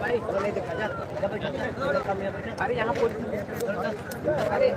अरे यहाँ अरे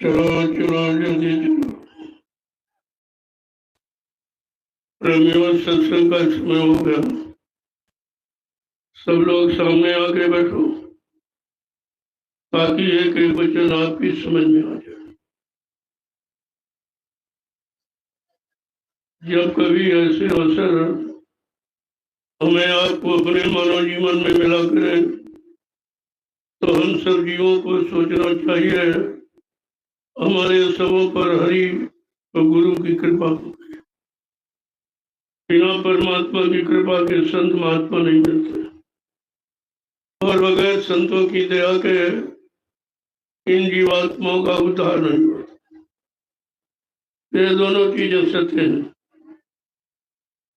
चलो चलो जल्दी चलो। प्रेमियों, सत्संग का समय हो गया। सब लोग सामने आके बैठो ताकि एक एक वचन आपकी समझ में आ जाए। जब कभी ऐसे अवसर हमें आपको अपने मानव जीवन में मिला करे तो हम सब जीवों को सोचना चाहिए हमारे सबों पर हरि और गुरु की कृपा हो। बिना परमात्मा की कृपा के संत महात्मा नहीं मिलते और बगैर संतों की दया के इन जीवात्माओं का उद्धार नहीं होता। ये दोनों चीजें सत्य हैं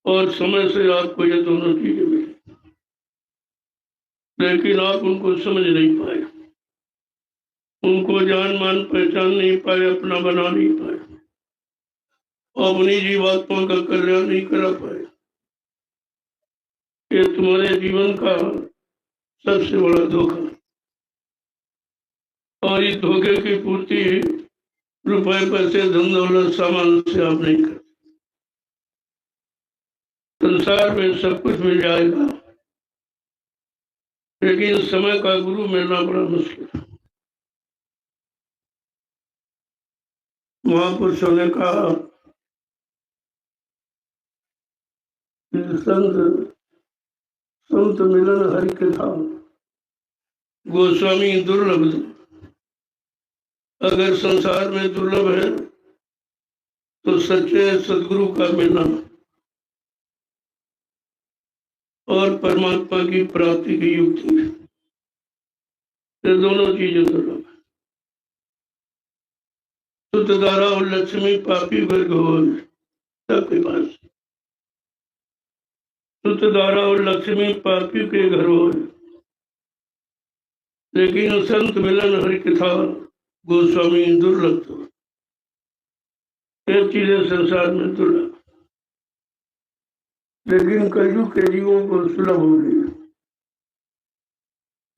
और समय से आपको ये दोनों चीजें मिली, लेकिन आप उनको समझ नहीं पाए, उनको जान मान पहचान नहीं पाए, अपना बना नहीं पाए और अपनी जीवात्मा का कल्याण नहीं करा पाए। ये तुम्हारे जीवन का सबसे बड़ा धोखा, और इस धोखे की पूर्ति रुपए पैसे धन दौलत सामान से आप नहीं कर। संसार में सब कुछ मिल जाएगा, लेकिन समय का गुरु मिलना बड़ा मुश्किल है। महापुरुषों ने कहा संत संत मिलन हरि के था, गोस्वामी दुर्लभ। अगर संसार में दुर्लभ है तो सच्चे सदगुरु का मिलना और परमात्मा की प्राप्ति की युक्ति है, ये दोनों चीजें दुर्लभ है। शुद्ध धारा और लक्ष्मी पापी वर्ग हो सबके पास, शुद्ध धारा और लक्ष्मी पापी के घर हो, लेकिन संत मिलन हरि कथा गोस्वामी दुर्लभ। तो ये चीजें संसार में दुर्लभ, लेकिन कलयुग के जीवों को सुलभ हो गई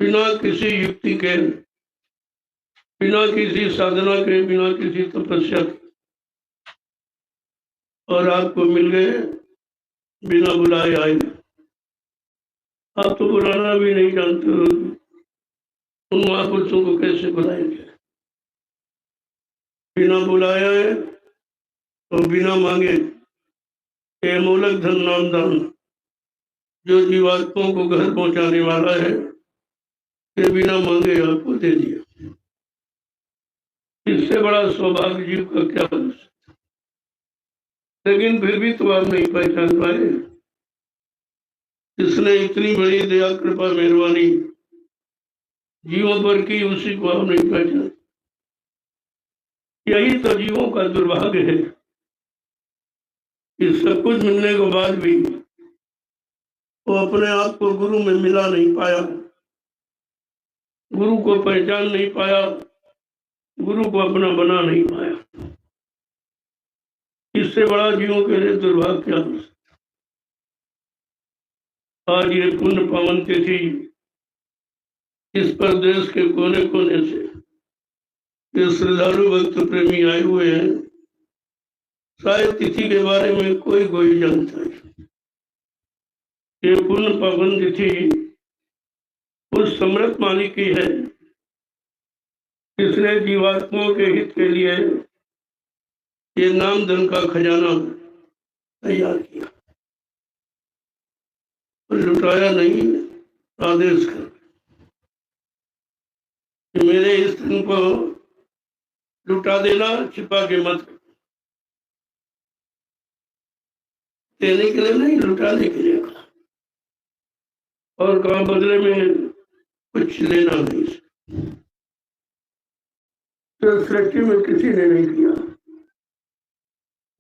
बिना किसी युक्ति के, बिना किसी साधना के, बिना किसी तपस्या के, और आपको मिल गए बिना बुलाए आए। आप तो बुलाना भी नहीं जानते हो, उन महापुरुषों को कैसे बुलाएंगे? बिना बुलाए आए और बिना मांगे। ये मूलक धन नाम दान जो जीवात्माओं को घर पहुंचाने वाला है, ये बिना मांगे आपको दे दिया। इससे बड़ा सौभाग्य जीव का क्या हो सकता? लेकिन फिर भी तो आप नहीं पहचान पाए जिसने इतनी बड़ी दया कृपा मेहरबानी जीवों पर की, उसी को आप नहीं पहचान। यही तो जीवों का दुर्भाग्य है कि सब कुछ मिलने के बाद भी वो अपने आप को गुरु में मिला नहीं पाया, गुरु को पहचान नहीं पाया, गुरु को अपना बना नहीं पाया। इससे बड़ा जीवों के लिए दुर्भाग्य क्या हो सकता। आज ये पुण्य पावन तिथि इस पर देश के कोने कोने से ये श्रद्धालु भक्त प्रेमी आए हुए हैं। शायद तिथि के बारे में कोई जानता है। ये पुण्य पावन तिथि उस समर्थ मालिक की है जिसने जीवात्माओं के हित के लिए ये नाम धन का खजाना तैयार किया और लुटाया नहीं, आदेश कर कि मेरे इस धन को लुटा देना, छिपा के मत, देने के लिए नहीं, लुटाने के लिए कहा। और कहा बदले में कुछ लेना नहीं। तो सृष्टि में किसी ने नहीं किया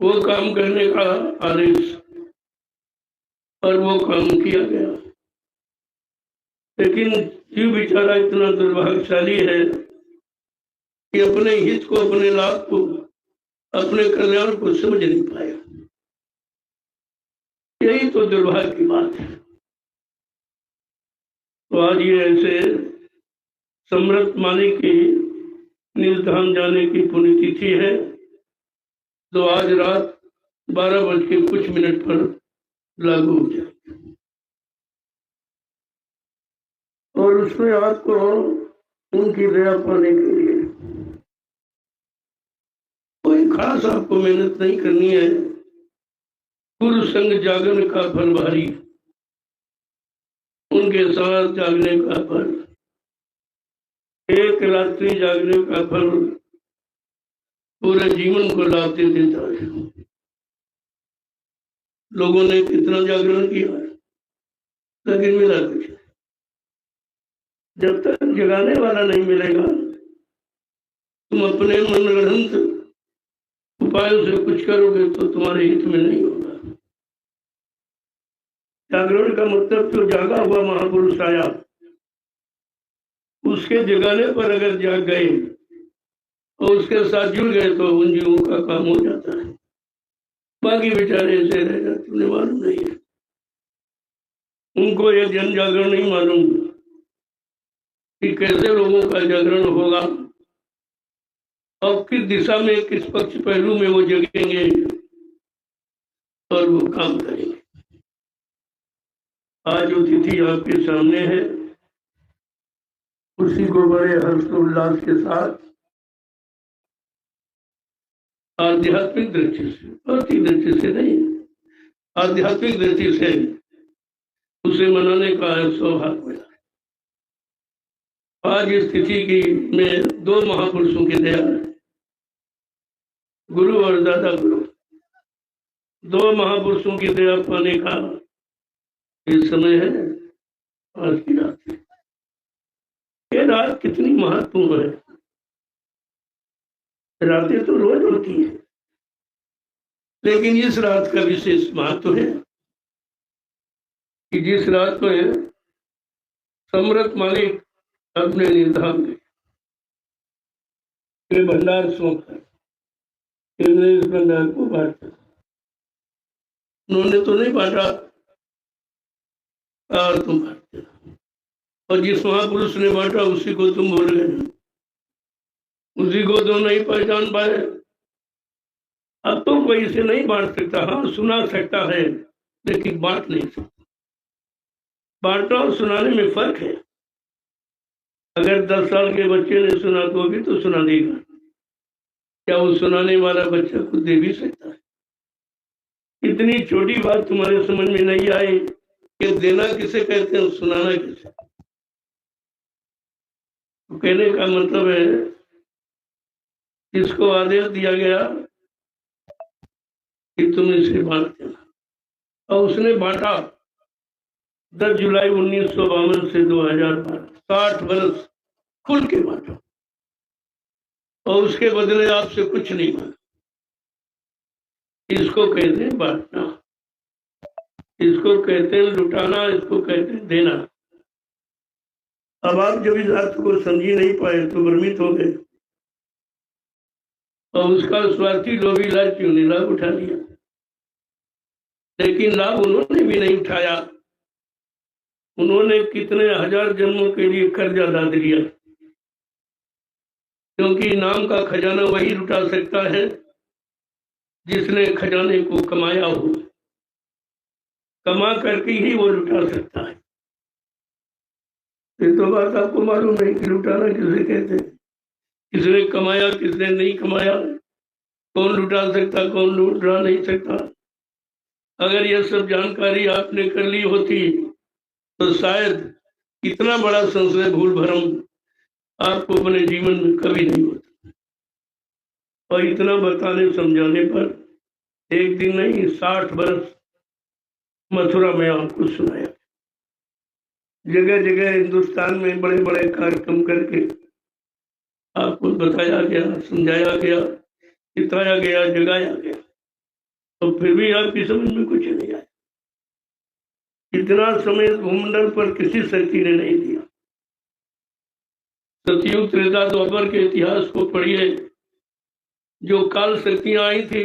वो काम करने का आदेश, और वो काम किया गया। लेकिन जीव बेचारा इतना दुर्भाग्यशाली है कि अपने हित को, अपने लाभ को, अपने कल्याण को समझ नहीं पाया। यही तो दुर्भाग्य की बात है। तो आज ये ऐसे समर्थ मालिक की निजधाम जाने की पुण्यतिथि है, जो आज रात 12:00 पर लागू हो जाए। और उसमें आपको उनकी दया पाने के लिए कोई खास आपको मेहनत नहीं करनी है। गुरु संग जागरण का फल भारी, उनके साथ जागने का फल, एक रात्रि जागने का फल पूरे जीवन को लाभ दे देता है। लोगों ने कितना जागरण किया है, लेकिन मिला कुछ। जब तक जगाने वाला नहीं मिलेगा, तुम अपने मनगढ़ंत उपायों से कुछ करोगे तो तुम्हारे हित में नहीं होगा। जागरण का मतलब जो जागा हुआ महापुरुष आया, उसके जगाने पर अगर जाग गए और उसके साथ जुड़ गए तो उन जीवों का काम हो जाता है। बाकी बेचारे ऐसे रह जाते, उन्हें मालूम नहीं है, उनको ये जन जागरण नहीं मालूम कि कैसे लोगों का जागरण होगा और किस दिशा में, किस पक्ष पहलू में वो जगेंगे और वो काम करेंगे। आज जो तिथि आपके सामने है, उसी को बड़े हर्षोल्लास के साथ आध्यात्मिक दृष्टि से, भौतिक दृष्टि से नहीं, आध्यात्मिक दृष्टि से उसे मनाने का सौभाग्य मिला। आज इस तिथि की में दो महापुरुषों की दया है, गुरु और दादा गुरु। दो महापुरुषों की दया पाने का ये समय है, आज की रात है। ये रात कितनी महत्वपूर्ण है। रातें तो रोज होती है, लेकिन इस रात का विशेष महत्व है कि जिस रात को समर्थ मालिक अपने निर्धाम के भंडार सौंपा, इस भंडार को बांटा। उन्होंने तो नहीं बांटा, और तुम बांटते, और जिस महापुरुष ने बांटा उसी को तुम भूल गए, उसी को तो नहीं पहचान पाए। अब तो कोई इसे नहीं बांट सकता, हाँ सुना सकता है, लेकिन बांट नहीं सकता। बांटना और सुनाने में फर्क है। अगर 10 साल के बच्चे ने सुना तो भी तो सुना देगा, क्या वो सुनाने वाला बच्चा खुद दे भी सकता है? इतनी छोटी बात तुम्हारे समझ में नहीं आई कि देना किसे कहते हैं, सुनाना किसे। तो कहने का मतलब है, इसको आदेश दिया गया कि तुम इसे बांट देना, और उसने बांटा। 10 जुलाई 1952 से 2012, 60 वर्ष खुल के बांटा, और उसके बदले आपसे कुछ नहीं मांगा। इसको कहते हैं बांटना। इसको कहते हैं लुटाना, इसको कहते हैं देना। अब आप जब इस अर्थ को समझ ही नहीं पाए तो भ्रमित हो गए और उसका स्वार्थी लोभी लालचियों ने लाभ उठा लिया। लेकिन लाभ उन्होंने भी नहीं उठाया, उन्होंने कितने हजार जन्मों के लिए कर्जा लाद लिया, क्योंकि नाम का खजाना वही लुटा सकता है जिसने खजाने को कमाया हो। कमा करके ही वो लुटा सकता है। ये तो बात आपको मालूम है कि लुटाना किसे कहते हैं, किसने कमाया किसने नहीं कमाया, कौन लुटा सकता कौन लुटा नहीं सकता। अगर यह सब जानकारी आपने कर ली होती तो शायद इतना बड़ा संशय भूल भरम आपको अपने जीवन में कभी नहीं होता। और इतना बताने समझाने पर एक दिन नहीं 60 वर्ष मथुरा में आपको सुनाया, जगह जगह हिंदुस्तान में बड़े बड़े कार्यक्रम करके आपको बताया गया, समझाया गया, सिखाया गया, जगाया गया, तो फिर भी आपकी समझ में कुछ नहीं आया। इतना समय भूमंडल पर किसी शक्ति ने नहीं दिया। सतयुग त्रेता द्वापर के इतिहास को पढ़िए, जो काल शक्तियां आई थी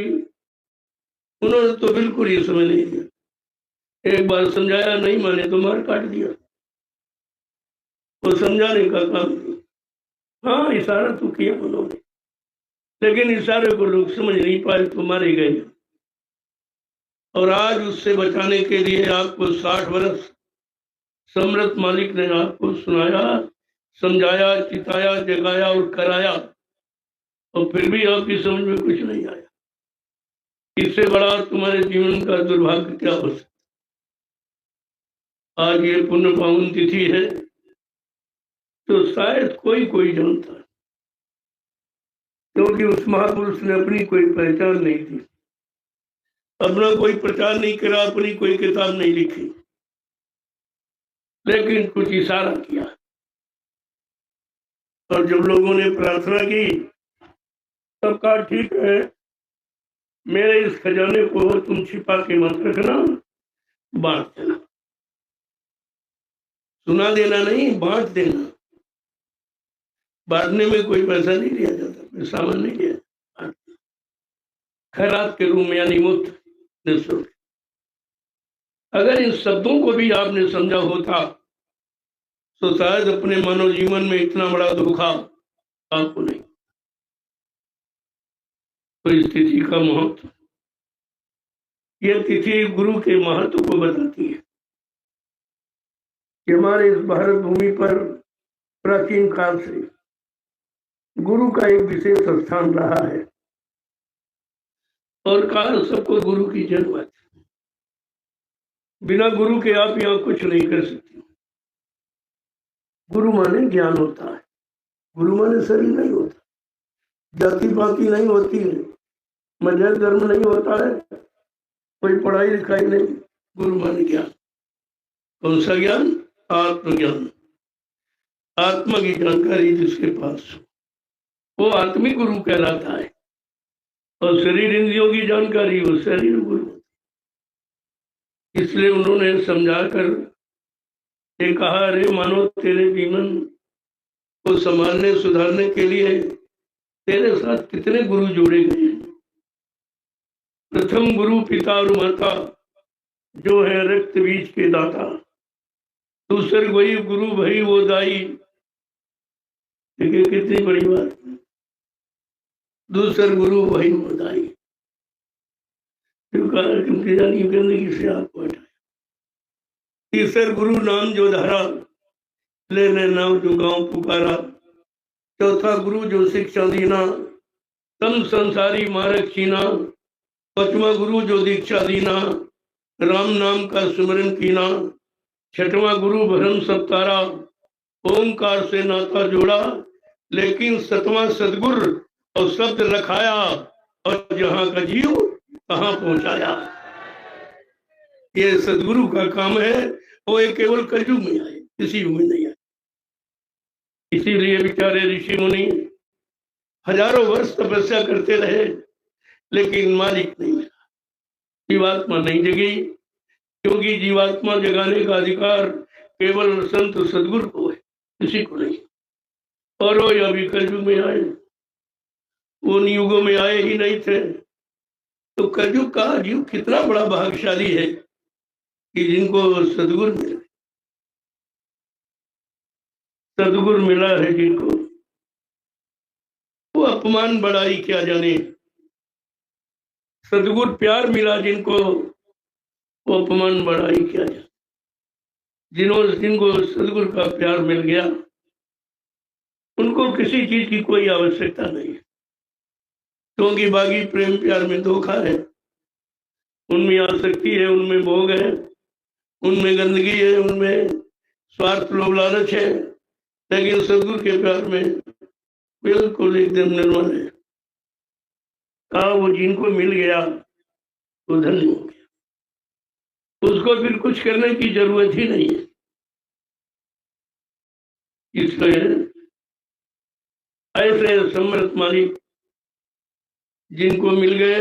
उन्होंने तो बिल्कुल ये समय नहीं दिया। एक बार समझाया, नहीं माने तो मार काट दिया। वो समझाने का काम किया, हाँ इशारा तो किया उन्होंने, लेकिन इशारे को लोग समझ नहीं पाए तो मारे गए। और आज उससे बचाने के लिए आपको 60 वर्ष सम्राट मालिक ने आपको सुनाया, समझाया, चिताया, जगाया और कराया, और फिर भी आपकी समझ में कुछ नहीं आया। इससे बड़ा तुम्हारे जीवन का दुर्भाग्य क्या हो सकता। आज ये पुण्य पावन तिथि है तो शायद कोई कोई जानता है, क्योंकि उस महापुरुष ने अपनी कोई पहचान नहीं थी, अपना कोई प्रचार नहीं करा, अपनी कोई किताब नहीं लिखी, लेकिन कुछ इशारा किया। और जब लोगों ने प्रार्थना की तब कहा ठीक है, मेरे इस खजाने को तुम छिपा के मत रखना, बांट देना। सुना देना नहीं, बांट देना। बांटने में कोई पैसा नहीं लिया जाता, सामान नहीं लिया, खैरात के रूप में यानी मुफ्त निःशुल्क। अगर इन शब्दों को भी आपने समझा होता तो शायद अपने मानव जीवन में इतना बड़ा धोखा आपको नहीं। तो इस तिथि का महत्व, यह तिथि गुरु के महत्व को बताती है कि हमारे इस भारत भूमि पर प्राचीन काल से गुरु का एक विशेष स्थान रहा है, और काल सबको गुरु की जरूरत है। बिना गुरु के आप यहाँ कुछ नहीं कर सकते। गुरु माने ज्ञान होता है, गुरु माने शरीर नहीं होता, जाति पाति नहीं होती है, मजहब धर्म नहीं होता है, कोई पढ़ाई लिखाई नहीं। गुरु माने ज्ञान। कौन सा ज्ञान? आत्मज्ञान। आत्मा की जानकारी जिसके पास वो आत्मिक गुरु कहलाता है, और शरीर इंद्रियों की जानकारी वो शरीर गुरु। इसलिए उन्होंने समझाकर ये कहा, अरे मानो तेरे जीवन को संभालने सुधारने के लिए तेरे साथ कितने गुरु जोड़े गए हैं। प्रथम गुरु पिता और माता जो है रक्त बीज के दाता, दूसर वही गुरु भई वो दाई। देखिए कितनी बड़ी बात। दूसर गुरु वही वो दाई, क्योंकि जानी गंदगी से आपको हटाया। तीसर गुरु नाम जो धारा, ले नाम जो गांव पुकारा। चौथा गुरु जो शिक्षा दीना, तम संसारी मारक छीना। पांचवा गुरु जो दीक्षा दीना, राम नाम का सुमरन कीना। छठवां गुरु भरम सब तारा, ओंकार से नाता जोड़ा। लेकिन सतवां सदगुर और शब्द रखाया, और जहां का जीव कहां पहुंचाया। ये सदगुरु का काम है, वो एक केवल कलयुग में आए, किसी युग में नहीं आए। इसीलिए बेचारे ऋषि मुनि हजारों वर्ष तपस्या करते रहे, लेकिन मालिक नहीं मिला, जीवात्मा नहीं जगी। क्योंकि जीवात्मा जगाने का अधिकार केवल संत सदगुरु को है, किसी को नहीं। और वो अभी कलयुग में आए, उन युगों में आए ही नहीं थे। तो कलयुग का जीव कितना बड़ा भाग्यशाली है कि जिनको सदगुरु मिला, सदगुरु मिला है जिनको, वो अपमान बढ़ाई क्या जाने। सदगुरु प्यार मिला जिनको, वो अपमान बढ़ाई क्या जाने। जिनको सदगुरु का प्यार मिल गया, उनको किसी चीज की कोई आवश्यकता नहीं है। क्योंकि बाकी प्रेम प्यार में धोखा है, उनमें आसक्ति है, उनमें भोग है, उनमें गंदगी है, उनमें स्वार्थ लोभ लालच है। लेकिन सदगुरु के प्यार में बिल्कुल एकदम निर्मल है। कहा वो जिनको मिल गया वो धन्य हो गया, उसको फिर कुछ करने की जरूरत ही नहीं है। इसलिए ऐसे समर्थ मालिक जिनको मिल गए,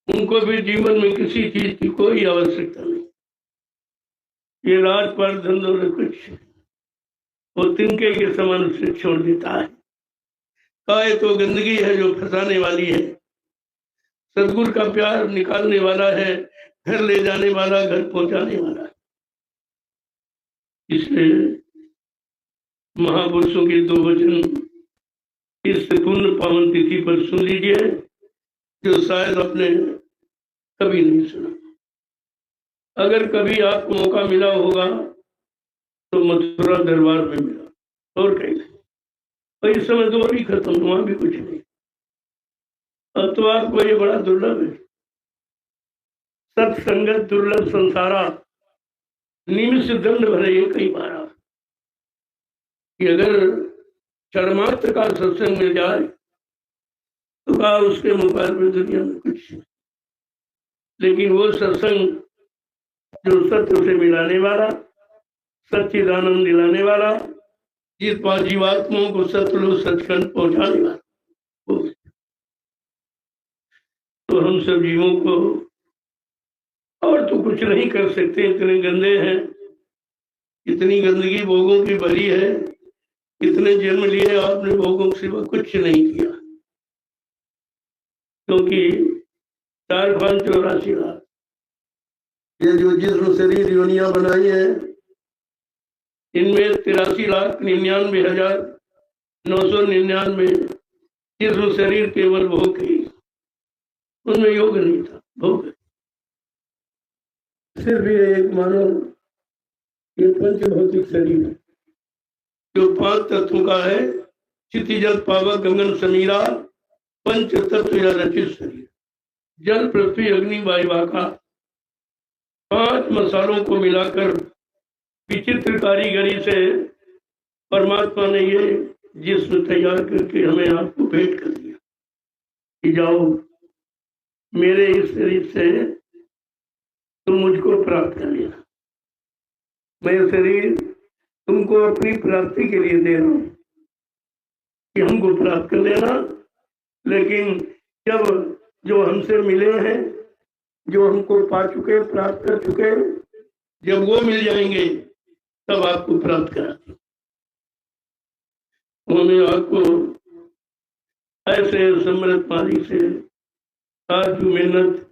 उनको भी जीवन में किसी चीज की कोई आवश्यकता नहीं। ये राजपाट धंधों कुछ वो तिनके के समान से छोड़ देता है। काय तो गंदगी है जो फंसाने वाली है, सदगुरु का प्यार निकालने वाला है, घर ले जाने वाला, घर पहुंचाने वाला है। इसलिए महापुरुषों के दो वचन इस पुण्य पावन तिथि पर सुन लीजिए, जो शायद आपने कभी नहीं सुना। अगर कभी आपको मौका मिला होगा तो मथुरा दरबार में मिला, और कहीं नहीं। और इस समय तो भी खत्म, वहां भी कुछ नहीं। अब तो आपको ये बड़ा दुर्लभ है। सत्संगत दुर्लभ संसारा, निमिष दंड भरे कई बारा। कि अगर क्षणमात्र का सत्संग मिल जाए तो कहा उसके मुकाबले दुनिया में कुछ नहीं। लेकिन वो सत्संग जो सत्य से मिलाने वाला, सच्चिदानंद दिलाने वाला, जिस पास जीवात्माओं को सतलो सचखंड पहुंचाने वाला, वो। तो हम सब जीवों को और तो कुछ नहीं कर सकते, इतने गंदे हैं, इतनी गंदगी भोगों की भरी है। इतने जन्म लिए आपने भोगों के सिवा कुछ नहीं किया, क्योंकि 4-5-84 लाख ये जो जिस्म शरीर योनियां बनाई है, इनमें 83,99,999 जिस्म शरीर केवल भोग ही, उनमें योग नहीं था, भोग। सिर्फ ये एक मानो ये पंच भौतिक शरीर है जो 5 तत्वों का है। चिति जल पावक गगन समीरा, पंच तत्व या रचित शरीर। जल पृथ्वी अग्नि वायु आकाश, 5 मसालों को मिलाकर विचित्र कारीगरी से परमात्मा ने ये जिस्म तैयार करके हमें आपको भेंट कर दिया कि जाओ मेरे इस शरीर से तुम मुझको प्राप्त कर लेना। मैं शरीर तुमको अपनी प्राप्ति के लिए दे रहा हूं कि हमको प्राप्त कर लेना। लेकिन जब जो हमसे मिले हैं, जो हमको पा चुके, प्राप्त कर चुके, जब वो मिल जाएंगे तब आपको प्राप्त कराते। उन्होंने आपको ऐसे समृद्ध मालिक से आज मेहनत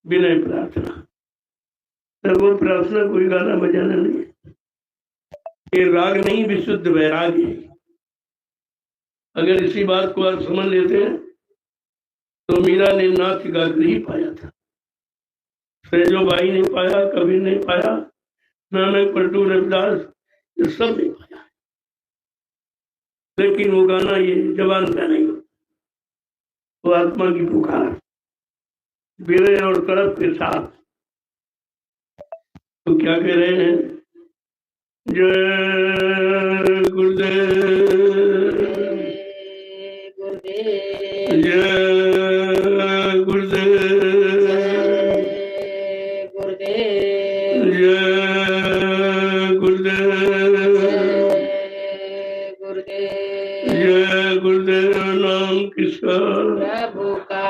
विनय प्रार्थना। तब वो प्रार्थना कोई गाना बजाना नहीं है, ये राग नहीं, विशुद्ध वैराग्य है। अगर इसी बात को आप समझ लेते हैं तो मीरा ने नाथ गाकर ही पाया था, सैजो भाई ने पाया, कबीर ने पाया, नानक पलटू रविदास, ये सब ने पाया। लेकिन वो गाना ये जबान का नहीं, वो आत्मा की पुकार विनय और तड़प के साथ। तो क्या कह रहे हैं? जय गुरुदेव, जय गुरुदेव, जय गुरुदेव, जय गुरुदेव। नाम किसका? प्रभु का।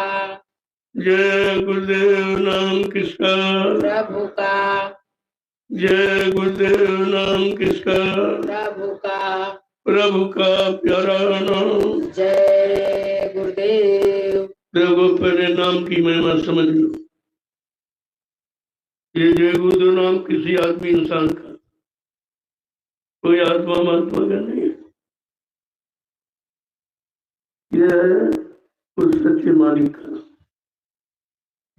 जय गुरुदेव नाम किसका, प्रभु का। जय गुरुदेव नाम किसका, प्रभु का। प्रभु का प्यारा नाम। जय गुरुदेव। देखो पहले नाम की महिमा समझ लो। ये जय गुरुदेव नाम किसी आदमी इंसान का, कोई आत्मा महात्मा का नहीं है। यह है उस सच्चे मालिक का,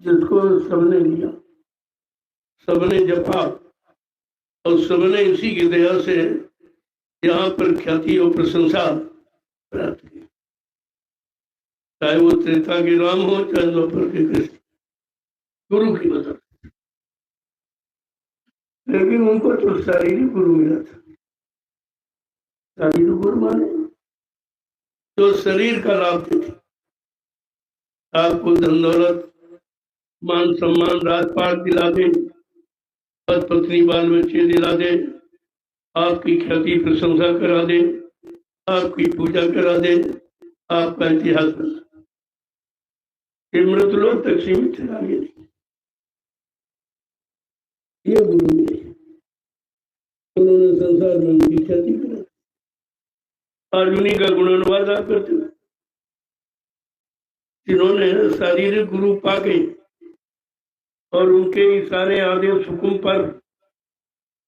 जिसको सबने लिया, सबने जपा और सबने इसी की दया से यहाँ पर ख्याति और प्रशंसा प्राप्त की। चाहे वो त्रेता के राम हो, चाहे द्वापर के कृष्ण, गुरु की मदद। लेकिन उनको तो शारीरिक गुरु मिला था। शारीरिक गुरु माने जो शरीर का लाभ देते, आपको धन दौलत मान सम्मान राजपाट दिला दे, पद पत्नी बाल बच्चे दिला दे, आपकी ख्याति प्रशंसा करा दे, आपकी पूजा करा दे, आपका इतिहास बना। ये मृत लोग तक सीमित है, आगे नहीं। ये गुरु मिले, उन्होंने संसार में उनकी ख्याति करा, आज उन्हीं का गुणानुवाद आप करते हो, जिन्होंने शारीरिक गुरु पाके और उनके इशारे आदेश हुकुम पर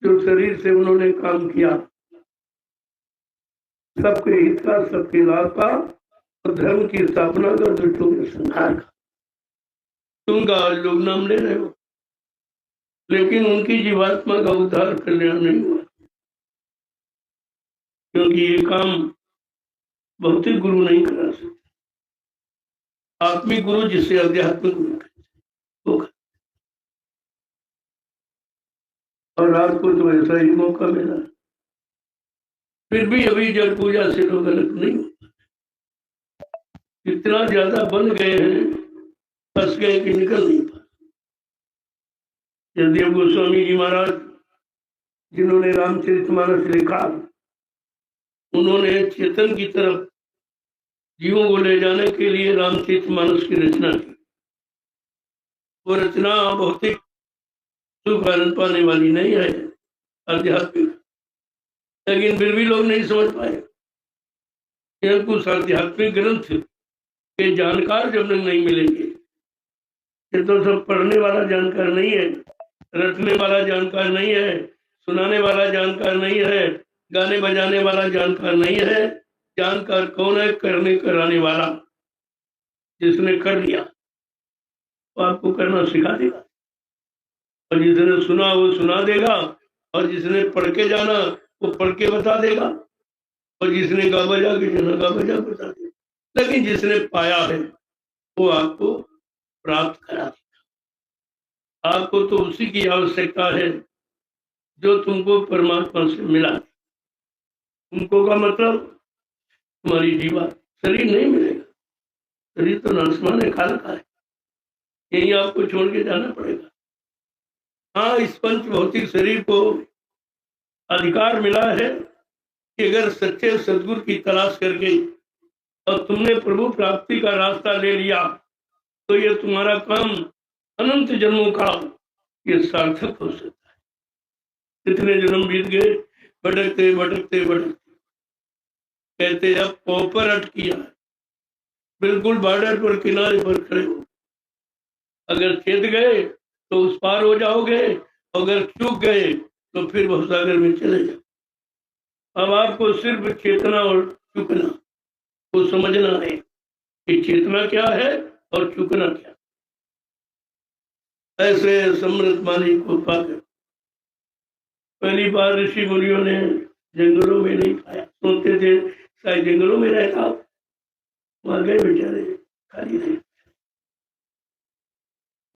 जो शरीर से उन्होंने काम किया, सबके हित का, सबके लाभ का और धर्म की स्थापना का, दुष्टों के संहार का, तुमका आज लोग नाम ले रहे हो। लेकिन उनकी जीवात्मा का उद्धार कल्याण नहीं हुआ, क्योंकि ये काम भौतिक गुरु नहीं करा सकते। आत्मिक गुरु, जिसे आध्यात्मिक गुरु कहते हैं, और आपको तो ऐसा ही मौका मिला। फिर भी अभी जल पूजा से लोग अलग नहीं होते, इतना ज्यादा बन गए हैं, फंस गए कि निकल नहीं पा। जयदेव गोस्वामी जी महाराज, जिन्होंने रामचरितमानस लिखा, उन्होंने चेतन की तरफ जीवों को ले जाने के लिए रामचरितमानस की रचना की। वो रचना भौतिक सुख आनंद पाने वाली नहीं है, आध्यात्मिक, लेकिन फिर भी लोग नहीं समझ पाए। यह कुछ आध्यात्मिक ग्रंथ के जानकार जब तक नहीं मिलेंगे, ये तो सब पढ़ने वाला जानकार नहीं है, रटने वाला जानकार नहीं है, सुनाने वाला जानकार नहीं है, गाने बजाने वाला जानकार नहीं है। जानकार कौन है? करने कराने वाला, जिसने कर लिया वो आपको करना सिखा देगा, और जिसने सुना वो सुना देगा, और जिसने पढ़ के जाना वो पढ़ के बता देगा, और जिसने गा बजा के जाना गा बजा बता देगा। लेकिन जिसने पाया है वो आपको प्राप्त करा देगा। आपको तो उसी की आवश्यकता है जो तुमको परमात्मा से मिला। तुमको का मतलब तुम्हारी जीवा, शरीर नहीं मिलेगा, शरीर तो आसमान काल का है, यही आपको छोड़ के जाना पड़ेगा। हाँ, इस पंच भौतिक शरीर को अधिकार मिला है कि अगर सच्चे सदगुरु की तलाश करके और तुमने प्रभु प्राप्ति का रास्ता ले लिया तो ये तुम्हारा काम अनंत जन्मों का ये सार्थक हो सकता है। कितने जन्म बीत गए, भटकते भटकते भटकते, कहते अब पोपर अटकिया, बिल्कुल बॉर्डर पर किनारे पर खड़े हो, अगर चेत गए तो उस पार हो जाओगे, अगर चूक गए तो फिर भवसागर में चले जाओ। अब आपको सिर्फ चेतना और चूकना को समझना है कि चेतना क्या है और चूकना क्या। ऐसे समृद्ध मालिक को पाकर पहली बार ऋषि मुनियों ने जंगलों में नहीं पाया, सोचते थे शायद जंगलों में रहता, वहां गए बेचारे खाली रहे।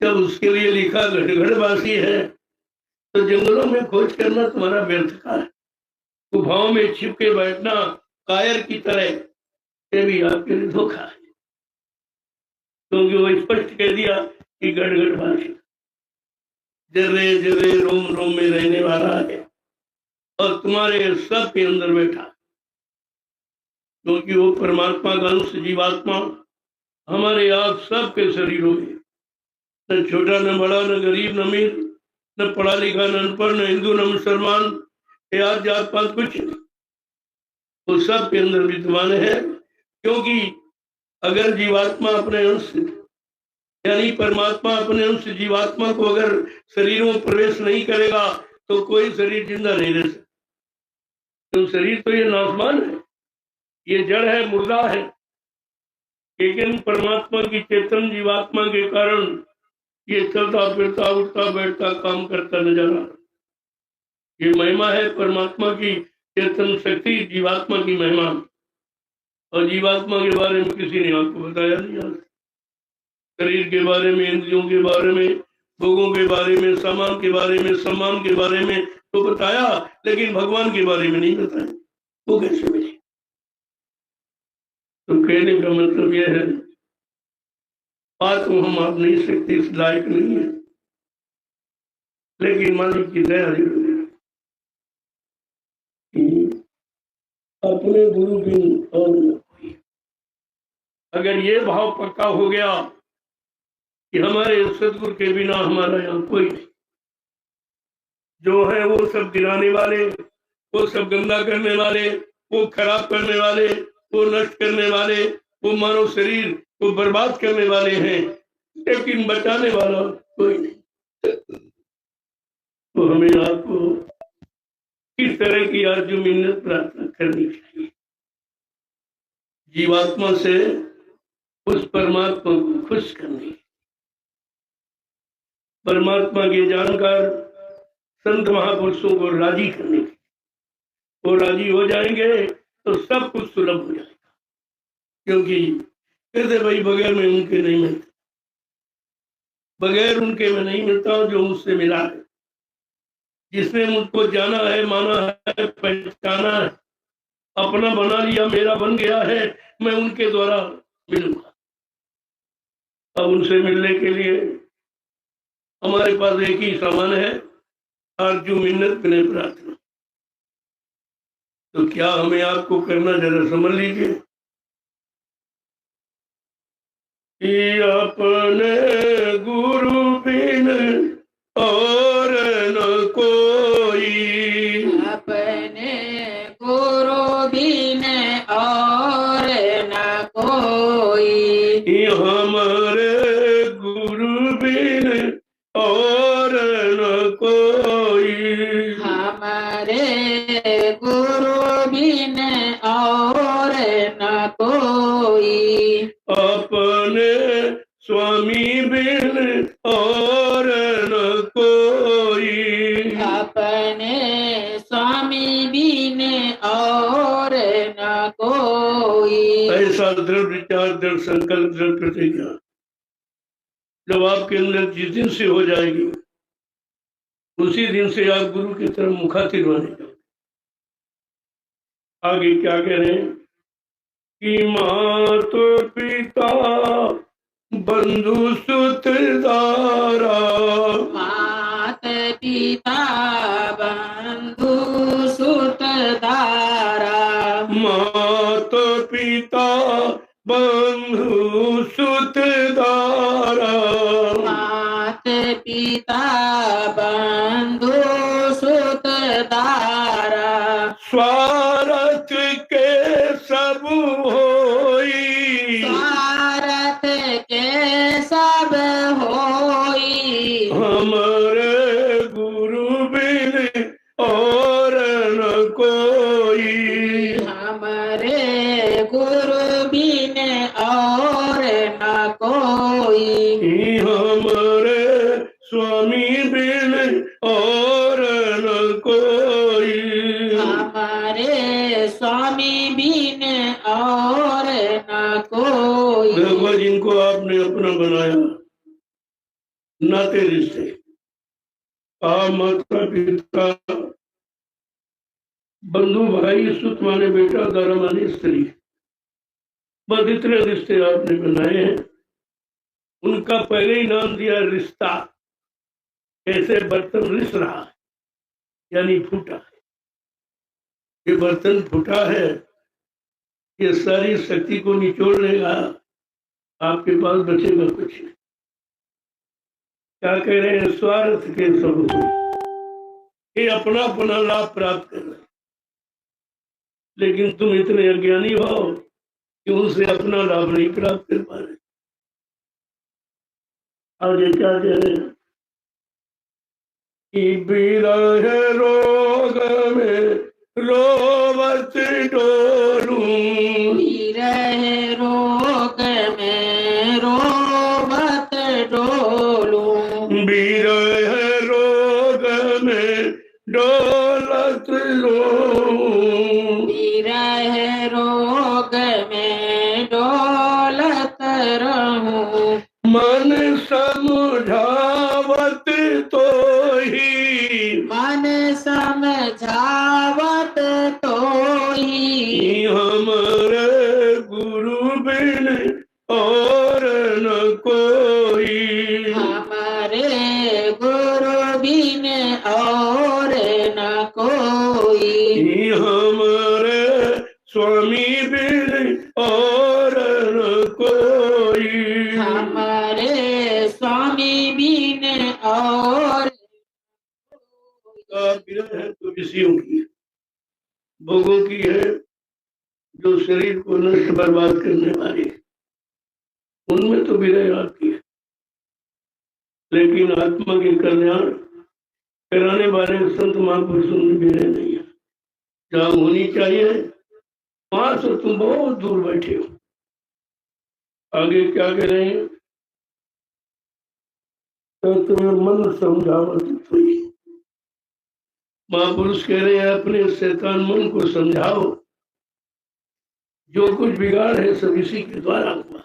जब उसके लिए लिखा गढ़गढ़वासी है तो जंगलों में खोज करना तुम्हारा व्यर्थ का है, गुफाओं में छिप के बैठना कायर की तरह, ये भी आपके लिए धोखा है। क्योंकि वो स्पष्ट कह दिया कि गढ़गढ़वासी जर्रे जर्रे रोम रोम में रहने वाला है और तुम्हारे सब के अंदर बैठा, क्योंकि वो परमात्मा का अंश जीवात्मा हमारे आप सब के शरीरों में न छोटा न बड़ा, न गरीब न अमीर, न पढ़ा लिखा न अनपढ़, न हिंदू न मुसलमान, या जात पात कुछ नहीं, वो सब के अंदर विद्यमान है। क्योंकि अगर जीवात्मा अपने अंश यानी परमात्मा अपने अंश जीवात्मा को अगर शरीर में प्रवेश नहीं करेगा तो कोई शरीर जिंदा नहीं रह सकता। तो शरीर तो ये नाशवान है, ये जड़ है, मुर्दा है, लेकिन परमात्मा की चेतन जीवात्मा के कारण ये चलता फिरता उठता बैठता काम करता नजर आ रहा। ये महिमा है परमात्मा की चेतन शक्ति, जीवात्मा की महिमा। और जीवात्मा के बारे में किसी ने आपको बताया नहीं आज। शरीर के बारे में, इंद्रियों के बारे में, भोगों के बारे में, सामान के बारे में, सम्मान के बारे में तो बताया, लेकिन भगवान के बारे में नहीं बताया। वो कैसे मिले? तो कहने का मतलब यह है, बात को हम आप नहीं सकते, इस लायक नहीं है, लेकिन मालिक की दया जरूर है। अपने गुरु की और अगर ये भाव पक्का हो गया कि हमारे सदगुरु के बिना हमारा यहाँ कोई नहीं, जो है वो सब गिराने वाले, वो सब गंदा करने वाले, वो खराब करने वाले, वो नष्ट करने वाले, वो मानव शरीर को बर्बाद करने वाले हैं, लेकिन बचाने वाला कोई नहीं। तो हमें आपको किस तरह की आज मिन्नत प्रार्थना करनी चाहिए? जीवात्मा से उस परमात्मा को खुश करनी, परमात्मा के जानकार संत महापुरुषों को राजी करने की। वो राजी हो जाएंगे तो सब कुछ सुलभ हो जाएगा। क्योंकि कहते भाई बगैर में उनके नहीं मिलता, बगैर उनके में नहीं मिलता जो मुझसे मिला है, जिसने मुझको जाना है, माना है, पहचाना है, अपना बना लिया, मेरा बन गया है, मैं उनके द्वारा मिलूंगा। अब उनसे मिलने के लिए हमारे पास एक ही सामान है, आरजू मिन्नत विनय प्रार्थना। तो क्या हमें आपको करना, जरा समझ लीजिए। अपने गुरु बिन और न कोई, अपने गुरु बिन और न कोई, हमारे गुरु बिन और न कोई, हमारे गुरु बिन और न कोई, अपने स्वामी बिन और न कोई, अपने स्वामी बिन और न कोई। ऐसा दृढ़ विचार, दृढ़ संकल्प, दृढ़ प्रतिज्ञा जब आपके अंदर जिस दिन से हो जाएगी, उसी दिन से आप गुरु की तरफ मुखातिब बनेंगे। आगे क्या कह रहे हैं कि मात पिता बंधु सुत दारा, मात पिता बंधु सुत दारा, मात पिता बंधु सुत दारा, मात पिता बंधु सुत दारा, स्वार्थ के सब होई, स्वार्थ के सब होई, हमारे गुरु बिन और न कोई, हमारे गुरु बिन और न कोई, हमारे स्वामी बिन और न कोई, हमारे स्वामी बिन और न कोई। भगवान जिनको आपने अपना बनाया, नाते रिश्ते, आप माता पिता बंधु भाई सुत माने बेटा दारा माने स्त्री, बस इतने रिश्ते आपने बनाए हैं। उनका पहले ही नाम दिया रिश्ता। ऐसे बर्तन रिस रहा है, यानी फूटा है। ये बर्तन फूटा है, ये सारी शक्ति को निचोड़ लेगा, आपके पास बचेगा कुछ नहीं। क्या कह रहे हैं, स्वार्थ के सब ये अपना अपना लाभ प्राप्त कर रहे हैं। लेकिन तुम इतने अज्ञानी हो कि उनसे अपना लाभ नहीं प्राप्त कर पा रहे। आगे क्या कह रहे हैं कि विरह रोग में रोवत डोलूं, विरह रोग में रोवत डोलूं, विरह रोग में डोलत रहूं, विरह रोग में डोलत रहूं, मन समझावत तो ही, मन समझावत तो ही, हमारे गुरु बिन और न कोई, हमारे गुरु बिन और न कोई, हमारे स्वामी बिन और न कोई, हमारे स्वामी बिन और का विरह है तो विषयों की है, भोगों की है, जो शरीर को नष्ट बर्बाद करने वाली है, उनमें तो विरह आती है। लेकिन आत्मा के कल्याण कराने वाले संत महापुरुषों में विरह नहीं है। जहाँ होनी चाहिए वहां से तुम बहुत दूर बैठे हो। आगे क्या कह रहे हैं, तो तुम्हें मन समझावत हुई। महापुरुष कह रहे हैं अपने शैतान मन को समझाओ, जो कुछ बिगाड़ है सब इसी के द्वारा हुआ है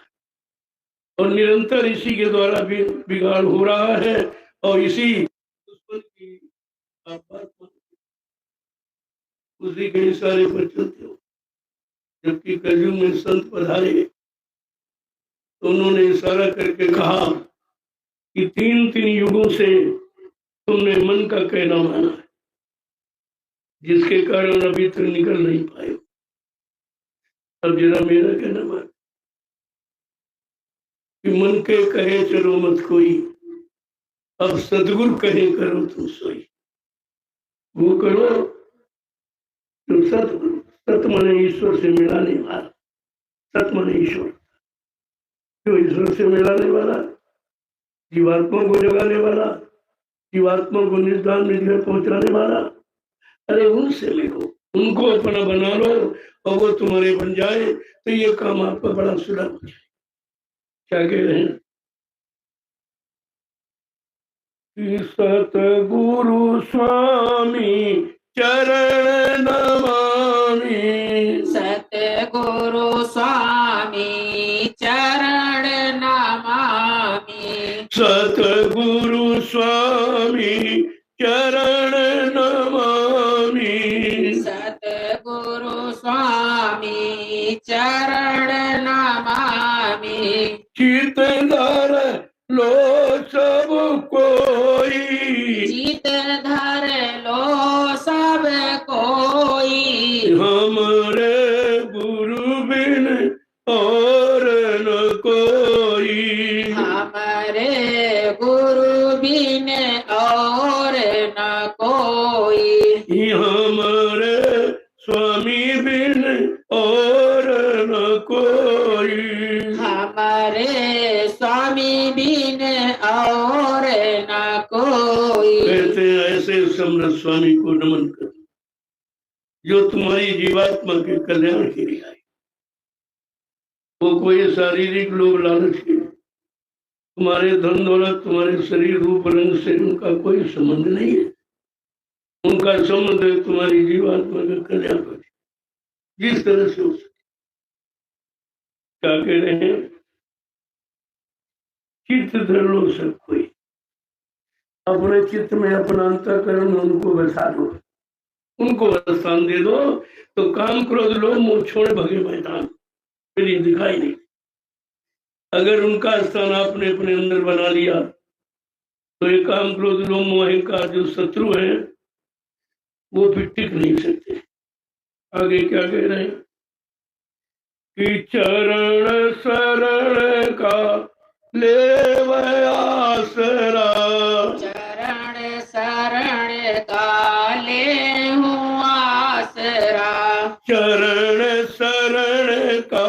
और निरंतर इसी के द्वारा भी बिगाड़ हो रहा है और इसी दुश्मन की आप बात उसी के इशारे पर चलते हो। जबकि कलयुग में संत पधारे तो उन्होंने इशारा करके कहा कि तीन तीन युगों से तुमने मन का कहना माना है, जिसके कारण अभी तक निकल नहीं पाए। अब जरा मेरा कहना मान कि मन के कहे चलो मत कोई, अब सदगुरु कहे करो तुम सोई। वो करो जो सतगुरु, सत माने ईश्वर से मिलाने वाला, सत माने ईश्वर, जो ईश्वर से मिलाने वाला, जीवात्मा को जगाने वाला, जीवात्मा को निर्धान निधि पहुंचाने वाला, अरे उनसे मिलो, उनको अपना बना लो और वो तुम्हारे बन जाए तो ये काम आपका बड़ा सुलभ हो जाए। क्या कह रहे हैं कि सतगुरु स्वामी चरण नमामि, सतगुरु स्वामी चरण नमामि, सतगुरु स्वामी चरण नमामि, सतगुरु स्वामी चरण नमामि, चित धर लो सब कोई, चित धर लो सब कोई, हमारे गुरु बिन और न कोई, हमारे गुरु बिन और न कोई, हमारे स्वामी बिन और न कोई, हमारे स्वामी बिन और न कोई। कहते हैं ऐसे समर्थ स्वामी को नमन कर जो तुम्हारी जीवात्मा के कल्याण के लिए आए। वो कोई शारीरिक लोभ लालच के, तुम्हारे धन दौलत, तुम्हारे शरीर रूप रंग से उनका कोई संबंध नहीं है। उनका संबंध है तुम्हारी जीवात्मा का कल्याण हो, जिस तरह से हो सके। क्या कह रहे हैं, चित्त धर लो सब कोई, अपने चित्त में अपना अंतःकरण में उनको बसा दो, उनको स्थान दे दो तो काम क्रोध लो मोह छोड़ भगे मैदान, फिर ये दिखाई नहीं। अगर उनका स्थान आपने अपने अंदर बना लिया तो ये काम क्रोध लोभ मोह का जो शत्रु है वो फिर टिक नहीं सकते। आगे क्या कह रहे हैं कि चरण शरण का ले आसरा, चरण शरण का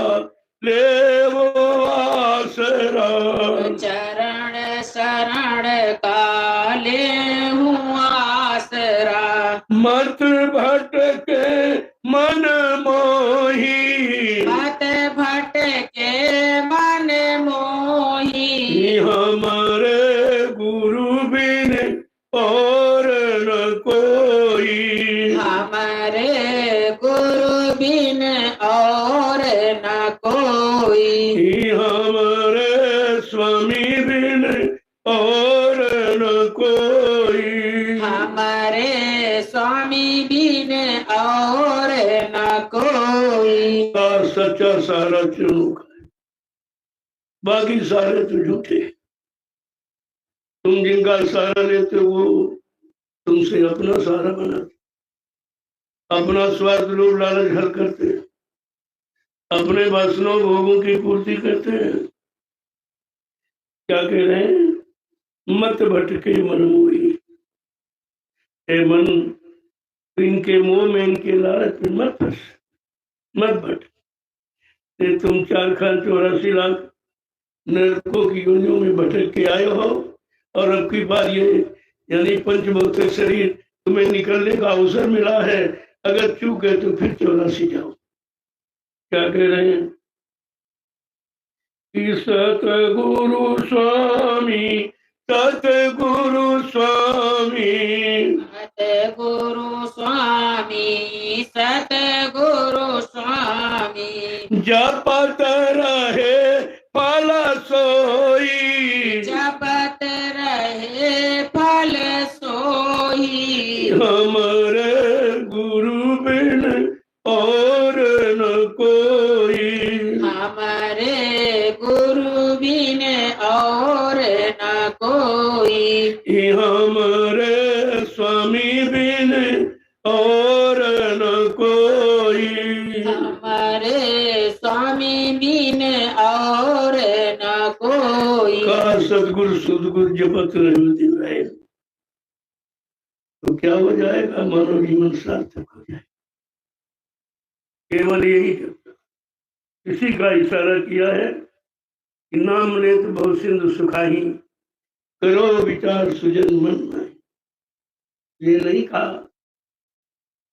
ले वो आसरा, चरण शरण का ले हूँ आसरा, मत भटके मन मोही, मत भटके मन मोही, हमारे गुरु बिन और न कोई, हमारे गुरु बिन और न कोई, हमारे स्वामी बिन और न कोई, हमारे स्वामी बिन और न कोई। और सच्चा सारा चुनुक है, बाकी सारे तो झूठे। तुम जिनका सहारा लेते हो वो तुमसे अपना सहारा बनाते, अपना स्वार्थ लोभ लालच हल करते, अपने वासनाओं भोगों की पूर्ति करते हैं। क्या कह रहे हैं? मत भटके मन मोही, हे मन इनके मोह में, इनके लालच में मत फंस, मत भटक। तुम 4,84 लाख नरकों की योनियों में भटक के आए हो, और अब की बार ये यानी पंचभौतिक शरीर तुम्हें निकलने का अवसर मिला है। अगर चूक गए तो फिर 84 जाओ। क्या कह रहे हैं? सतगुरु स्वामी, सतगुरु स्वामी, सतगुरु स्वामी, सतगुरु स्वामी, जपत रहे फल सोई, जपत रहे फल सोई, हमारे गुरु बिन और न कोई, हमारे गुरु बिन और न कोई, हमारे स्वामी बिन और न कोई, हमारे स्वामी बिन और न कोई। का सदगुरु सदगुरु जपत रहे तो क्या हो जाएगा? मानव जीवन सार्थक हो जाएगा। केवल यही इसी का इशारा किया है कि नाम ले तो बहुत सिंधु सुखाही, करो विचार सुजन मन में। ये नहीं कहा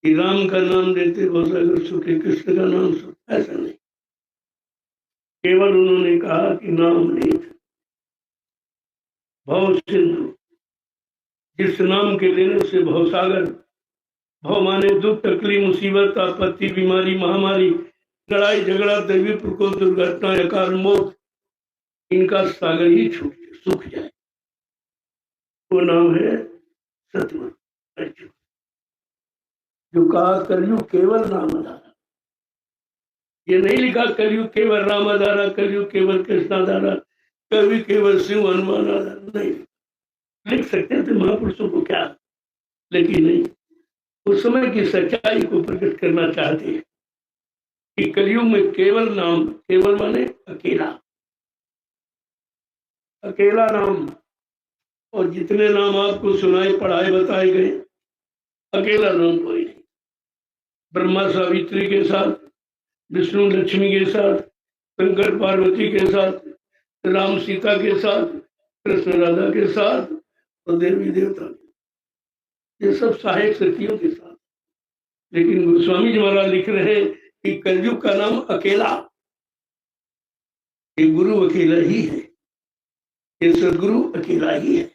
कि राम का नाम लेते बहुत सागर सुखे, कृष्ण का नाम सुख, ऐसा नहीं। केवल उन्होंने कहा कि नाम ले भव सिंधु, जिस नाम के लेने से भवसागर, भव माने दुख तकलीफ मुसीबत आपत्ति बीमारी महामारी लड़ाई झगड़ा दैवी प्रकोप दुर्घटना अकाल मौत, इनका सागर ही सूख जाए। वो नाम है सतगुरु। जो कहा कलयुग केवल नाम आधारा, ये नहीं लिखा कलयुग केवल राम आधारा, कलयुग केवल कृष्ण आधारा, कभी केवल शिव हनुमान आधारा, नहीं लिख सकते थे महापुरुषों को क्या, लेकिन नहीं। उस समय की सच्चाई को प्रकट करना चाहते हैं कि कलयुग में केवल नाम, केवल माने अकेला, अकेला नाम। और जितने नाम आपको सुनाए पढ़ाए बताए गए, अकेला नाम कोई नहीं। ब्रह्मा सावित्री के साथ, विष्णु लक्ष्मी के साथ, शंकर पार्वती के साथ, राम सीता के साथ, कृष्ण राधा के साथ और देवी देवता, ये सब सहायक शक्तियों के साथ। लेकिन गोस्वामी जी महाराज लिख रहे हैं कि कलयुग का नाम अकेला, ये गुरु अकेला ही है, ये सदगुरु अकेला ही है।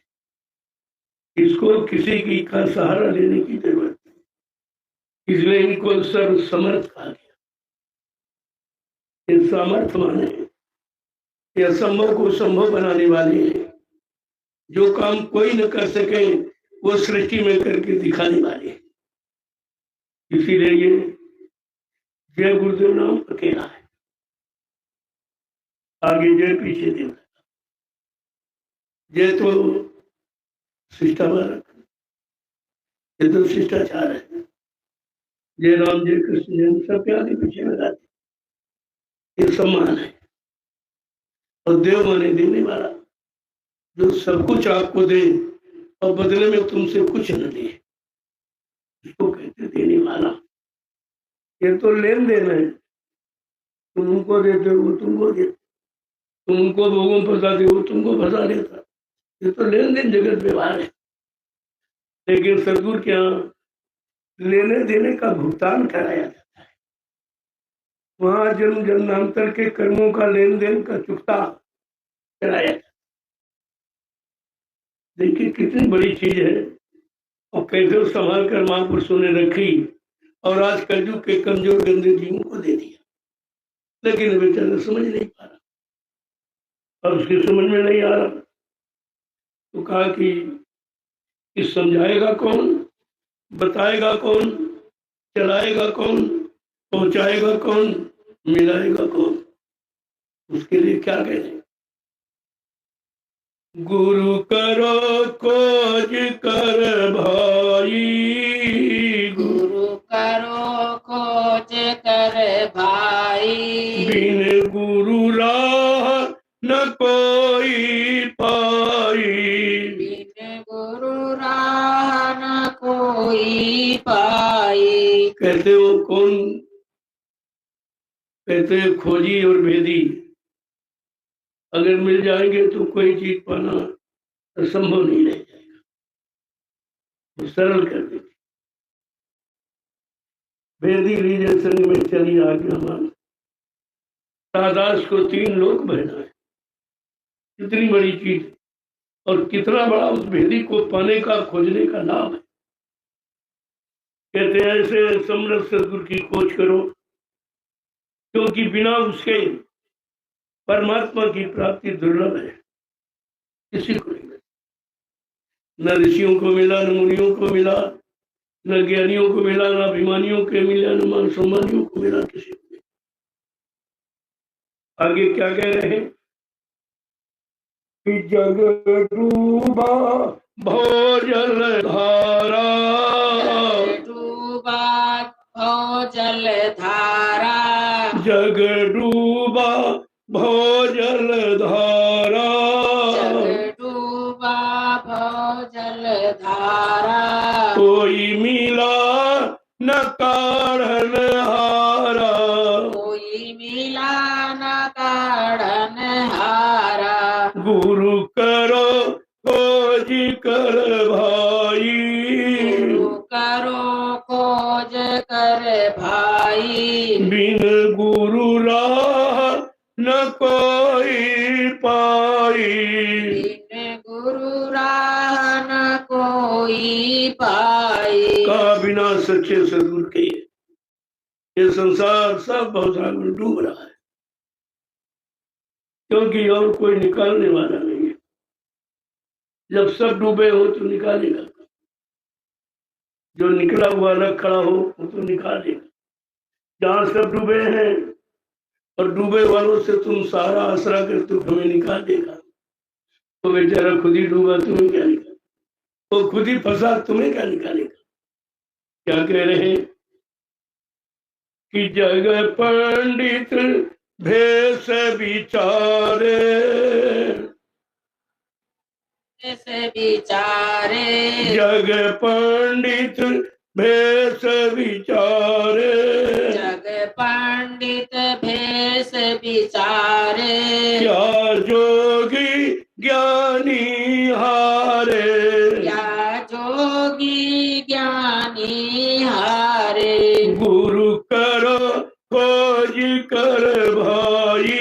इसको किसी की का सहारा लेने की जरूरत नहीं, इसलिए इनको सर्व समर्थ कहा गया। ये सामर्थ माने ये असंभव को संभव बनाने वाले हैं। जो काम कोई न कर सके वो सृष्टि में करके दिखाने वाले हैं। इसीलिए ये जय गुरुदेव नाम अकेला है, आगे जय पीछे देव। जय तो शिष्टाचार, ये तो शिष्टाचार है। जय राम जय कृष्ण जय सब के आगे पीछे लगाते, ये सम्मान है। और देव माने देने वाला, जो सब कुछ आपको दे और बदले में तुमसे कुछ न ले, इसको कहते देने वाला। ये तो लेन देन है, तुम उनको देते हो वो तुमको देते, तुम उनको भोगों में फंसाते हो वो तुमको फंसा देता। ये तो लेन देन जगत व्यवहार है। लेकिन सदगुरु के यहाँ लेने देने का भुगतान कराया जाता है। वहां जन्म जन्मांतर के कर्मों का लेन देन का चुकता कराया जाता है। देखिए कितनी बड़ी चीज है, और कैसे संभाल कर महापुरुषों ने रखी, और आज कलयुग के कमजोर गंदे जीवों को दे दिया। लेकिन बेचारा समझ नहीं पा रहा, और उसकी समझ में नहीं आ रहा, तो कहा कि समझाएगा कौन, बताएगा कौन, चलाएगा कौन, पहुंचाएगा कौन, मिलाएगा कौन। उसके लिए क्या कह रहे, गुरु करो खोज कर भाई, गुरु करो खोज कर भाई, बिन गुरु राह न कोई पाई, बिन गुरु राह न कोई पाई। कहते हो कौन, कहते हैं खोजी और भेदी अगर मिल जाएंगे तो कोई चीज पाना असंभव नहीं रह जाएगा, वो सरल कर देती। भेदी लीजिए संग में चली आज्ञा मान, तादास को 3 लोक बहना है। कितनी बड़ी चीज, और कितना बड़ा उस भेदी को पाने का, खोजने का लाभ है। कहते हैं ऐसे समरथ सदगुरु की खोज करो, क्योंकि बिना उसके परमात्मा की प्राप्ति दुर्लभ है, किसी को नहीं मिला। न ऋषियों को मिला, न मुनियों को मिला, न ज्ञानियों को मिला, न अभिमानियों को मिला, न मान सम्मानियों को मिला, किसी को नहीं। आगे क्या कह रहे हैं कि जग डूबा भोजल धारा, डूबा भोजल धारा, जग डूबा भोजल धारा, जग डूबा भोजल धारा, कोई मिला न काढ़न हारा, कोई मिला न काढ़न हारा, गुरु करो खोज कर भाई, गुरु करो खोज कर भाई, बिन गुरु राह न कोई पाई, बिन गुरु राह न कोई पाई। का बिना सच्चे सदगुरु के ये संसार सब भवसागर में डूब रहा है, क्योंकि और कोई निकालने वाला नहीं है। जब सब डूबे हो तो निकालेगा, जो निकला हुआ अलग खड़ा हो वो तो निकालेगा। जहां सब डूबे हैं और डूबे वालों से तुम सारा आसरा कर तो हमें निकाल देगा, तो बेचारा खुद ही डूबा, तुम्हें क्या निकाल, वो खुद ही फंसा, तुम्हें क्या निकालेगा। क्या कह रहे हैं कि जग पंडित भेष विचारे, ऐसे विचारे, जग पंडित भेष विचारे, जग पंडित भेष विचारे, क्या जोगी ज्ञानी हारे, क्या जोगी ज्ञानी हारे, गुरु करो खोज कर भाई,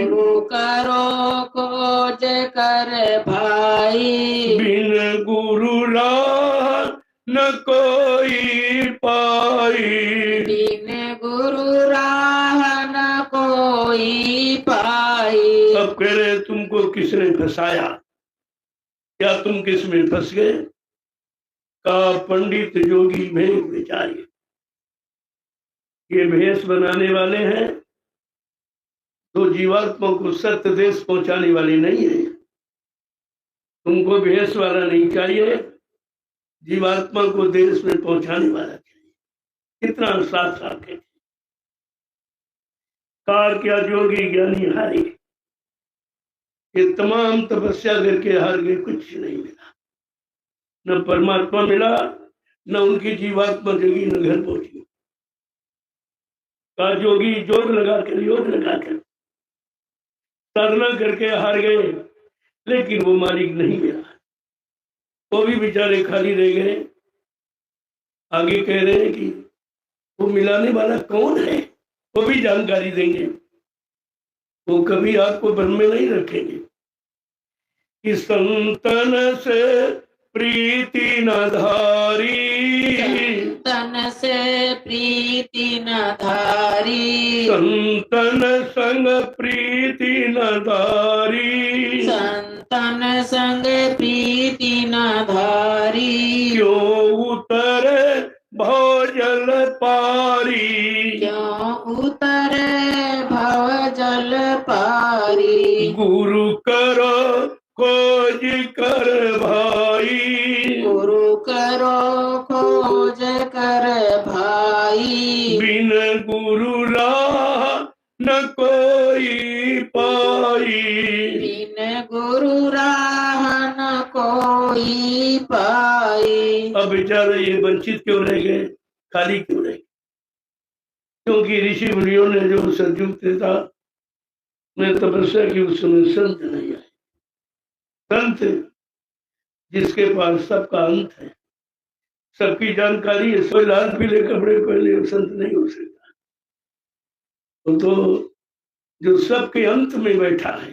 गुरु करो खोज कर भाई, बिन गुरु राह न कोई पाई, बिन गुरु राह न कोई पाई। अब कह रहे तुमको किसने फंसाया, क्या तुम किस में फंस गए। का पंडित जोगी भेष विचारी, ये भेष बनाने वाले हैं तो जीवात्मा को सत्य देश पहुंचाने वाले नहीं है। तुमको भेष वाला नहीं चाहिए, जीवात्मा को देश में पहुंचाने वाला चाहिए। कितना साथ साथ है। कार क्या जोगी ज्ञानी हारे, ये तमाम तपस्या करके हार गए, कुछ नहीं मिला, न परमात्मा मिला, न उनकी जीवात्मा जगी, न घर पहुंची। का जोगी योग लगाकर साधना करके हार गए, लेकिन वो मालिक नहीं मिला, वो भी बेचारे खाली रह गए। आगे कह रहे हैं कि वो मिलाने वाला कौन है, वो भी जानकारी देंगे। वो कभी आपको भ्रम में नहीं रखेंगे कि संतन से प्रीति न धारी, संतन से प्रीति न धारी, संतन संग प्रीति न धारी, संतन संग प्रीति न धारी, क्यों उतरे भवजल पारी, क्यों उतरे भवजल पारी, गुरु करो खोज कर भाई, गुरु करो खोज कर भाई, बिन गुरु राह न कोई पाई, बिन गुरु राह न कोई पाई। अब बेचारे ये वंचित क्यों रह गए, खाली क्यों रह गए? क्योंकि ऋषि मुनियों ने जो सतयुग त्रेता में तपस्या की, उस समय संत नहीं आए। संत जिसके पास सबका अंत है, सबकी जानकारी है, कोई लाल पीले कपड़े पहने संत नहीं हो सकता। तो जो सबके अंत में बैठा है,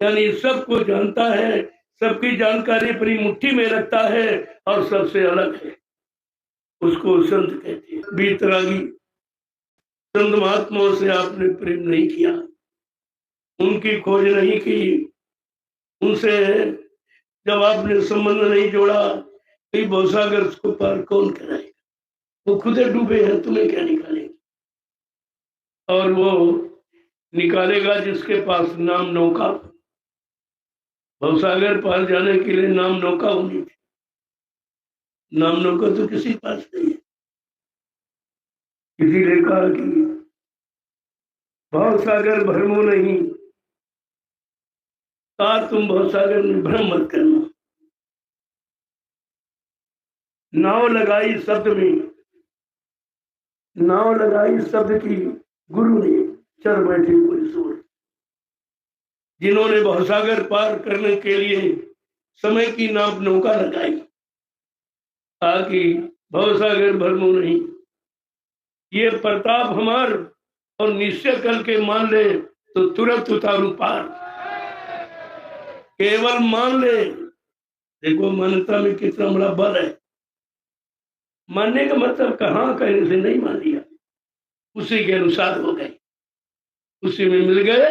यानी सबको जानता है, सबकी जानकारी अपनी मुट्ठी में रखता है और सबसे अलग है, उसको संत कहते हैं। बीतरागी संत महात्माओं से आपने प्रेम नहीं किया, उनकी खोज नहीं की, उनसे जब आपने संबंध नहीं जोड़ा, तो भवसागर उसको पार कौन कराएगा? वो खुद डूबे हैं, तुम्हें क्या निकालेंगे? और वो निकालेगा जिसके पास नाम नौका। भवसागर पार जाने के लिए नाम नौका होनी थी, नाम नौका तो किसी पास नहीं है। इसीलिए कहा कि भवसागर भ्रमो नहीं, कहा तुम भवसागर में भ्रम मत करना। नाव लगाई शब्द में, नाव लगाई शब्द की गुरु ने, चल बैठे कोई सोच। जिन्होंने भवसागर पार करने के लिए समय की नाव नौका लगाई, कहा कि भवसागर भ्रमो नहीं, ये प्रताप हमार और निश्चय करके मान ले तो तुरंत उतारू पार। केवल मान ले, देखो मान्यता में कितना बड़ा बल है। मानने का मतलब कहाँ कहने से नहीं मान लिया, उसी के अनुसार हो गए, उसी में मिल गए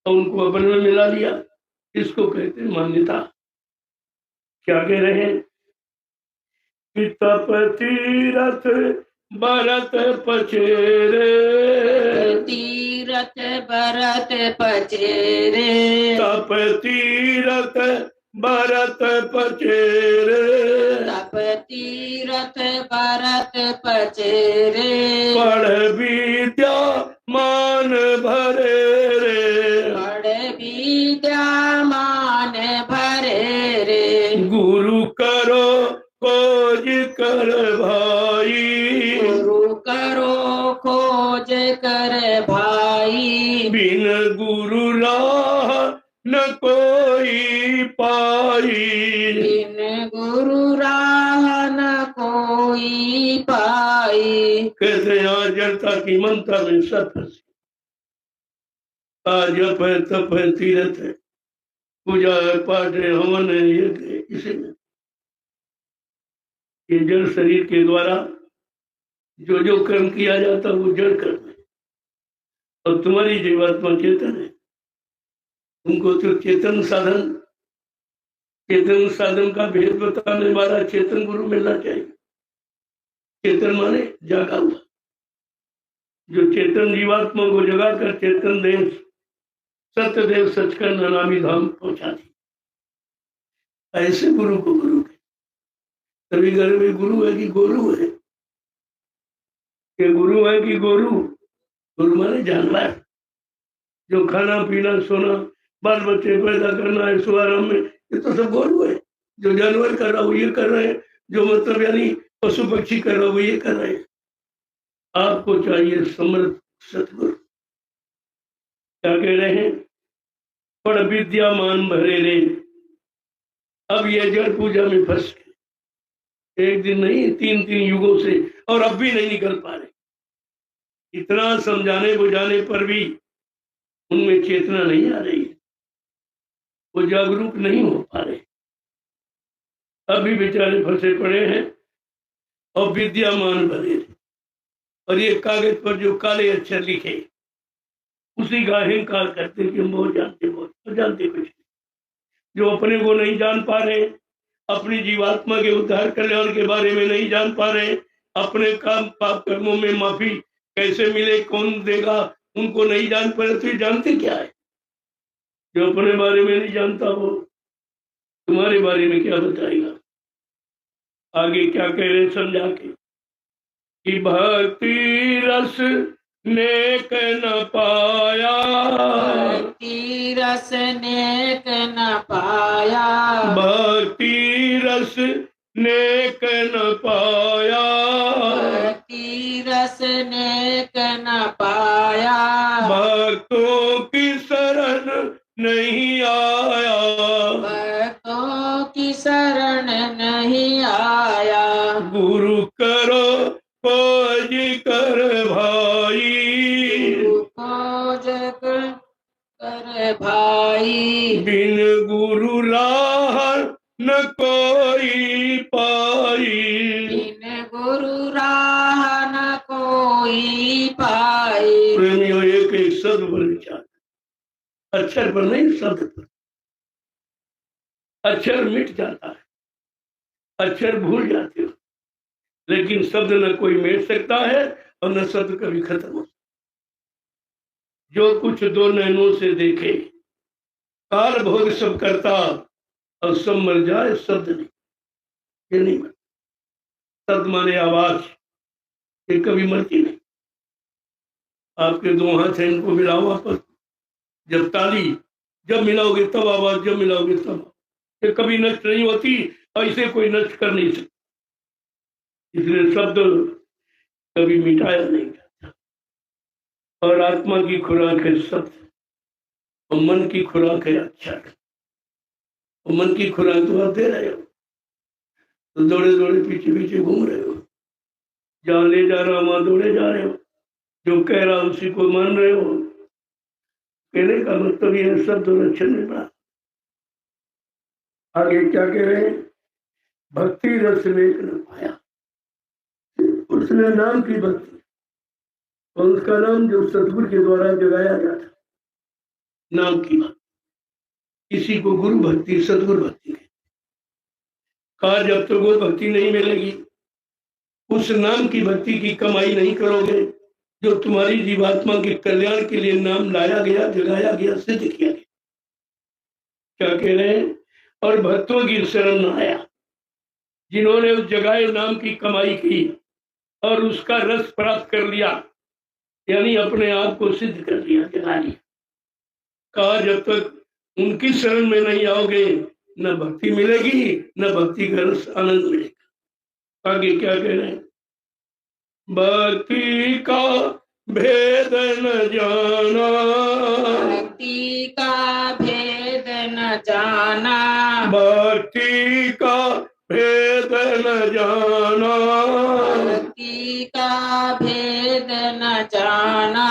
और उनको अपन में मिला लिया। इसको कहते हैं मान्यता। क्या कह रहे हैं कि तप तीरथ भरत पचेरे, तीरथ भरत पचेरे, तप तीरथ भरत पचेरे, तप तीरथ भरत पचेरे, पढ़ विद्या मान भरे रे, पढ़ विद्या मान भरे रे, गुरु करो खोज कर भाई, गुरु करो खोज कर भाई, बिन गुरु राह न कोई पाई, बिन गुरु राह न कोई पाई। कहते यहाँ जड़ता की ममता में सब फंसी। आज जप है, तप है, तीरथ है, पूजा है, पाठ है, हवन है, यज्ञ है, इसी में ये जड़ शरीर के द्वारा जो जो कर्म किया जाता है वो जड़ कर्म है। और तुम्हारी जीवात्मा चेतन है, तुमको तो चेतन साधन का भेद बताने वाला चेतन गुरु मिलना चाहिए। चेतन माने जागा हुआ, जो चेतन जीवात्मा को जगा कर चेतन देव सत्यदेव सचखंड नामी धाम पहुंचा दी। ऐसे गुरु को गुरु के सभी घर में गुरु है कि गोरु है, ये गुरु है कि गोरु? गुरु माने जानवर, जो खाना पीना सोना बाल बच्चे पैदा करना है शुभारंभ में, ये तो सब गोरु है। जो जानवर कर रहा हो ये कर रहे हैं, जो मतलब यानी पशु पक्षी कर रहा हो ये कर रहे हैं। आपको चाहिए समर्थ सतगुरु। क्या कह रहे हैं? पर विद्यामान भरे रे। अब ये जड़ पूजा में फंस गए, एक दिन नहीं 3-3 युगों से, और अब भी नहीं निकल पा रहे। इतना समझाने बुझाने पर भी उनमें चेतना नहीं आ रही, वो जागरूक नहीं हो पा रहे, अभी बेचारे फंसे पड़े हैं और विद्यामान भरे। और ये कागज पर जो काले अक्षर लिखे उसी का अहंकार करते कि हम बहुत जानते कुछ नहीं। जो अपने को नहीं जान पा रहे, अपनी जीवात्मा के उद्धार कल्याण के बारे में नहीं जान पा रहे, अपने काम पाप कर्मों में माफी कैसे मिले, कौन देगा, उनको नहीं जान पा रहे, तो ये जानते क्या है? जो अपने बारे में नहीं जानता वो तुम्हारे बारे में क्या बताएगा? आगे क्या कह रहे समझा के कि भक्ति रस नेक न पाया, भक्ति रस नेक न पाया, भक्ति रस नेक न पाया, भक्ति रस नेक न पाया, भक्तों की शरण नहीं आया, भक्तों की शरण नहीं आया, गुरु करो खोज कर भाई, खोज कर भाई, बिन गुरु राह न कोई पाई, बिन गुरु राह न कोई पाई। प्रेमियों, एक एक शब्द पर विचार, अक्षर पर नहीं, शब्द पर। अक्षर मिट जाता है, अक्षर भूल जाते हो, लेकिन शब्द न कोई मिट सकता है और न शब्द कभी खत्म हो। जो कुछ दो नैनों से देखे, काल भोग सब करता और सब मर जाए, शब्द नहीं, ये नहीं मरता। शब्द माने आवाज, ये कभी मरती नहीं। आपके दो हाथ हैं, इनको मिलाओ आपस, जब ताली जब मिलाओगे तब आवाज, जब मिलाओगे तब, ये कभी नष्ट नहीं होती और इसे कोई नष्ट कर नहीं सकता। इसलिए शब्द कभी मिटाया नहीं जाता। और आत्मा की खुराक है शब्द, और मन की खुराक है अक्षर। और मन की खुराक तो आप दे रहे हो, तो दौड़े दौड़े पीछे पीछे घूम रहे हो, जहाँ ले जा रहा वहां दौड़े जा रहे हो, जो कह रहा उसी को मान रहे हो। कहने का मतलब यह शब्द और अक्षर में पड़ा। आगे क्या कह रहे हैं? भक्ति रस नेक न पाया, उसने नाम की भक्ति, और उसका नाम जो सतगुरु के द्वारा जगाया गया था, नाम की भक्ति। इसी को गुरु भक्ति, सतगुरु भक्ति है। कहा जब तक वो भक्ति नहीं मिलेगी, उस नाम की भक्ति की कमाई नहीं करोगे जो तुम्हारी जीवात्मा के कल्याण के लिए नाम लाया गया, जगाया गया, सिद्ध किया गया। क्या कह रहे हैं? और भक्तों की शरण न आया, जिन्होंने उस जगाए नाम की कमाई की और उसका रस प्राप्त कर लिया, यानी अपने आप को सिद्ध कर लिया, जगा लिया। कहा जब तक उनकी शरण में नहीं आओगे, न भक्ति मिलेगी, न भक्ति का रस आनंद मिलेगा। आगे क्या कह रहे हैं? भक्ति का भेद न जाना, भक्ति का भेद न जाना, भक्ति का भेद न जाना, भक्ति का भेद न जाना,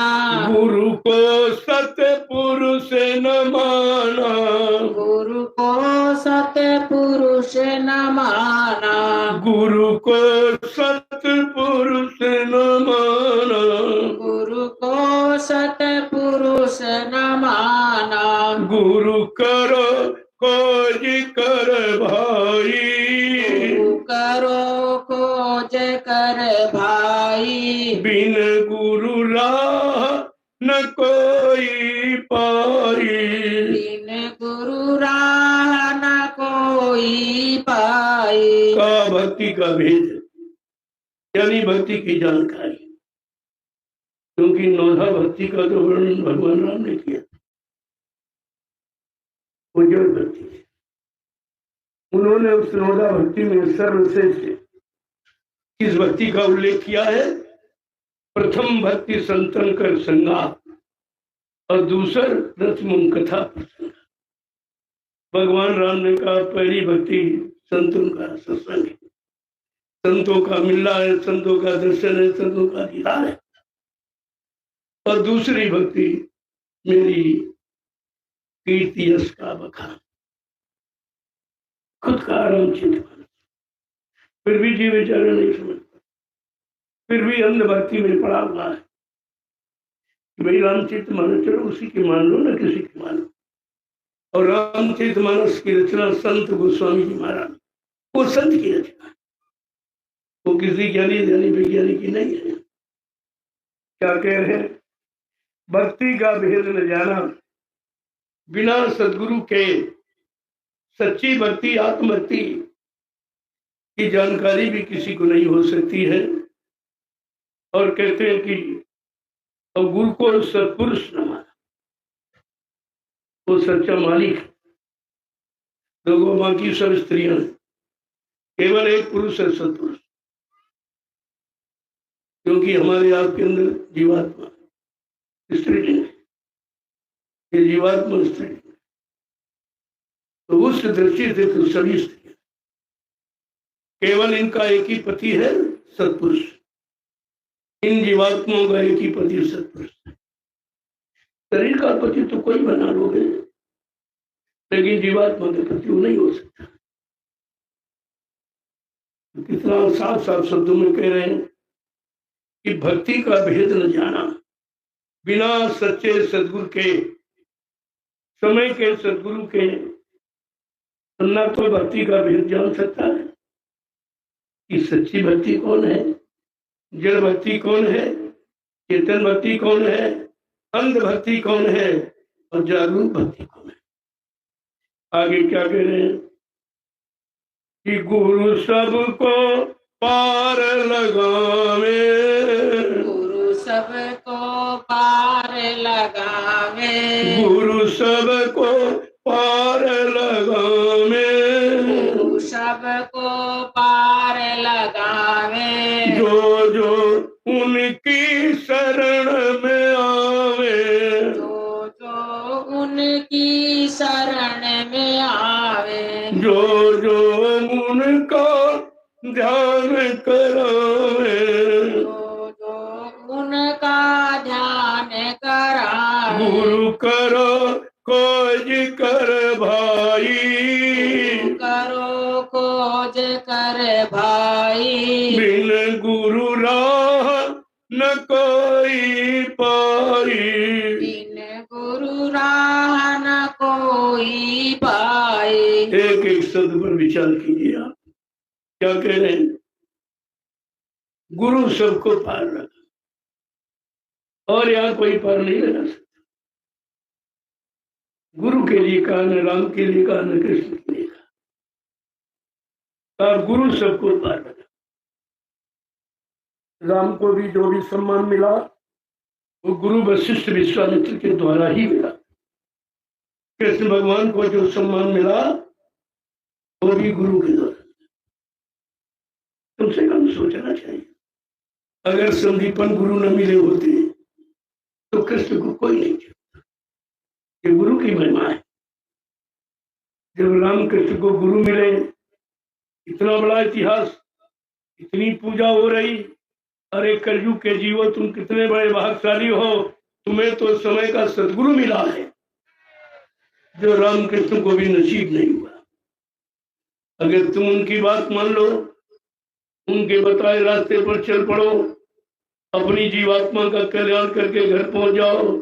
गुरु को सतपुरुष न माना, गुरु को सतपुरुष न माना, गुरु को सतपुरुष न माना, गुरु को सतपुरुष न माना, गुरु करो खोज कर भाई, गुरु करो खोज कर भाई, बिन गुरु राह न कोई पाई, बिन गुरु राह न कोई पाई। का भक्ति का भेद, यानी भक्ति की जानकारी। क्योंकि नौधा भक्ति का तो वर्णन भगवान राम ने किया, उज्जवल भक्ति। उन्होंने उस नौधा भक्ति में सर्वश्रेष्ठ किस भक्ति का उल्लेख किया है? प्रथम भक्ति संतन कर संगा और दूसर रत्न कथा प्रसंग। भगवान राम ने कहा पहली भक्ति संतों का सत्संग है, संतों का मिलना है, संतों का दर्शन है, संतों का दीदार है। और दूसरी भक्ति मेरी कीर्ति यश का बखान। खुद का रामचित फिर भी जी बेचारा नहीं समझता, फिर भी अंध भक्ति में पड़ा हुआ है कि भाई रामचरित मानस चलो उसी की मान लो ना किसी की मान लो। और रामचरित मानस की रचना संत गोस्वामी जी महाराज, वो संत की रचना, वो किसी ज्ञानी ध्यानी विज्ञानी की नहीं है। क्या कह रहे हैं? भक्ति का भेद न जाना, बिना सदगुरु के सच्ची भक्ति आत्मभक्ति की जानकारी भी किसी को नहीं हो सकती है। और कहते हैं कि और गुरु को सत्पुरुष न माना, वो सच्चा मालिक है। लोगों बाकी सब स्त्रियां हैं, केवल एक पुरुष है सत्पुरुष, क्योंकि हमारे आपके अंदर जीवात्मा स्त्रीलिंग है, ये जीवात्मा स्त्रीलिंग है। तो उस दृष्टि से तो सभी स्त्रियां, केवल इनका एक ही पति है सत्पुरुष, इन जीवात्माओं का एक ही पति सत्पुरुष। शरीर का पति तो कोई बना लोगे, लेकिन जीवात्मा का पति वो नहीं हो सकता। कितना साफ साफ शब्दों में कह रहे हैं कि भक्ति का भेद न जाना, बिना सच्चे सदगुरु के, समय के सदगुरु के न कोई भक्ति का भेद जान सकता है कि सच्ची भक्ति कौन है, जड़ भक्ति कौन है, चेतन भक्ति कौन है, अंध भक्ति कौन है और जागरूक भक्ति कौन है। आगे क्या कह रहे हैं कि गुरु सबको पार लगावे, गुरु सबको पार लगावे, गुरु सबको पार लगावे, गुरु सबको पार लगावे, जो जो उनकी शरण में आवे, जो जो उनकी शरण में आवे, जो जो उनका ध्यान करावे, जो जो उनका ध्यान करावे, गुरु करो खोज कर भाई, करो खोज कर भाई, बिन गुरु राह न कोई पाई, बिन गुरु राह न कोई पाए। एक एक शब्द पर विचार कीजिए आप क्या कह रहे हैं। गुरु सबको पार लगा, और यहाँ कोई पार नहीं लगा सकता। गुरु के लिए कहा, न राम के लिए कहा, न कृष्ण के लिए कहा, और गुरु सबको पार लगा। राम को भी जो भी सम्मान मिला वो गुरु वशिष्ठ विश्वामित्र के द्वारा ही मिला। कृष्ण भगवान को जो सम्मान मिला वो भी गुरु के द्वारा। कम से कम सोचना चाहिए, अगर संदीपन गुरु न मिले होते तो कृष्ण को कोई नहीं चाहता। ये गुरु की महिमा है। जब राम कृष्ण को गुरु मिले, इतना बड़ा इतिहास, इतनी पूजा हो रही, अरे कलयुग के जीवो तुम कितने बड़े भाग्यशाली हो, तुम्हें तो समय का सदगुरु मिला है जो राम कृष्ण को भी नसीब नहीं हुआ। अगर तुम उनकी बात मान लो, उनके बताए रास्ते पर चल पड़ो, अपनी जीवात्मा का कल्याण करके घर पहुंच जाओ,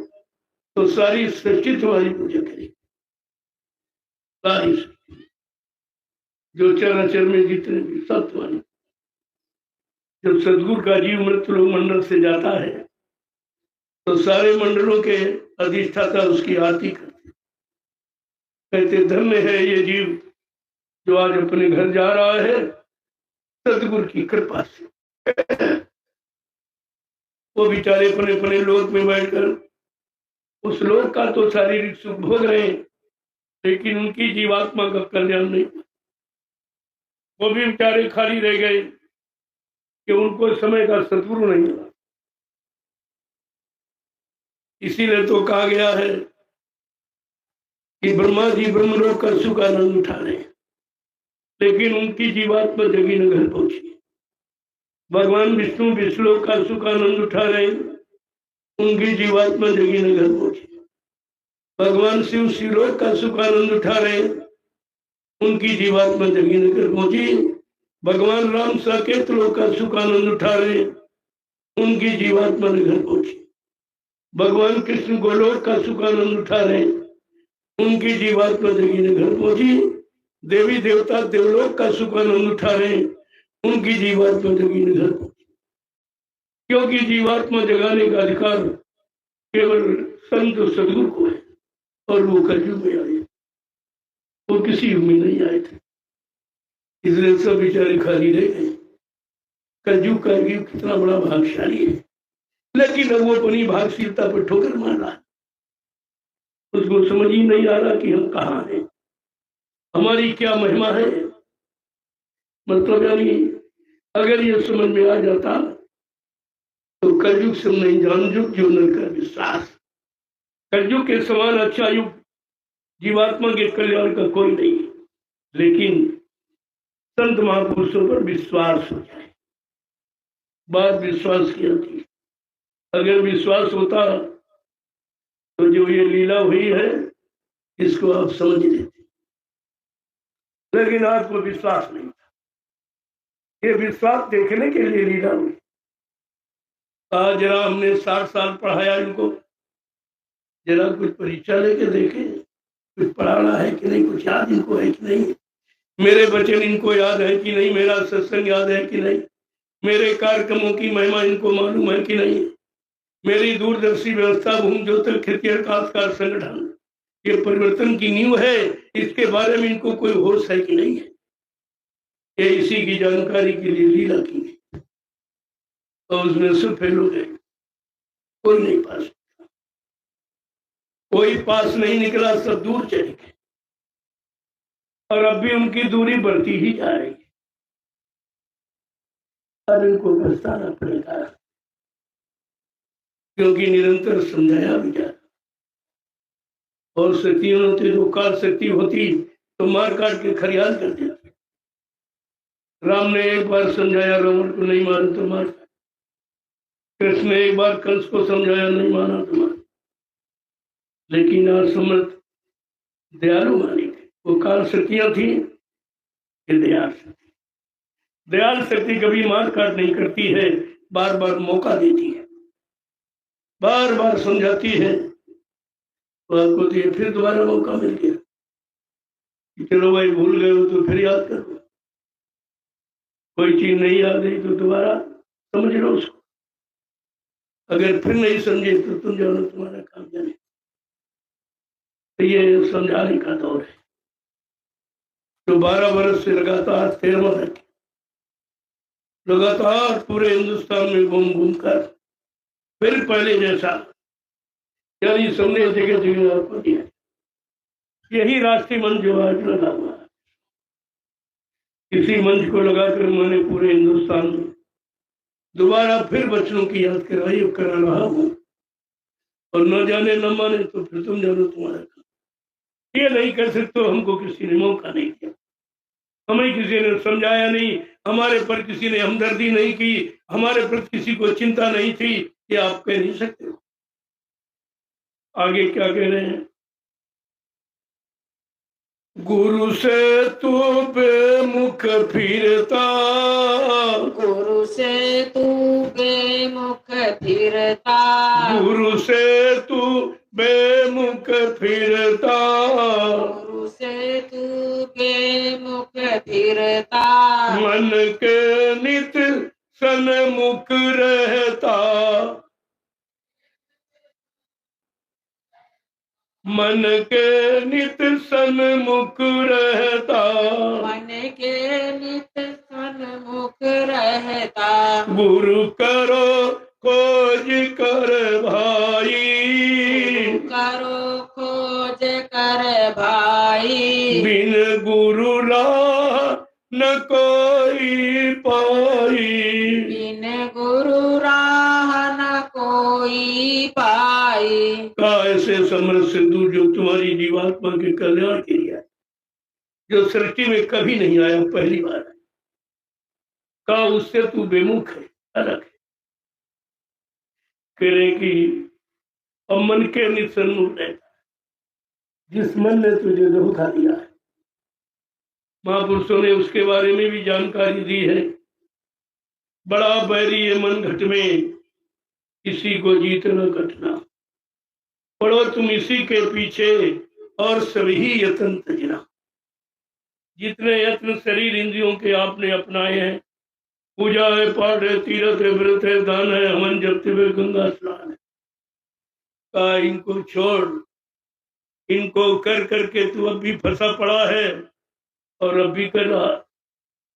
तो सारी सृष्टि तुम्हारी पूजा करेगी। सारी जो चराचर में जितने भी सब तुम्हारी। जब सदगुरु का जीव मृत्यु मंडल से जाता है तो सारे मंडलों के अधिष्ठाता उसकी आरती करते, कहते धन्य है ये जीव जो आज अपने घर जा रहा है सदगुरु की कृपा से। वो बेचारे अपने अपने लोक में बैठकर उस लोक का तो शारीरिक सुख भोग रहे हैं, लेकिन उनकी जीवात्मा का कल्याण नहीं। वो भी बेचारे खाली रह गए कि उनको समय का सदगुरु नहीं मिला। इसीलिए तो कहा गया है कि ब्रह्मा जी ब्रह्मलोक का सुख आनंद उठा रहे हैं, लेकिन उनकी जीवात्मा जगी न घर पहुंची। भगवान विष्णु विष्णुलोक का सुख आनंद उठा रहे हैं, उनकी जीवात्मा जगी न घर पहुंची। भगवान शिव शिवलोक का सुख आनंद उठा रहे हैं, उनकी जीवात्मा जगी न घर पहुंची। भगवान राम साकेत लोक का सुख आनंद उठा रहे हैं, उनकी जीवात्मा न घर पहुंची। भगवान कृष्ण गोलोक का सुख आनंद उठा रहे हैं, उनकी जीवात्मा जगी न घर पहुंची। देवी देवता देवलोक का सुख आनंद उठा रहे हैं, उनकी जीवात्मा जगी न घर पहुंची। क्योंकि जीवात्मा जगाने का अधिकार केवल संत सदगुरु को है, और वो कलयुग में आए, वो किसी युग में नहीं आए थे, इसलिए सब बेचारे खाली रह गए। कलयुग का युग कितना बड़ा भाग्यशाली है, लेकिन अब वो अपनी भागशीलता पर ठोकर मार रहा है। उसको समझ ही नहीं आ रहा कि हम कहाँ हैं, हमारी क्या महिमा है। मतलब यानी अगर ये समझ में आ जाता तो कलयुग से नहीं जान युग जो न कर विश्वास। कलयुग के समान अच्छा युग जीवात्मा के कल्याण का कोई नहीं, लेकिन संत महापुरुषों पर विश्वास हो जाए। बात विश्वास की होती है। अगर विश्वास होता तो जो ये लीला हुई है इसको आप समझ लेते, लेकिन आपको विश्वास नहीं था। ये विश्वास देखने के लिए लीला हुई। आज जरा हमने 60 साल पढ़ाया इनको, जरा कुछ परीक्षा लेके देखे कुछ पढ़ाना है कि नहीं, कुछ याद इनको है कि नहीं, मेरे वचन इनको याद है कि नहीं, मेरा सत्संग याद है कि नहीं, मेरे कार्यक्रमों की महिमा इनको मालूम है कि नहीं, मेरी दूरदर्शी व्यवस्था भूमि ज्योतिर् आकाशकार संगठन ये परिवर्तन की नींव है, इसके बारे में इनको कोई होश है कि नहीं है। ये इसी की जानकारी के लिए लीला की गई, और उसमें सब फेल हो गए, कोई नहीं पास, कोई पास नहीं निकला, सब दूर चले गए, और अब भी उनकी दूरी बढ़ती ही जा रही है। अब इनको पछताना पड़ेगा, क्योंकि निरंतर समझाया भी जा, और शक्तियों होती जो काल शक्ति होती तो मार काट के खरियाल कर देती। राम ने एक बार समझाया रावण को, नहीं माना तो मार। कृष्ण ने एक बार कंस को समझाया, नहीं माना तो मार। लेकिन आज समर्थ दयालु मानी थी, वो काल शक्तियां थी, ये दयाल शक्ति। दयाल शक्ति कभी मार काट नहीं करती है, बार बार मौका देती है, बार बार समझाती है। तो आपको तो ये फिर दोबारा मौका मिल गया कि चलो भाई भूल गए हो तो फिर याद करो, कोई चीज नहीं याद है तो दोबारा समझ लो उसको। अगर फिर नहीं समझे तो तुम जानो तुम्हारा काम जाने। तो ये समझाने का दौर है। तो 12 वर्ष से लगातार 13वां तक लगातार पूरे हिंदुस्तान में घूम घूम कर फिर पहले जैसा, यानी सबने जगह जगह आपको दिया। यही राष्ट्रीय मंच जो आज लगा हुआ है, इसी मंच को लगाकर मैंने पूरे हिंदुस्तान में दोबारा फिर बच्चों की याद कराई और करा रहा हूँ। और न जाने न माने तो फिर तुम जानो तुम्हारा काम। ये नहीं कर सकते, हमको किसी ने मौका नहीं दिया, हमें किसी ने समझाया नहीं, हमारे पर किसी ने हमदर्दी नहीं की, हमारे प्रति किसी को चिंता नहीं थी। ये आप कह नहीं सकते हो। आगे क्या कह रहे हैं? गुरु से तू बेमुख फिरता, गुरु से तू बेमुख फिरता, गुरु से तू बेमुख फिरता, गुरु से तू बेमुख फिरता, मन के नित सन्मुख रहता, मन के नित सन्मुख रहता, मन के नित सन्मुख रहता, गुरु करो खोज कर भाई, करो खोज कर भाई, बिन गुरु राह न कोई पाई, बिन गुरु राह न कोई पाई, का ऐसे समृद्ध सिद्धू जो तुम्हारी जीवात्मा के कल्याण के लिए, जो सृष्टि में कभी नहीं आया, पहली बार है, का उससे तू बेमुख है, अलग है। कह रहे कि अब मन के निसन्मुख रहता है, जिस मन ने तुझे धोखा दिया है। महापुरुषों ने उसके बारे में भी जानकारी दी है। बड़ा बैरी है मन घट में, किसी को जीतना कठिना, पढ़ो तुम इसी के पीछे और सभी यत्न तजना। जितने यत्न शरीर इंद्रियों के आपने अपनाए हैं, पूजा है, पाठ है, तीर्थ है, व्रत है, दान है, हवन जपते हुए गंगा स्नान है, का इनको छोड़, इनको कर करके तू अब भी फंसा पड़ा है और अब भी कर रहा।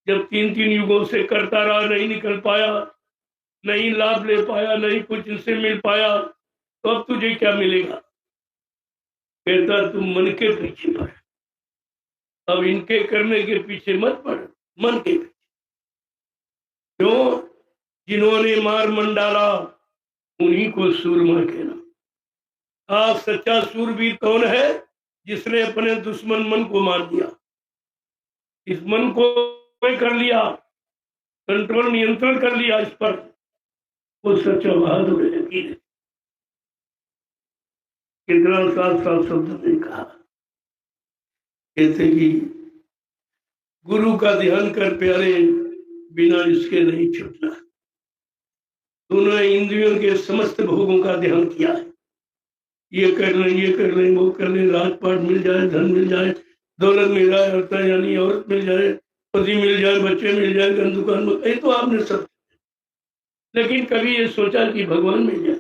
जब 3-3 युगों से करता रहा, नहीं निकल पाया, नहीं लाभ ले पाया, नहीं कुछ इनसे मिल पाया, तो अब तुझे क्या मिलेगा? कहता तुम मन के पीछे पड़, अब इनके करने के पीछे मत पड़, मन के पीछे। क्यों? जिन्होंने मार मन डाला उन्हीं को सूरमा कहना। आज सच्चा सूरवीर कौन है? जिसने अपने दुश्मन मन को मार दिया, इस मन को कर लिया, कंट्रोल, नियंत्रण कर लिया इस पर, वो सच्चा बहादुर है। कितना साफ साफ शब्द में कहा, कहते कि गुरु का ध्यान कर प्यारे, बिना इसके नहीं छूटना। दोनों इंद्रियों के समस्त भोगों का ध्यान किया है, ये कर लें, ये कर लें, वो कर लें, राजपाट मिल जाए, धन मिल जाए, दौलत मिल जाए, औरतें यानी औरत मिल जाए, पति मिल जाए, बच्चे मिल जाए, दुकान में, कहीं तो आपने सब। लेकिन कभी ये सोचा कि भगवान मिल जाए,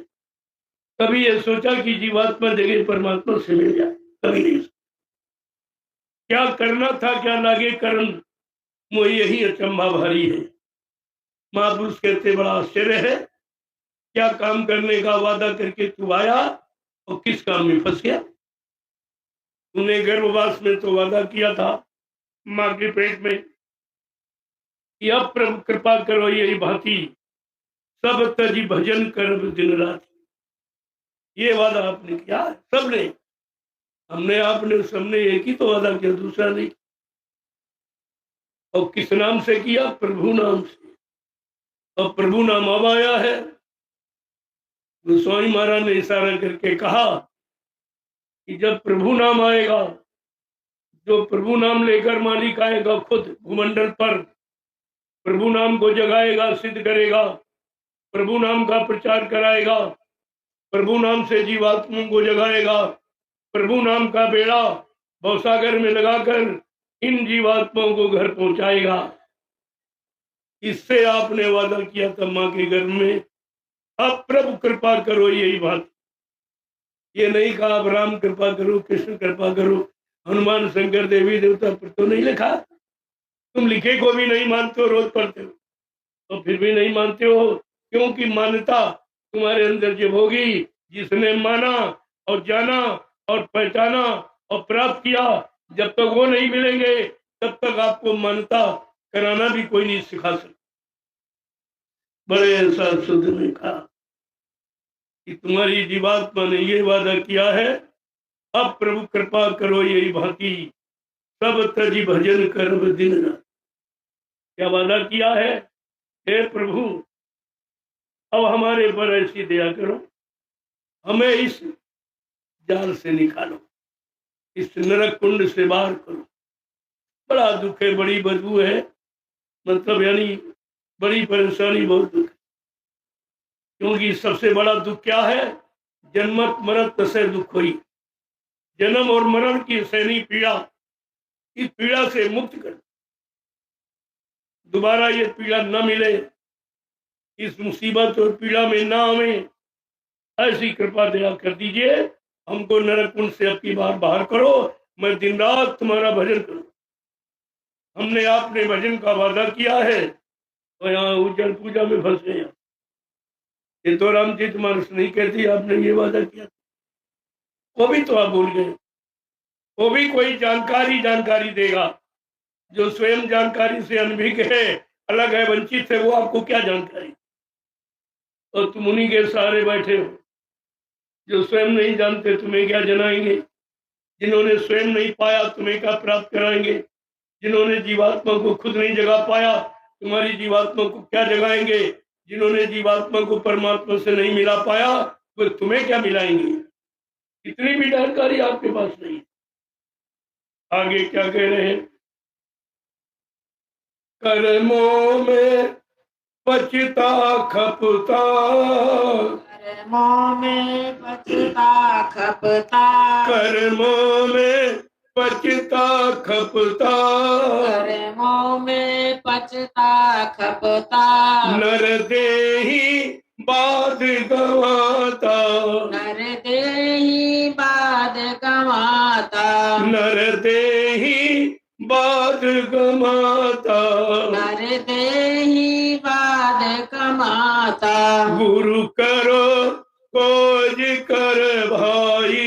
कभी ये सोचा कि जीवात्मा जगह परमात्मा से मिल जाए, कभी नहीं। क्या करना था, क्या लागे कर्म, वो यही अचंभा भारी है। महापुरुष कहते बड़ा आश्चर्य है, क्या काम करने का वादा करके तू आया और किस काम में फंस गया? तूने गर्भवास में तो वादा किया था माँ के पेट में कि अब प्रभु कृपा करो यही भांति, सब तजी भजन कर दिन रात। ये वादा आपने किया, सबने, हमने, आपने, सबने एक ही तो वादा किया, दूसरा नहीं। और किस नाम से किया? प्रभु नाम से। और प्रभु नाम अब आया है। गोस्वामी महाराज ने इशारा करके कहा कि जब प्रभु नाम आएगा, जो प्रभु नाम लेकर मालिक आएगा खुद भूमंडल पर, प्रभु नाम को जगाएगा, सिद्ध करेगा, प्रभु नाम का प्रचार कराएगा, प्रभु नाम से जीवात्माओं को जगाएगा, प्रभु नाम का बेड़ा भवसागर में लगाकर इन जीवात्माओं को घर पहुंचाएगा। इससे आपने वादा किया था माँ के गर्भ में, अब प्रभु कृपा करो यही बात। ये नहीं कहा अब राम कृपा करो, कृष्ण कृपा करो, हनुमान, शंकर, देवी देवता पर तो नहीं लिखा। तुम लिखे को भी नहीं मानते हो, रोज पढ़ते हो, तो फिर भी नहीं मानते हो, क्योंकि मान्यता तुम्हारे अंदर जब होगी, जिसने माना और जाना और पहचाना और प्राप्त किया, जब तक वो नहीं मिलेंगे तब तक आपको मान्यता कराना भी कोई नहीं सिखा सकता। बड़े ऐसा शुद्ध ने कहा कि तुम्हारी जीवात्मा ने ये वादा किया है, अब प्रभु कृपा करो यही भांति, सब तजी भजन कर दिन रात। क्या वादा किया है? हे प्रभु, अब हमारे पर ऐसी दया करो, हमें इस जाल से निकालो, इस नरक कुंड से बाहर करो। बड़ा दुख है, बड़ी बदबू है, मतलब यानी बड़ी परेशानी, बहुत दुख है। क्योंकि सबसे बड़ा दुख क्या है? जन्मत मरत तसे दुख हुई, जन्म और मरण की सैनी पीड़ा, इस पीड़ा से मुक्त कर, दोबारा ये पीड़ा न मिले, इस मुसीबत और पीड़ा में ना आवे, ऐसी कृपा दया कर दीजिए। हमको नरक कुंड से अब की बार बाहर करो, मैं दिन रात तुम्हारा भजन करूं। हमने आपने भजन का वादा किया है तो यहाँ उज्जैन पूजा में फंस गए। ये तो रामचरित मानस नहीं कहती आपने ये वादा किया, वो भी तो आप भूल गए। वो भी कोई जानकारी देगा, जो स्वयं जानकारी से अनभिज्ञ है, अलग है, वंचित है, वो आपको क्या जानकारी? और तुम उन्हीं के सहारे बैठे हो। जो स्वयं नहीं जानते तुम्हें क्या जनाएंगे, जिन्होंने स्वयं नहीं पाया तुम्हें क्या प्राप्त कराएंगे, जिन्होंने जीवात्मा को खुद नहीं जगा पाया तुम्हारी जीवात्मा को क्या जगाएंगे, जिन्होंने जीवात्मा को परमात्मा से नहीं मिला पाया वो तुम्हें क्या मिलाएंगे। इतनी भी जानकारी आपके पास नहीं। आगे क्या कह रहे हैं, कर्मों में पछता खपता, कर्मों में पछता खपता, कर्मों में पछता खपता, कर्मों में पछता खपता, नर देही बाद गवाता, नर देही बाद गवाता, नर देही बाद गमाता, नर देही बाद कमाता, गुरु करो खोज कर भाई,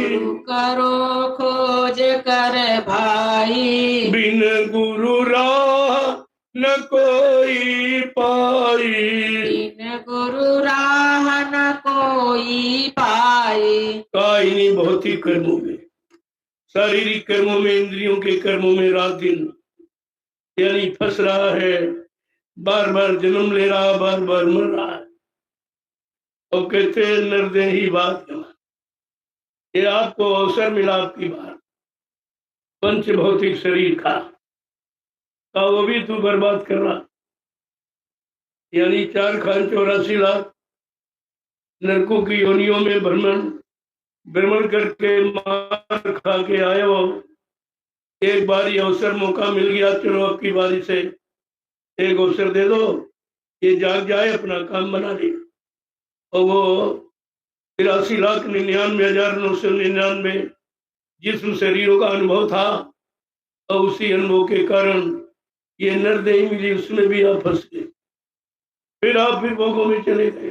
गुरु करो खोज कर भाई, बिन गुरु राह न कोई पाई, बिन गुरु राह न कोई पाई। कायनी भौतिक कर्मों में, शारीरिक कर्मों में, इंद्रियों के कर्मों में रात दिन यानी फंस रहा है, बार बार जन्म ले रहा, बार बार मर रहा है। और कहते हैं नरदेही बात, ये आपको अवसर मिला आपकी बात, पंच भौतिक शरीर का वो भी तू बर्बाद कर रहा, यानी 4,84,00,000 नरकों की योनियों में भ्रमण करके मार खा के आए हो। एक बार ये अवसर मौका मिल गया, चलो अब की बारी से एक अवसर दे दो, ये जाग जाए, अपना काम बना ले। और वो 83,99,999 जिस्म शरीरों का अनुभव था, और उसी अनुभव के कारण ये नरदेही मिली, उसमें भी आप फंस गए, फिर आप फिर भोगों में चले गए।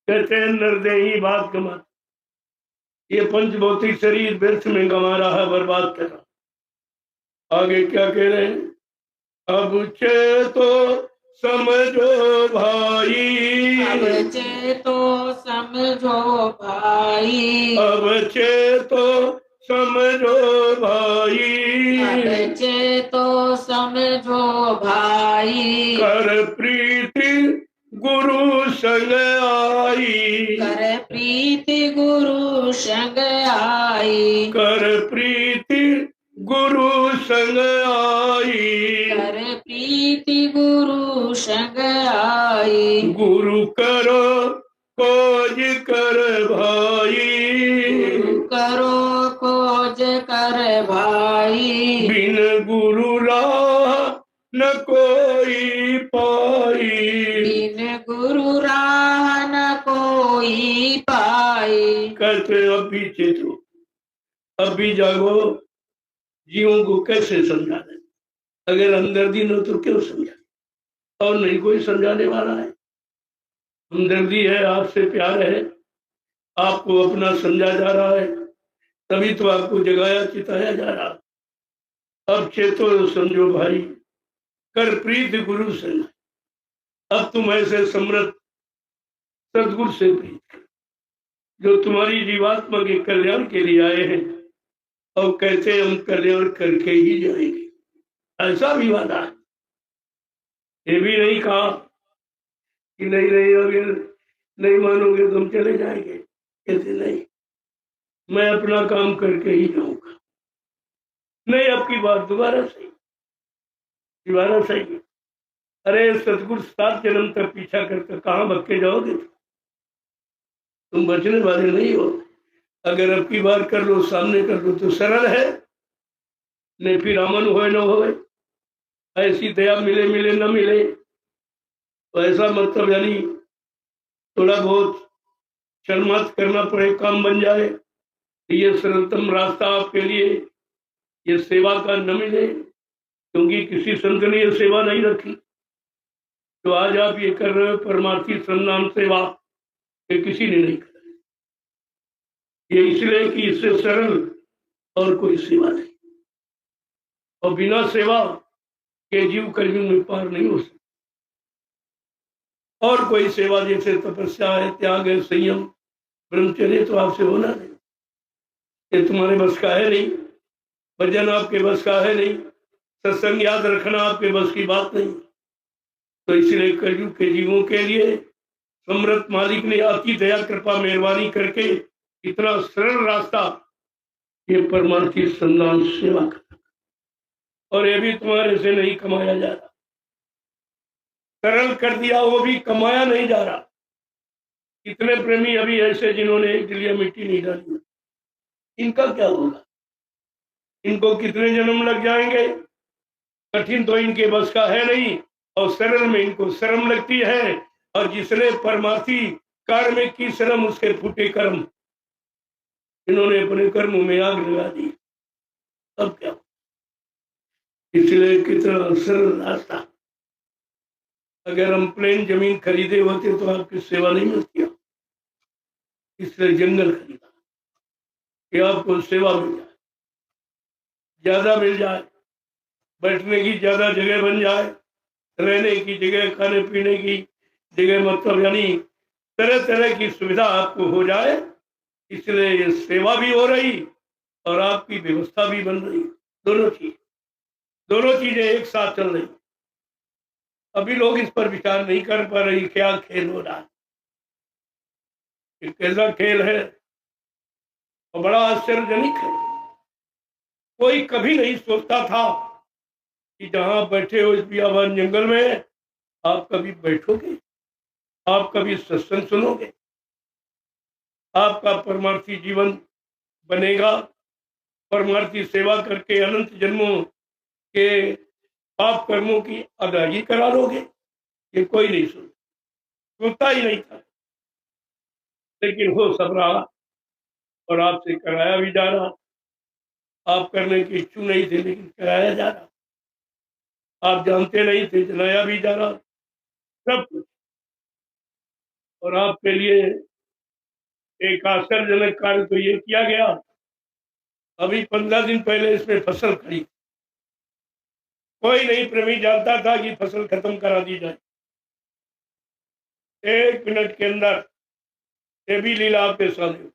कहते हैं नरदेही बात कमा, ये पंच भौतिक शरीर व्यर्थ में गंवा रहा है, बर्बाद कर रहा। आगे क्या कह रहे हैं, अब चेतो समझो भाई, अब चेतो समझो भाई, अब चेतो समझो भाई, अब चेतो समझो भाई, कर प्रीति गुरु संग आई, कर प्रीति गुरु संग आई, कर प्रीति गुरु संग आई, कर प्रीति गुरु संग आई, गुरु करो खोज कर भाई, गुरु करो खोज कर भाई, बिन गुरु राह न कोई पाई, बिन गुरु राह न कोई पाई। कहते अब भी चेतो, अब भी जागो, जीवों को कैसे समझा दे, अगर हमदर्दी न तो क्यों समझा, और नहीं कोई समझाने वाला है। हमदर्दी है, आपसे प्यार है, आपको अपना समझा जा रहा है, तभी तो आपको जगाया चिताया जा रहा। अब चेतो समझो भाई, कर प्रीत गुरु संग, अब तुम ऐसे समृद्ध सदगुरु से प्रीत कर, जो तुम्हारी जीवात्मा के कल्याण के लिए आए हैं, और कहते हम कल्याण करके ही जाएंगे, ऐसा भी वादा है। ये भी नहीं कहा कि नहीं नहीं अगर नहीं मानोगे तो हम चले जाएंगे, कहते नहीं, मैं अपना काम करके ही जाऊंगा। नहीं, अब की बात दोबारा सही। अरे सतगुरु 7 जन्म तक पीछा करके कहाँ भक्के जाओगे, तुम बचने वाले नहीं हो। अगर अब की बार कर लो, सामने कर लो तो सरल है, नहीं फिर अमन होए न होए, ऐसी दया मिले मिले न मिले, तो ऐसा मतलब यानी थोड़ा बहुत शर्मात करना पड़े, काम बन जाए, ये सरलतम रास्ता आपके लिए, ये सेवा का न मिले, क्योंकि किसी संत ने ये सेवा नहीं रखी। तो आज आप ये कर रहे हो परमार्थी श्रमनाम सेवा, ये किसी ने नहीं करा, ये इसलिए कि इससे सरल और कोई सेवा नहीं, और बिना सेवा के जीव कलयुग में पार नहीं हो सकता। और कोई सेवा जैसे तपस्या है, त्याग है, संयम, ब्रह्मचर्य तो आपसे होना नहीं, ये तुम्हारे बस का है नहीं, भजन आपके बस का है नहीं, सत्संग याद रखना आपके बस की बात नहीं। तो इसलिए कलयुग के जीवों के लिए समृत मालिक ने अति दया कृपा मेहरबानी करके इतना सरल रास्ता, ये परमार्थी संतान सेवा कर, और ये भी तुम्हारे से नहीं कमाया जा रहा, सरल कर दिया, वो भी कमाया नहीं जा रहा। कितने प्रेमी अभी ऐसे जिन्होंने एक डिलिया मिट्टी नहीं डाली, इनका क्या होगा? इनको कितने जन्म लग जाएंगे? कठिन तो इनके बस का है नहीं, और सरल में इनको शर्म लगती है, और जिसने परमार्थी कार्य में की शर्म, उसके फूटे कर्म। इन्होंने अपने कर्मों में आग लगा दी, अब क्या? इसलिए कितना सरल रास्ता। अगर हम प्लेन जमीन खरीदे होते तो आपकी सेवा नहीं मिलती, इसलिए जंगल खरीदा कि आपको सेवा मिल जाए, ज्यादा मिल जाए, बैठने की ज्यादा जगह बन जाए, रहने की जगह, खाने पीने की जगह, मतलब यानी तरह तरह की सुविधा आपको हो जाए। इसलिए ये सेवा भी हो रही और आपकी व्यवस्था भी बन रही, दोनों चीजें एक साथ चल रही। अभी लोग इस पर विचार नहीं कर पा रही, क्या खेल हो रहा है, कैसा खेल है, और बड़ा आश्चर्यजनक है। कोई कभी नहीं सोचता था कि जहां बैठे हो इस बियाबान जंगल में, आप कभी बैठोगे, आप कभी सत्संग सुनोगे, आपका परमार्थी जीवन बनेगा, परमार्थी सेवा करके अनंत जन्मों के पाप कर्मों की अदायगी करा लोगे। ये कोई नहीं सोचता ही नहीं था, लेकिन हो सब रहा और आपसे कराया भी जा रहा। आप करने की इच्छुक नहीं थे, लेकिन कराया जा रहा। आप जानते नहीं थे, जलाया भी जा रहा, सब कुछ। और आपके लिए एक आश्चर्यजनक कार्य तो ये किया गया, अभी 15 दिन पहले इसमें फसल खड़ी, कोई नहीं प्रेमी जानता था कि फसल खत्म करा दी जाए। 1 मिनट के अंदर ये भी लीला आपके सामने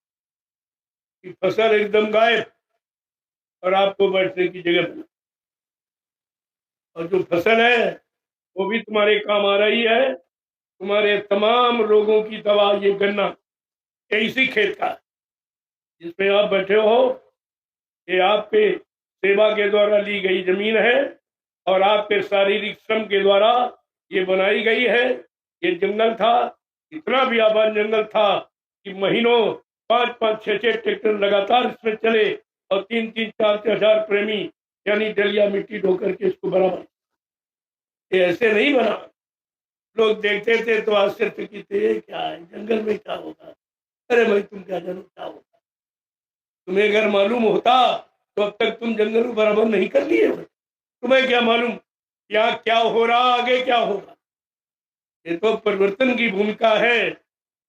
कि फसल एकदम गायब और आपको बैठने की जगह बना। और जो फसल है वो भी तुम्हारे काम आ रही है, तुम्हारे तमाम रोगों की दवा। ये गन्ना ये इसी खेत का जिसमें आप बैठे हो, ये आपके सेवा के द्वारा ली गई जमीन है और आपके शारीरिक श्रम के द्वारा ये बनाई गई है। ये जंगल था, इतना भी आबाद जंगल था कि महीनों 5-5, 6-6 ट्रैक्टर लगातार इसमें चले और 3-3, 4-4 हजार प्रेमी यानी डलिया मिट्टी ढो करके इसको बराबर। ये ऐसे नहीं बना, लोग देखते थे तो आश्चर्यचकित थे, क्या है जंगल में क्या होगा? अरे भाई तुम क्या जानो क्या होगा? तुम्हें अगर मालूम होता तो अब तक तुम जंगल में बराबर नहीं कर लिए। तुम्हें क्या मालूम क्या क्या हो रहा, आगे क्या होगा? ये तो परिवर्तन की भूमिका है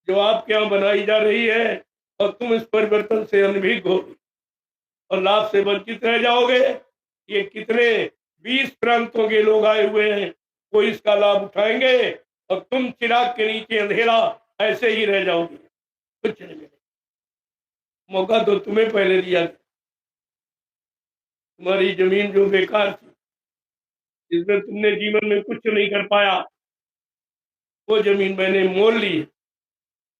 जो आपके यहाँ बनाई जा रही है, और तुम इस परिवर्तन से अनभिज्ञ हो और लाभ से वंचित रह जाओगे। ये कितने 20 प्रांतों के लोग आए हुए हैं, वो इसका लाभ उठाएंगे और तुम चिराग के नीचे अंधेरा ऐसे ही रह जाओगे, कुछ नहीं मिलेगा। मौका तो तुम्हें पहले दिया, तुम्हारी जमीन जो बेकार थी, जिसमें तुमने जीवन में कुछ नहीं कर पाया, वो जमीन मैंने मोल ली है।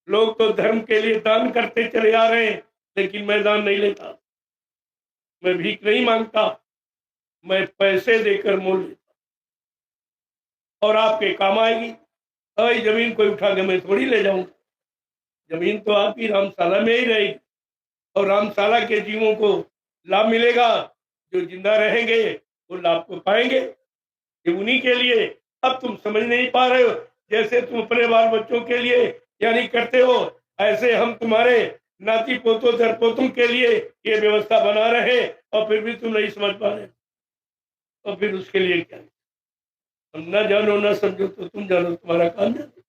लोग तो धर्म के लिए दान करते चले आ रहे हैं, लेकिन मैं दान नहीं लेता, मैं भीख नहीं मांगता, मैं पैसे देकर मोल लेता और आपके काम आएगी। अरे जमीन कोई उठा के मैं थोड़ी ले जाऊंगा, जमीन तो आपकी रामशाला में ही रहेगी और रामशाला के जीवों को लाभ मिलेगा। जो जिंदा रहेंगे वो लाभ को पाएंगे, ये उन्हीं के लिए। अब तुम समझ नहीं पा रहे हो, जैसे तुम अपने बाल बच्चों के लिए यानी करते हो, ऐसे हम तुम्हारे नाती पोतों दर पोतों के लिए ये व्यवस्था बना रहे और फिर भी तुम नहीं समझ पा रहे। और फिर उसके लिए क्या? हम ना जानो ना समझो तो तुम जानो, तुम्हारा काम जानो।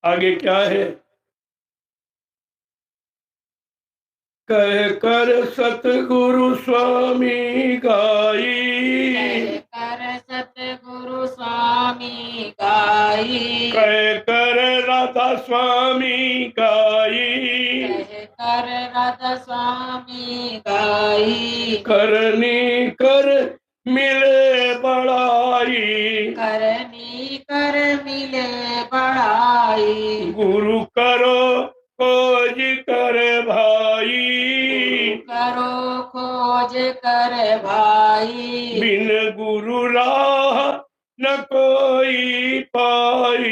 आगे क्या है? कह कर सतगुरु स्वामी गाई, कर सतगुरु स्वामी गाई, कह कर राधा स्वामी गाई, कह कर राधा स्वामी गाई, करनी कर मिले बड़ाई, करनी कर मिले बढ़ाई, गुरु करो खोज कर भाई, करो खोज कर भाई, बिन गुरु राह न कोई पाई।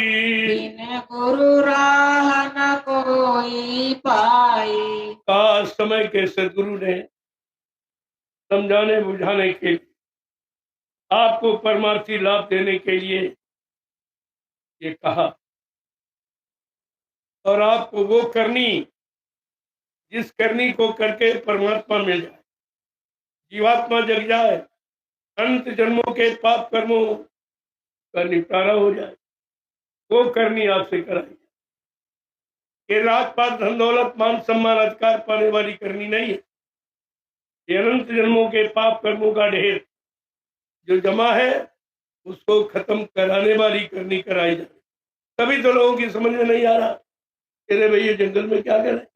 बिन गुरु राह न कोई पाई। का समय के सदगुरु ने समझाने बुझाने के लिए, आपको परमार्थी लाभ देने के लिए ये कहा, और आपको वो करनी जिस करनी को करके परमात्मा मिल जाए, जीवात्मा जग जाए, अनंत जन्मों के पाप कर्मों का निपटारा हो जाए, वो करनी आपसे कराई। ये रात पात धन दौलत मान सम्मान अधिकार पाने वाली करनी नहीं है। ये अनंत जन्मों के पाप कर्मों का ढेर जो जमा है उसको खत्म कराने वाली करनी कराई जाए। तभी तो लोगों की समझ में नहीं आ रहा, अरे भाई ये जंगल में क्या कर रहे हैं,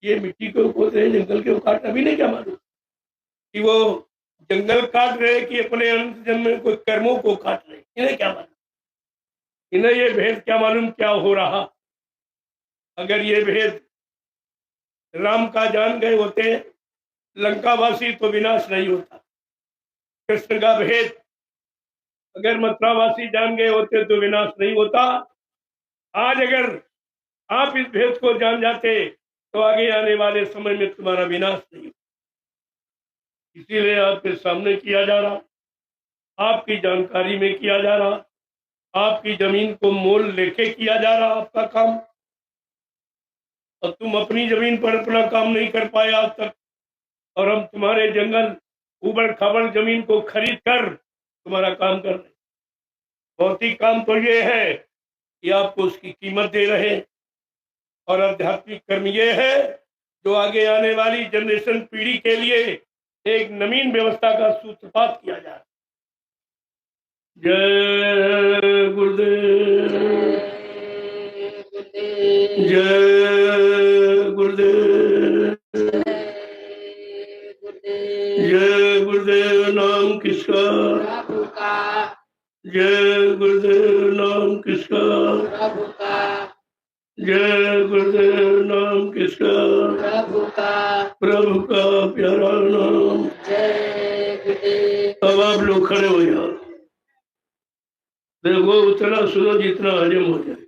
ये मिट्टी को खोद रहे, जंगल के काटना भी नहीं क्या मालूम कि वो जंगल काट रहे कि अपने अनंत जन्म में कोई कर्मों को काट रहे, इन्हें क्या मालूम, इन्हें ये भेद क्या मालूम क्या हो रहा। अगर ये भेद राम का जान गए होते लंकावासी तो विनाश नहीं होता। कृष्ण का भेद अगर मथुरावासी जान गए होते तो विनाश नहीं होता। आज अगर आप इस भेद को जान जाते तो आगे आने वाले समय में तुम्हारा विनाश नहीं। इसीलिए आपके सामने किया जा रहा, आपकी जानकारी में किया जा रहा, आपकी जमीन को मोल लेके किया जा रहा आपका काम। और तुम अपनी जमीन पर अपना काम नहीं कर पाए आज तक, और हम तुम्हारे जंगल उबड़ खाबड़ जमीन को खरीद कर तुम्हारा काम कर रहे। भौतिक काम तो ये है कि आपको उसकी कीमत दे रहे, और आध्यात्मिक कर्म ये है जो आगे आने वाली जनरेशन पीढ़ी के लिए एक नवीन व्यवस्था का सूत्रपात किया जा रहा। जय गुरुदेव, जय गुरुदेव, जय गुरुदेव। नाम किसका? प्रभु का। जय गुरुदेव। नाम किसका? प्रभु का। जय गुरुदेव। नाम किसका? प्रभु का। प्रभु का प्यारा नाम। जय गुरुदेव। अब आप लोग खड़े हो जाओ, देखो उतना सुनो जितना हजम हो जाए।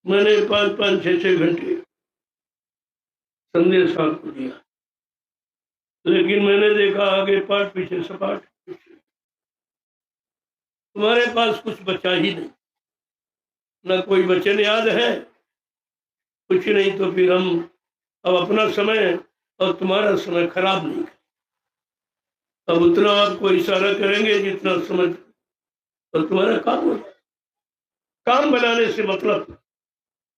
मैंने 5-5, 6-6 घंटे संदेश आपको दिया, लेकिन मैंने देखा आगे पाठ पीछे सपाट, तुम्हारे पास कुछ बचा ही नहीं, न कोई वचन याद है, कुछ नहीं। तो फिर हम अब अपना समय और तुम्हारा समय खराब नहीं करें। अब उतना आपको इशारा करेंगे जितना समझ और तुम्हारा काम हो जाए। काम बनाने से मतलब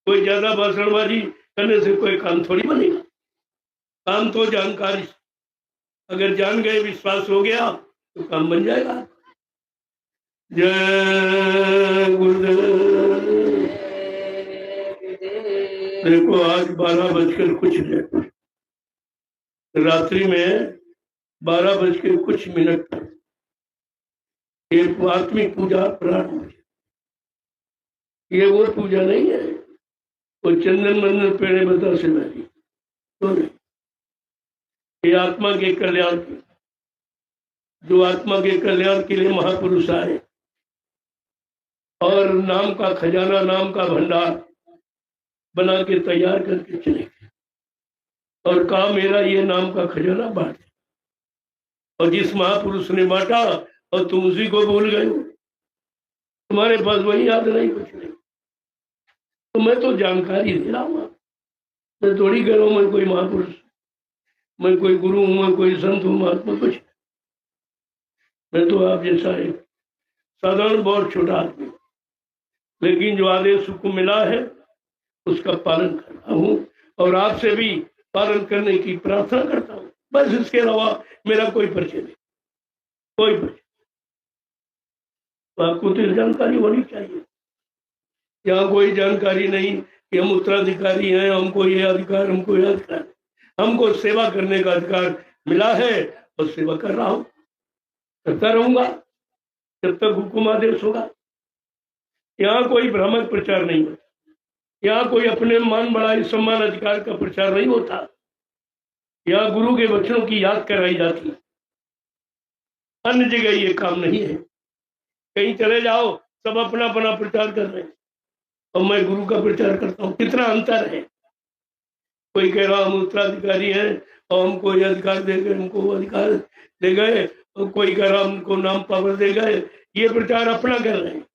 कोई ज्यादा भाषणबाजी करने से कोई काम थोड़ी बनेगा। काम तो जानकारी, अगर जान गए, विश्वास हो गया तो काम बन जाएगा। जय गुरुदेव। देखो आज 12 बजकर कुछ मिनट, रात्रि में 12 बज के कुछ मिनट तक एक आत्मिक पूजा प्रारंभ हुई। ये वो पूजा नहीं है वो चंदन मंदिर पेड़े बता से बैठी, तो नहीं। ये आत्मा के कल्याण के, जो आत्मा के कल्याण के लिए महापुरुष आए और नाम का खजाना, नाम का भंडार बना के तैयार करके चले गए और कहा मेरा ये नाम का खजाना बांट। और जिस महापुरुष ने बांटा और तुम उसी को भूल गए हो, तुम्हारे पास वही याद नहीं, कुछ नहीं। तो मैं तो जानकारी दे रहा हूँ, मैं थोड़ी कह रहा हूँ मैं कोई महापुरुष, मैं कोई गुरु हूँ, मैं कोई संत हूँ, महात्मा कुछ। मैं तो आप जैसा एक साधारण बहुत छोटा आदमी, लेकिन जो आदेश को मिला है उसका पालन कर रहा हूँ और आपसे भी पालन करने की प्रार्थना करता हूँ। बस इसके अलावा मेरा कोई परिचय नहीं। कोई प्रचार। तो आपको तो जानकारी होनी चाहिए। यहाँ कोई जानकारी नहीं कि हम उत्तराधिकारी हैं, हमको ये अधिकार, हमको ये अधिकार। हमको सेवा करने का अधिकार मिला है और सेवा कर रहा हूँ, करता रहूंगा जब तक हुकुम आदेश होगा। यहाँ कोई भ्रामक प्रचार नहीं होता, यहाँ कोई अपने मान बढ़ाई सम्मान अधिकार का प्रचार नहीं होता। यहाँ गुरु के वचनों की याद कराई जाती है। अन्य जगह ये काम नहीं है। कहीं चले जाओ, सब अपना अपना प्रचार कर रहे हैं और मैं गुरु का प्रचार करता हूँ। कितना अंतर है। कोई कह रहा हम उत्तराधिकारी हैं और हमको ये अधिकार दे गए, हमको वो अधिकार दे गए, और कोई कह रहा हमको नाम पावर दे गए। ये प्रचार अपना कर रहे हैं,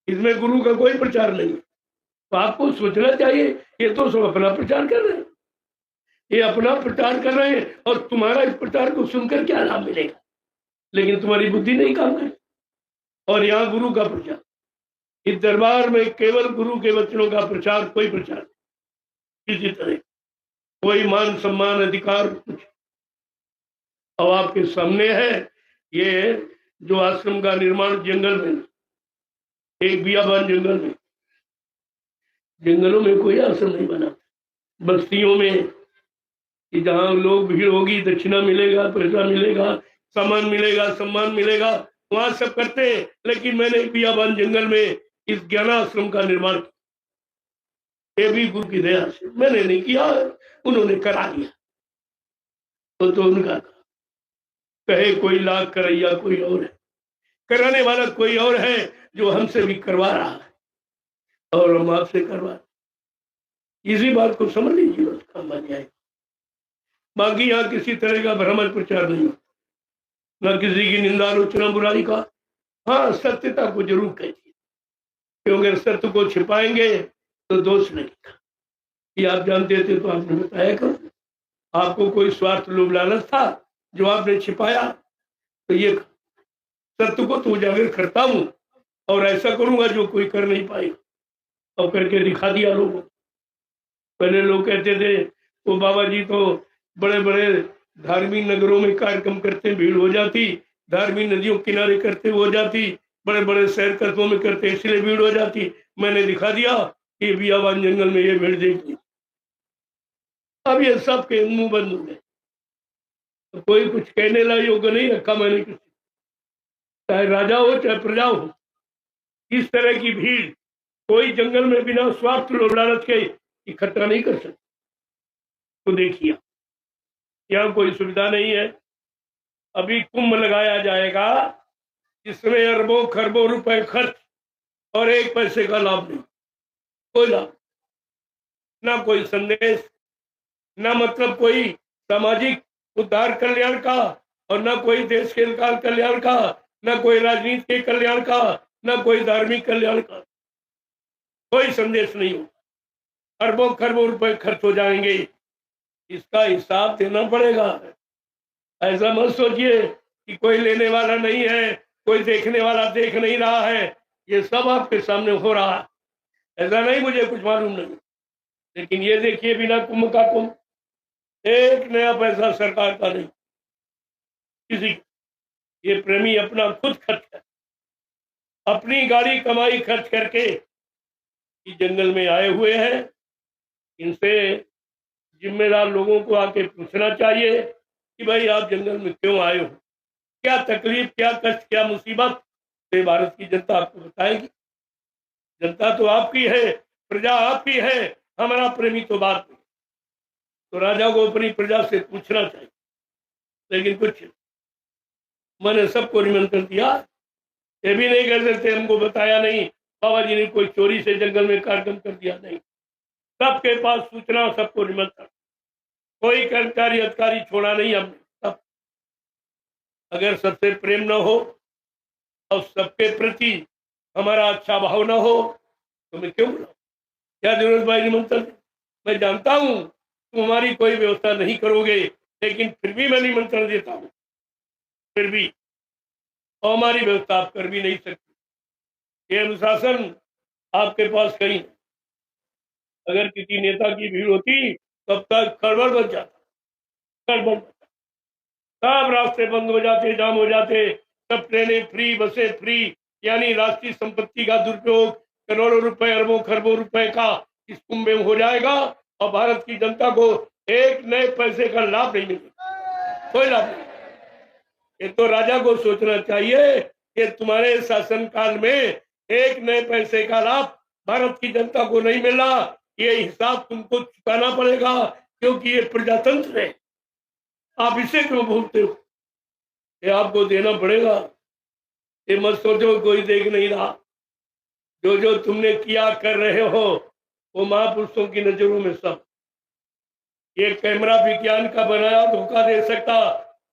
इसमें गुरु का कोई प्रचार नहीं। तो आपको सोचना चाहिए, ये तो सब अपना प्रचार कर रहे हैं, ये अपना प्रचार कर रहे हैं और तुम्हारा इस प्रचार को सुनकर क्या लाभ मिलेगा। लेकिन तुम्हारी बुद्धि नहीं काम करे। और यहाँ गुरु का प्रचार, इस दरबार में केवल गुरु के वचनों का प्रचार, कोई प्रचार नहीं किसी तरह, कोई मान सम्मान अधिकार कुछ। अब आपके सामने है ये जो आश्रम का निर्माण जंगल में, एक बियाबान जंगल में। जंगलों में कोई आश्रम नहीं बना, बस्तियों में कि जहाँ लोग भीड़ होगी, दक्षिणा मिलेगा, पैसा मिलेगा, सामान मिलेगा, सम्मान मिलेगा, वहां सब करते हैं। लेकिन मैंने बियाबान जंगल में इस ज्ञानाश्रम का निर्माण किया, ये भी गुरु की दया से। मैंने नहीं किया, उन्होंने करा दिया। तो उनका कहे कोई लाख करैया कोई और है, कराने वाला कोई और है जो हमसे भी करवा रहा है और हम आपसे करवा रहे। इसी बात को समझ लीजिए, उसका बन जाएगा। बाकी यहाँ किसी तरह का भ्रमण प्रचार नहीं होता, न किसी की निंदा आलोचना बुराई का। हाँ, सत्यता को जरूर कहिए, क्योंकि अगर सत्य को छिपाएंगे तो दोष नहीं। ये आप जानते थे तो आपने बताया करो। आपको कोई स्वार्थ लोभ लालच था जो आपने छिपाया, तो ये सत्य को तो उजागर करता हूं और ऐसा करूंगा जो कोई कर नहीं पाएगा, और करके दिखा दिया लोगों। पहले लोग कहते थे वो बाबा जी तो बड़े बड़े धार्मिक नगरों में कार्यक्रम करते, भीड़ हो जाती, धार्मिक नदियों किनारे करते हो जाती, बड़े बड़े शहर कस्बों में करते इसलिए भीड़ हो जाती। मैंने दिखा दिया कि बियाबान जंगल में ये भीड़ देखी। अब ये सब के मुंह बंद हो गए, तो कोई कुछ कहने ला योग्य नहीं रखा मैंने किसी, चाहे राजा हो चाहे प्रजा हो। इस तरह की भीड़ कोई जंगल में बिना स्वार्थ लोभ लालच के इकट्ठा नहीं कर सकता। तो देखिए यहाँ कोई सुविधा नहीं है। अभी कुंभ लगाया जाएगा, जिसमें अरबों खरबों रुपए खर्च और एक पैसे का लाभ नहीं, कोई लाभ ना, कोई संदेश ना, मतलब कोई सामाजिक उद्धार कल्याण का, और ना कोई देश के कल्याण का, ना कोई राजनीति के कल्याण का, ना कोई धार्मिक कल्याण का, कोई संदेश नहीं हो। अरबों खरबों रुपए खर्च हो जाएंगे, इसका हिसाब देना पड़ेगा। ऐसा मत सोचिए कि कोई लेने वाला नहीं है, कोई देखने वाला देख नहीं रहा है। ये सब आपके सामने हो रहा है, ऐसा नहीं मुझे कुछ मालूम नहीं। लेकिन ये देखिए, बिना कुंभ का कुंभ, एक नया पैसा सरकार का नहीं किसी। ये प्रेमी अपना खुद खर्च कर, अपनी गाड़ी कमाई खर्च करके इस जंगल में आए हुए हैं। इनसे जिम्मेदार लोगों को आके पूछना चाहिए कि भाई आप जंगल में क्यों आए हो, क्या तकलीफ, क्या कष्ट, क्या मुसीबत, ये भारत की जनता आपको बताएगी। जनता तो आपकी है, प्रजा आपकी है, हमारा प्रेमी तो बात नहीं। तो राजा को अपनी प्रजा से पूछना चाहिए। लेकिन कुछ मैंने सबको निमंत्रण दिया, ये भी नहीं कर सकते हमको बताया नहीं, बाबा जी ने कोई चोरी से जंगल में कार्यक्रम कर दिया, नहीं। सबके पास सूचना, सबको निमंत्रण, कोई कर्मचारी अधिकारी छोड़ा नहीं हमने। सब अगर सबसे प्रेम न हो और सबके प्रति हमारा अच्छा भाव न हो तो मैं क्यों बुलाऊं? क्या जरूरत भाई निमंत्रण? मैं जानता हूं तुम हमारी कोई व्यवस्था नहीं करोगे, लेकिन फिर भी मैं निमंत्रण देता हूं। फिर भी और हमारी व्यवस्था आप कर भी नहीं सकते। ये अनुशासन आपके पास कहीं। अगर किसी नेता की भीड़ होती तब तक खड़बड़ बच जाता, खड़बड़, सब रास्ते बंद हो जाते, जाम हो जाते, सब ट्रेनें फ्री, बसें फ्री, यानी राष्ट्रीय संपत्ति का दुरुपयोग करोड़ों रुपए, अरबों खरबों रुपए का इस कुंभ में हो जाएगा और भारत की जनता को एक नए पैसे का लाभ नहीं मिलेगा, कोई लाभ नहीं। ये तो राजा को सोचना चाहिए कि तुम्हारे शासनकाल में एक नए पैसे का लाभ भारत की जनता को नहीं मिला, ये हिसाब तुमको चुकाना पड़ेगा, क्योंकि ये प्रजातंत्र है। आप इसे क्यों भूलते हो? ये आपको देना पड़ेगा। ये मत सोचो कोई देख नहीं रहा। जो जो तुमने किया कर रहे हो वो महापुरुषों की नजरों में सब। ये कैमरा विज्ञान का बनाया धोखा दे सकता,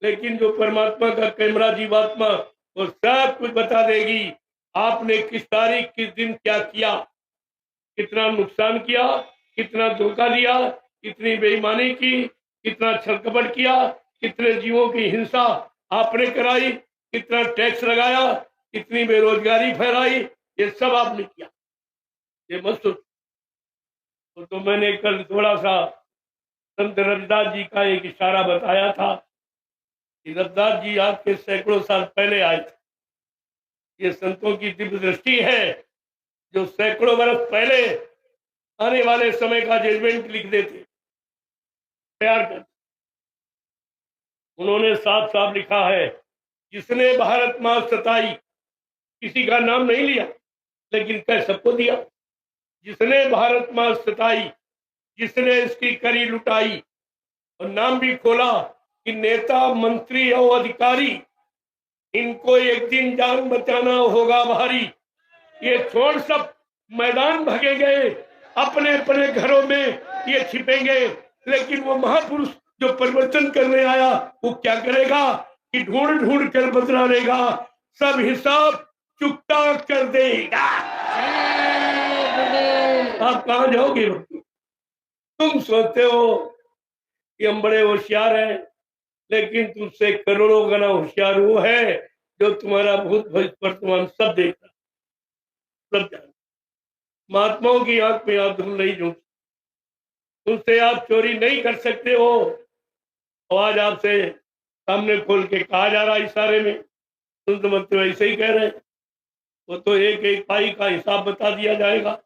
लेकिन जो परमात्मा का कैमरा जीवात्मा वो सब कुछ बता देगी। आपने किस तारीख किस दिन क्या किया, कितना नुकसान किया, कितना धोखा दिया, कितनी बेईमानी की, कितना छलकपट किया, कितने जीवों की हिंसा आपने कराई, कितना टैक्स लगाया, कितनी बेरोजगारी फैलाई, ये सब आपने किया। ये मत सोचो। तो मैंने कल थोड़ा सा संत रविदास जी का एक इशारा बताया था कि रविदास जी आज के सैकड़ों साल पहले आए थे। ये संतों की दिव्य दृष्टि है जो सैकड़ों वर्ष पहले आने वाले समय का जजमेंट लिख देते, तैयार कर। उन्होंने साफ साफ लिखा है, जिसने भारत मां सताई, किसी का नाम नहीं लिया लेकिन कह सबको दिया। जिसने भारत मां सताई, जिसने इसकी करी लुटाई, और नाम भी खोला कि नेता मंत्री और अधिकारी, इनको एक दिन जान बचाना होगा भारी। ये छोड़ सब मैदान भगे गए, अपने अपने घरों में ये छिपेंगे, लेकिन वो महापुरुष जो परिवर्तन करने आया वो क्या करेगा कि ढूंढ ढूंढ कर बदला लेगा, सब हिसाब चुकता कर देगा। आप कहां जाओगे? तुम सोचते हो कि हम बड़े होशियार हैं, लेकिन तुमसे करोड़ों गुना होशियार वो है जो तुम्हारा भूत भविष्य वर्तमान सब देखता, सब जानता। महात्माओं की आंख में आप धूल नहीं झूठ, तुमसे आप चोरी नहीं कर सकते हो। और आज आपसे सामने खोल के कहा जा रहा इशारे में, तुम तो मतलब ऐसे ही कह रहे हैं। वो तो एक एक पाई का हिसाब बता दिया जाएगा।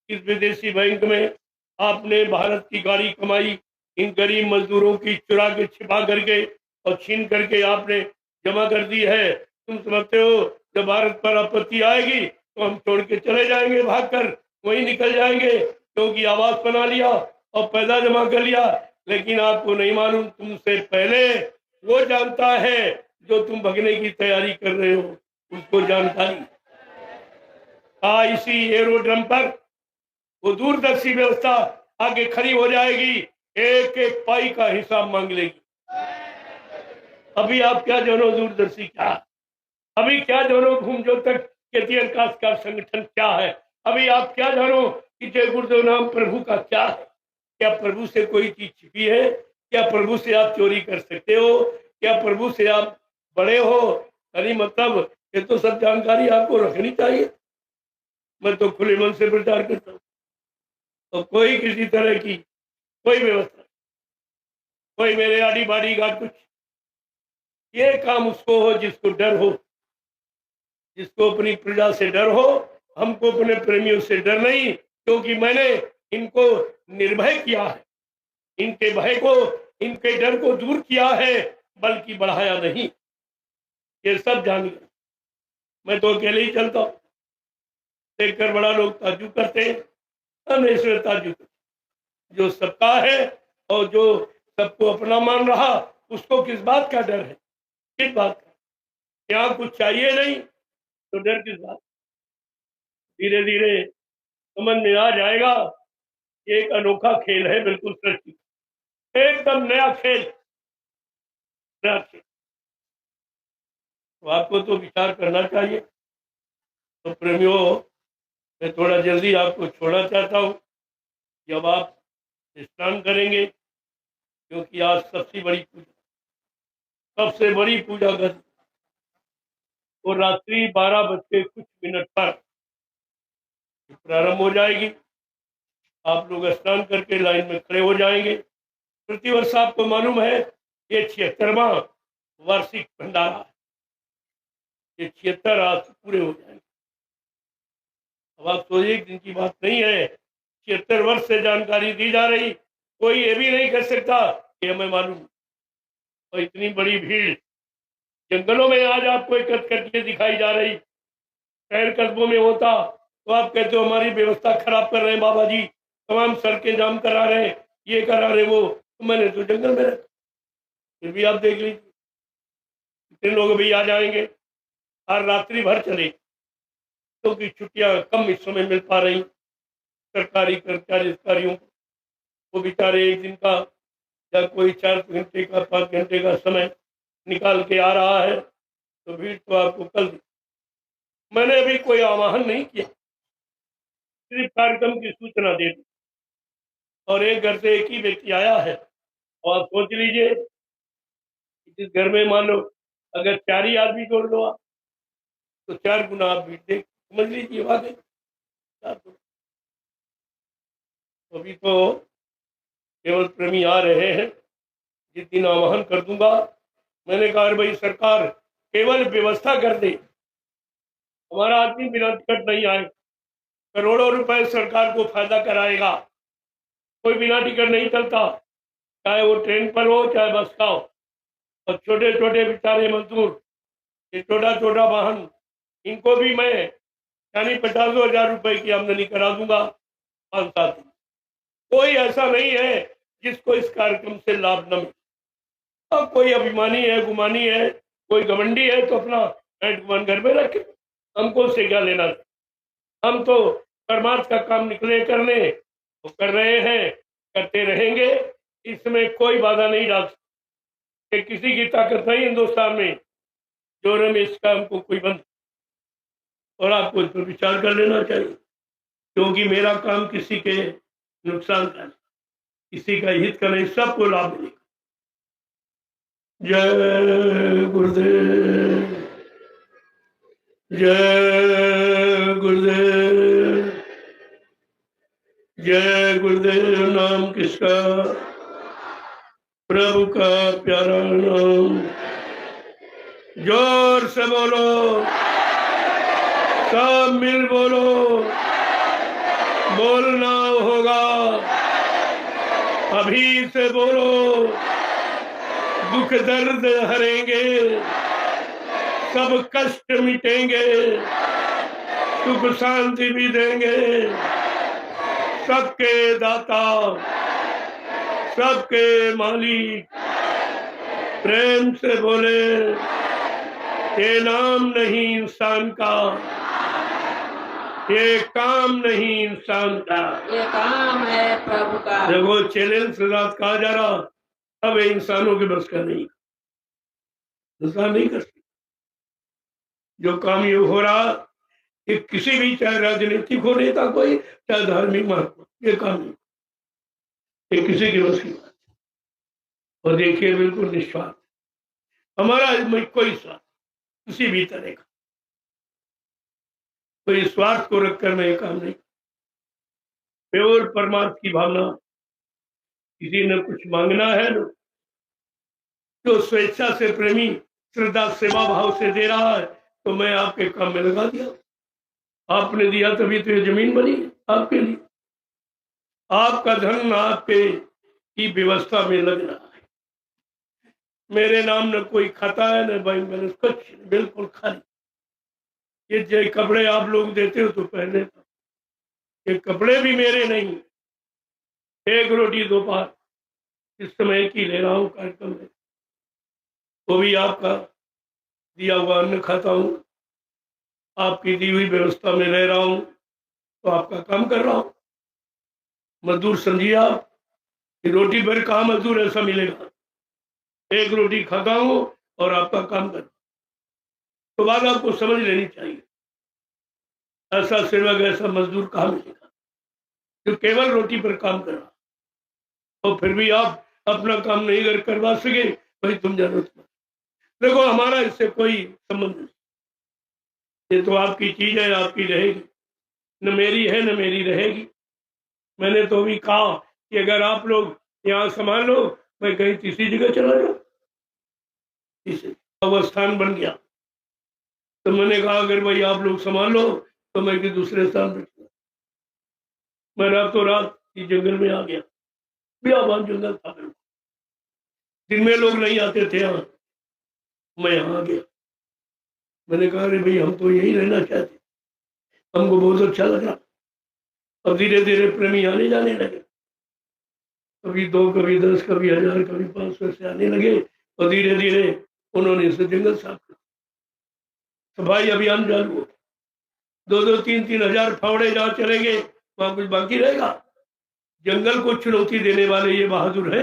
इस विदेशी बैंक में आपने भारत की गाड़ी कमाई इन गरीब मजदूरों की चुरा के छिपा करके और छीन करके आपने जमा कर दी है। तुम समझते हो जब भारत पर आपत्ति आएगी तो हम छोड़ के चले जाएंगे, भागकर वहीं निकल जाएंगे, क्योंकि आवास बना लिया और पैसा जमा कर लिया। लेकिन आपको नहीं मालूम, तुमसे पहले वो जानता है जो तुम भगने की तैयारी कर रहे हो, उसको जानकारी। इसी एरोड्रम पर वो दूरदर्शी व्यवस्था आगे खड़ी हो जाएगी, एक एक पाई का हिसाब मांग लेगी। अभी आप क्या जानो दूरदर्शी क्या, अभी क्या जानो घूम जो तक विकास का संगठन क्या है, अभी आप क्या जानो कि जय गुरुदेव नाम प्रभु का क्या है। क्या प्रभु से कोई चीज छिपी है? क्या प्रभु से आप चोरी कर सकते हो? क्या प्रभु से आप बड़े हो? अरे मतलब ये तो सब जानकारी आपको रखनी चाहिए। मैं तो खुले मन से प्रचार करता हूँ, तो कोई किसी तरह की कोई व्यवस्था, कोई मेरे आड़ी बाड़ी का कुछ, ये काम उसको हो जिसको डर हो, जिसको अपनी प्रजा से डर हो। हमको अपने प्रेमियों से डर नहीं, क्योंकि मैंने इनको निर्भय किया है, इनके भय को, इनके डर को दूर किया है, बल्कि बढ़ाया नहीं। ये सब जानिए। मैं तो अकेले ही चलता हूँ, देखकर बड़ा लोग ताज्जुब करते हैं, इसमें ताज्जुब जो सबका है और जो सबको अपना मान रहा, उसको किस बात का डर है? किस बात का? यहाँ कुछ चाहिए नहीं तो डर किस बात? धीरे धीरे समझ में आ जाएगा। एक अनोखा खेल है, बिल्कुल सृष्टि एकदम नया खेल। तो आपको तो विचार करना चाहिए। तो प्रेमियों, मैं थोड़ा जल्दी आपको छोड़ना चाहता हूँ। जब आप स्नान करेंगे, क्योंकि आज सबसे बड़ी पूजा कर, और रात्रि 12:00 पर प्रारंभ हो जाएगी। आप लोग स्नान करके लाइन में खड़े हो जाएंगे। प्रतिवर्ष आपको मालूम है ये 76वां वार्षिक भंडारा है। ये 76 आज से पूरे हो जाएंगे। अब आप तो एक दिन की बात नहीं है, 76 वर्ष से जानकारी दी जा रही, कोई ये भी नहीं कर सकता कि हमें मालूम। और इतनी बड़ी भीड़ जंगलों में आज आपको एकत्र करके दिखाई जा रही, शहर कस्बों में होता तो आप कहते हो हमारी व्यवस्था खराब कर रहे हैं बाबा जी, तमाम सड़कें जाम करा रहे हैं, ये करा रहे वो। तो मैंने तो जंगल में रखा, फिर भी आप देख लीजिए कितने लोग भी आ जाएंगे। हर रात्रि भर चले क्योंकि छुट्टियां कम इस समय मिल पा रही सरकारी कर्मचारी अधिकारियों को। वो बेचारे एक दिन का या कोई 4 घंटे का 5 घंटे का समय निकाल के आ रहा है, तो भीड़ तो आपको कल दी। मैंने अभी कोई आह्वान नहीं किया, सिर्फ कार्यक्रम की सूचना दे दी। और एक घर से एक ही व्यक्ति आया है, और सोच लीजिए जिस घर में मान लो अगर 4 ही आदमी जोड़ लो आप, तो 4 गुना आप भीड़ देख समझ लीजिए बात है। अभी तो केवल प्रेमी आ रहे हैं, जिस दिन आह्वान कर दूंगा। मैंने कहा भाई सरकार केवल व्यवस्था कर दे, हमारा आदमी बिना टिकट नहीं आए, करोड़ों रुपए सरकार को फायदा कराएगा। कोई बिना टिकट नहीं चलता, चाहे वो ट्रेन पर हो चाहे बस का हो। और छोटे छोटे बेचारे मजदूर, ये छोटा छोटा वाहन, इनको भी मैं यानी 50,000 रुपए की आमदनी करा दूंगा 5-7 दिन। कोई ऐसा नहीं है जिसको इस कार्यक्रम से लाभ न मिले। अब कोई अभिमानी है, गुमानी है, कोई घमंडी है तो अपना ऐट गुमान घर में रखे, हमको उससे क्या लेना। हम तो परमार्थ का काम निकले करने, तो कर रहे हैं, करते रहेंगे। इसमें कोई बाधा नहीं डाल सकते, किसी की ताकत नहीं हिंदुस्तान में जो रमेश काम को कोई बंद। और आपको इस पर विचार कर लेना चाहिए, क्योंकि मेरा काम किसी के नुकसान का नहीं, किसी का हित का नहीं, सबको लाभ मिलेगा। जय गुरुदेव, जय गुरुदेव, जय गुरुदेव। नाम किसका? प्रभु का प्यारा नाम। जोर से बोलो, सब मिल बोलो, बोलना होगा अभी से बोलो। दुख दर्द हरेंगे, सब कष्ट मिटेंगे, सुख शांति भी देंगे। सबके दाता, सबके मालिक, प्रेम से बोले ये नाम नहीं इंसान का, ये काम नहीं इंसान का, ये काम है प्रभु का। देखो चैलेंज से रात कहा जा रहा, अब इंसानों के बस का नहीं, इंसान नहीं कर सकते। जो काम ये हो रहा कि किसी भी, चाहे राजनीतिक हो नेता कोई, चाहे धार्मिक महात्मा, ये काम नहीं, ये किसी की बस की बात। और देखिए बिल्कुल निस्वार्थ, हमारा कोई स्वार्थ किसी भी तरह का, कोई स्वार्थ को रखकर मैं ये काम नहीं, प्योर परमार्थ की भावना। किसी ने कुछ मांगना है ना, जो स्वेच्छा से प्रेमी श्रद्धा सेवा भाव से दे रहा है, तो मैं आपके काम में लगा दिया। आपने दिया तभी तो ये जमीन बनी आपके लिए, आपका धन आपके की व्यवस्था में लग रहा है। मेरे नाम न कोई खाता है न बैंक बैलेंस, कुछ बिल्कुल खाली। ये जो कपड़े आप लोग देते हो तो पहले था, ये कपड़े भी मेरे नहीं। 1 रोटी दोपहर इस समय की ले रहा हूँ कार्यक्रम में, वो भी आपका दिया हुआ अन्न खाता हूँ, आपकी दी हुई व्यवस्था में रह रहा हूँ, तो आपका काम कर रहा हूँ। मजदूर समझिए आप, रोटी भर कहाँ मजदूर ऐसा मिलेगा। 1 रोटी खाता हूँ और आपका काम कर, तो बात आपको समझ लेनी चाहिए। ऐसा सेवक, ऐसा मजदूर कहाँ मिलेगा जो केवल रोटी पर काम कर रहा, तो फिर भी आप अपना काम नहीं कर करवा सके, भाई तुम जरूरत मत। देखो हमारा इससे कोई संबंध नहीं, ये तो आपकी चीज है, आपकी रहेगी, न मेरी है न मेरी रहेगी। मैंने तो भी कहा कि अगर आप लोग यहाँ संभाल लो, मैं कहीं तीसरी जगह चला जाऊं, वो स्थान बन गया तो मैंने कहा अगर भाई आप लोग संभाल लो तो मैं कि दूसरे स्थान बैठूंगा। मैं रातों रात इस जंगल में आ गया, बियाबान जंगल था बिल्कुल, दिन में लोग नहीं आते थे यहाँ, मैं यहाँ आ गया। मैंने कहा अरे भाई हम तो यही रहना चाहते, हमको बहुत अच्छा लगा। अब धीरे धीरे प्रेमी आने जाने लगे, कभी 2, कभी 10, कभी 1000, कभी 500 से आने लगे, और धीरे धीरे उन्होंने इसे जंगल साफ कर, सफाई अभियान चालू हो। 2-2, 3-3 हजार फावड़े जहाँ चलेंगे वहां कुछ बाकी रहेगा? जंगल को चुनौती देने वाले ये बहादुर है।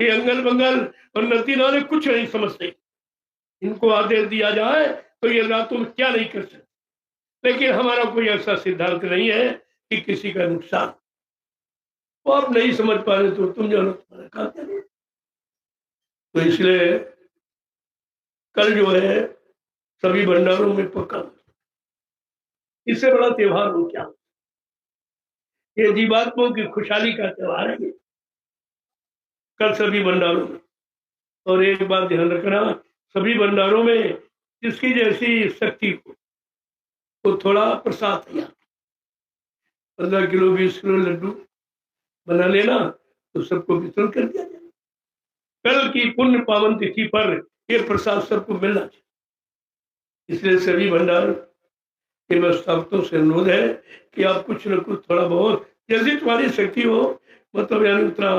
ये अंगल बंगल और नदी नाले कुछ नहीं समझते। इनको आदेश दिया जाए तो ये रातों में क्या नहीं कर सकते। लेकिन हमारा कोई ऐसा सिद्धांत नहीं है कि किसी का नुकसान, वो आप नहीं समझ पा रहे तो तुम जानो तुम्हारा काम क्या नहीं। तो इसलिए कल जो है सभी भंडारों में पक्का, इससे बड़ा त्योहार हो क्या? ये जीवात्माओं की खुशहाली का त्योहार है कल सभी भंडारों में। और एक बात ध्यान रखना, सभी भंडारों में जिसकी जैसी शक्ति को तो थोड़ा प्रसाद तैयार, 15 किलो 20 किलो लड्डू बना लेना तो सबको वितरण कर दिया जाए। कल की पुण्य पावन तिथि पर यह प्रसाद सबको मिलना चाहिए। इसलिए सभी भंडार के व्यवस्थापकों से अनुरोध है कि आप कुछ न कुछ थोड़ा बहुत जैसी तुम्हारी शक्ति हो, मतलब यानी उतना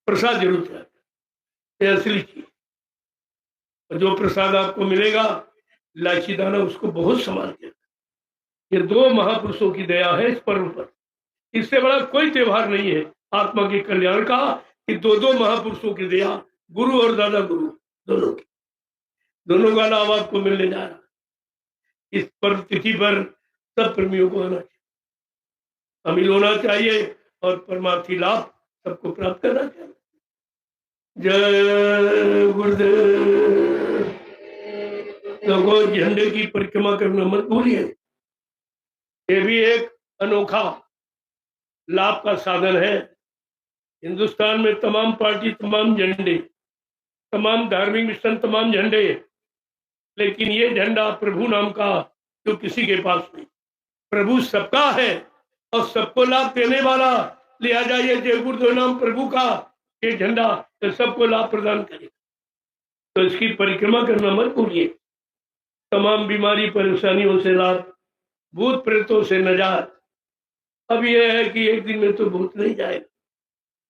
प्रसाद जरूर है, असली चीज। जो प्रसाद आपको मिलेगा इलायची दाना उसको बहुत संभाल के, ये 2 महापुरुषों की दया है इस पर्व पर। इससे बड़ा कोई त्योहार नहीं है आत्मा के कल्याण का कि 2 महापुरुषों की दया, गुरु और दादा गुरु दोनों का लाभ आपको मिलने जा रहा। इस पर्व तिथि पर सब प्रेमियों को आना चाहिए, शामिल होना चाहिए और परमार्थी लाभ सबको प्राप्त करना चाहिए। जय गुरुदेव। लोगों झंडे की परिक्रमा करना मत भूलिए, ये भी एक अनोखा लाभ का साधन है। हिंदुस्तान में तमाम पार्टी, तमाम झंडे, तमाम धार्मिक मिशन, तमाम झंडे, लेकिन ये झंडा प्रभु नाम का जो किसी के पास नहीं। प्रभु सबका है और सबको लाभ देने वाला, लिहाजा ये जय गुरुदेव नाम प्रभु का ये झंडा सबको लाभ प्रदान करेगा। तो इसकी परिक्रमा करना मत भूलिए। तमाम बीमारी परेशानियों से लाभ, भूत प्रेतों से नजात। अब यह है कि एक दिन में तो भूत नहीं जाएगा,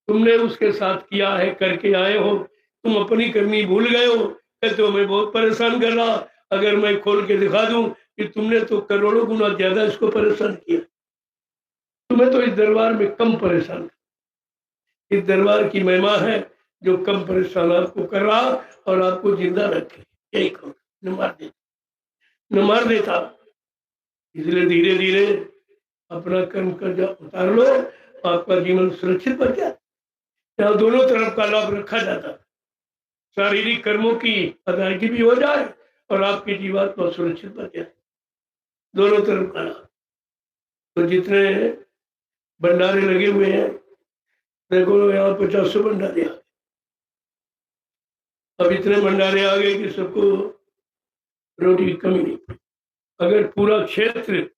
तुमने उसके साथ किया है, करके आए हो, तुम अपनी करनी भूल गए हो, कहते हो मैं बहुत परेशान कर रहा। अगर मैं खोल के दिखा दूं कि तुमने तो करोड़ों गुना ज्यादा इसको परेशान किया, तुम्हें तो इस दरबार में कम परेशान। इस दरबार की महिमा है जो कम परेशान आपको कर रहा और आपको जिंदा रखे, यही कहो, न मार देता। इसलिए धीरे धीरे अपना कर्म कर्जा उतार लो, आपका जीवन सुरक्षित बन जाए। यहाँ दोनों तरफ का लाभ रखा जाता है, शारीरिक कर्मों की अदायगी भी हो जाए और आपकी जीवात्मा सुरक्षित बन जाए, दोनों तरफ का लाभ। तो जितने भंडारे लगे हुए हैं, देखो यहाँ 50 भंडारे आ गए। अब इतने भंडारे आ गए कि सबको रोटी की कमी नहीं पड़ी। अगर पूरा क्षेत्र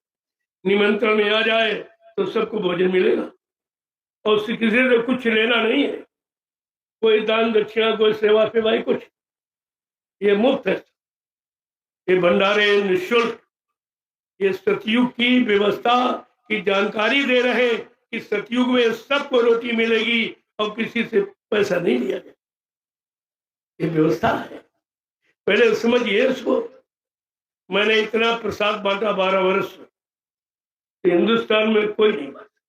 निमंत्रण में आ जाए तो सबको भोजन मिलेगा और किसी से कुछ लेना नहीं है, कोई दान दक्षिणा, कोई सेवा सेवाई, कुछ, ये मुफ्त है। ये भंडारे निःशुल्क, ये सतयुग की व्यवस्था की जानकारी दे रहे कि सतयुग में सबको रोटी मिलेगी और किसी से पैसा नहीं लिया गया। ये व्यवस्था है, पहले समझिए इसको। मैंने इतना प्रसाद बांटा 12 वर्ष, हिंदुस्तान में कोई नहीं बांटा,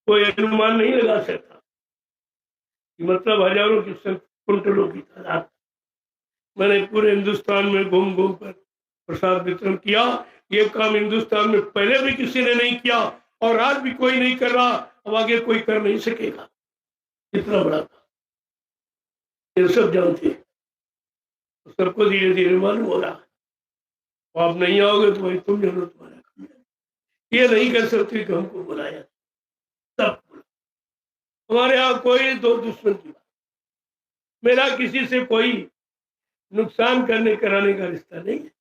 कोई अनुमान नहीं लगा सकता, मतलब हजारों की कुंटलों की तादाद। मैंने पूरे हिंदुस्तान में घूम घूम कर प्रसाद वितरण किया। ये काम हिंदुस्तान में पहले भी किसी ने नहीं किया और आज भी कोई नहीं कर रहा, अब आगे कोई कर नहीं सकेगा। इतना बड़ा था, ये सब जानते हैं, सबको धीरे धीरे मालूम हो रहा है। आप नहीं आओगे तो भाई तुम जानो तुम्हारा काम है। ये नहीं कर सकते कि हमको बुलाया, सब हमारे यहाँ कोई दो दुश्मन की बात, मेरा किसी से कोई नुकसान करने कराने का रिश्ता नहीं है।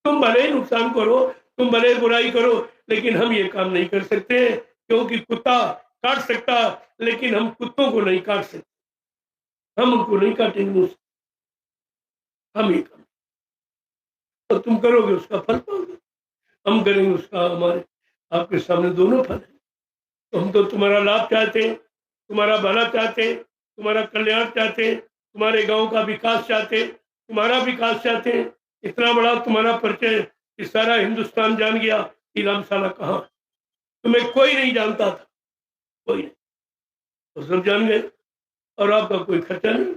तुम भले ही नुकसान करो, तुम भले बुराई करो, लेकिन हम ये काम नहीं कर सकते हैं, क्योंकि कुत्ता काट सकता, लेकिन हम कुत्तों को नहीं काट सकते, हम उनको नहीं काटेंगे, हम ये काम तो तुम करोगे उसका फल पाओगे, हम करेंगे उसका, हमारे आपके सामने दोनों फल है। तो हम तो तुम्हारा लाभ चाहते हैं, तुम्हारा भला चाहते हैं, तुम्हारा कल्याण चाहते हैं, तुम्हारे गांव का विकास चाहते हैं, तुम्हारा विकास चाहते हैं। इतना बड़ा तुम्हारा परिचय कि सारा हिंदुस्तान जान गया कि रामशाला कहाँ, तुम्हें कोई नहीं जानता था, कोई नहीं, तो सब जान गए। और आपका कोई खर्चा नहीं,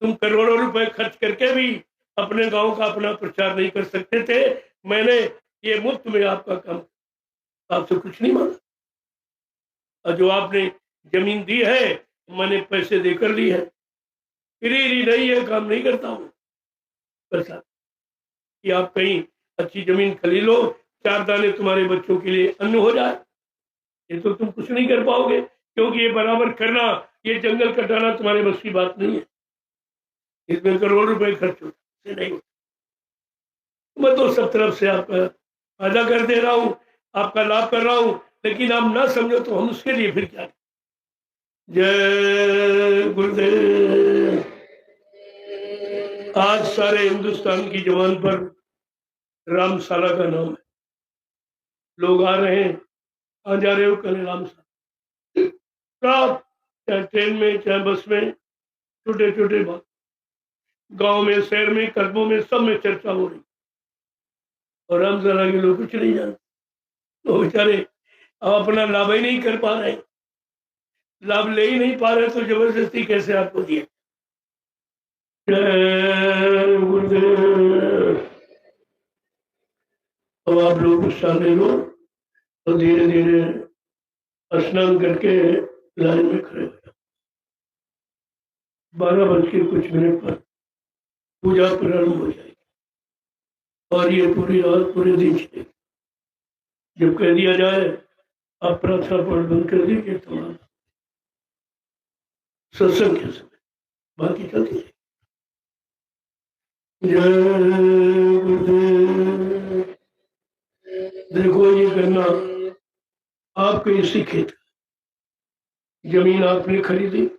तुम करोड़ों रुपए खर्च करके भी अपने गांव का अपना प्रचार नहीं कर सकते थे। मैंने ये मुफ्त में आपका काम, आपसे कुछ नहीं मांगा, और जो आपने जमीन दी है मैंने पैसे देकर ली है, फ्री नहीं है, काम नहीं करता हूँ पैसा कि आप कहीं अच्छी जमीन खरीद लो, 4 दाने तुम्हारे बच्चों के लिए अन्न हो जाए। ये तो तुम कुछ नहीं कर पाओगे, क्योंकि ये बराबर करना, ये जंगल कटाना तुम्हारे बस की बात नहीं है, इसमें करोड़ रुपए खर्च होते नहीं होते। मैं तो सब तरफ से आपका फायदा कर दे रहा हूँ, आपका लाभ कर रहा हूँ, लेकिन आप ना समझो तो हम उसके लिए फिर क्या। जय गुरुदेव। आज सारे हिंदुस्तान की जबान पर रामशाला का नाम है, लोग आ रहे हैं, आ जा रहे हो कल रामशाला, चाहे ट्रेन में चाहे बस में, छोटे छोटे बात, गांव में शहर में कस्बों में सब में चर्चा हो रही, और रामशाला के लोग कुछ नहीं जानते, तो बेचारे अब अपना लाभ ही नहीं कर पा रहे, लाभ ले ही नहीं पा रहे, तो जबरदस्ती कैसे आपको दिए। जय गुरुदेव। अब आप लोग उत्साह ले लो और धीरे धीरे स्नान करके लाइन में खड़े हो जाओ। 12 बज के कुछ मिनट पर पूजा प्रारंभ हो जाएगी, और ये पूरी रात पूरे दिन चलेगी। जब कह दिया जाए आप प्रार्थना पाठ बंद कर दीजिए, तमाम सत्संग के समय बाकी चलती है। जय गुरुदेव। देखो ये करना आपके इसी खेत, जमीन आपने खरीदी,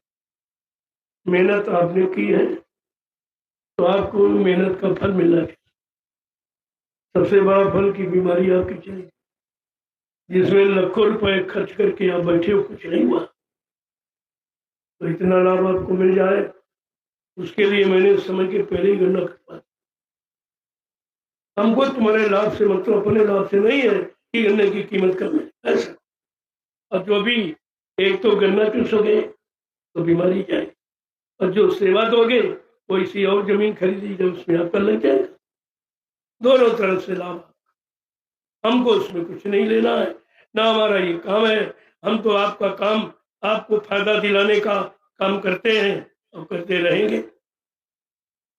मेहनत आपने की है, तो आपको मेहनत का फल मिलना चाहिए। सबसे बड़ा फल की बीमारी आपकी चली, जिसमें लाखों रुपए खर्च करके आप बैठे हो, कुछ नहीं हुआ, तो इतना लाभ आपको मिल जाए, उसके लिए मैंने समय के पहले ही गणना करवा। हमको तुम्हारे लाभ से मतलब अपने लाभ से नहीं है कि गन्ने की कीमत कम है, ऐसा। और जो भी एक तो गन्ना चूसोगे तो बीमारी जाएगी, और जो सेवा दोगे वो इसी और जमीन खरीदी जब उसमें आपका लग जाएगा, दोनों तरफ से लाभ। हमको उसमें कुछ नहीं लेना है, ना हमारा ये काम है, हम तो आपका काम, आपको फायदा दिलाने का काम करते हैं और करते रहेंगे।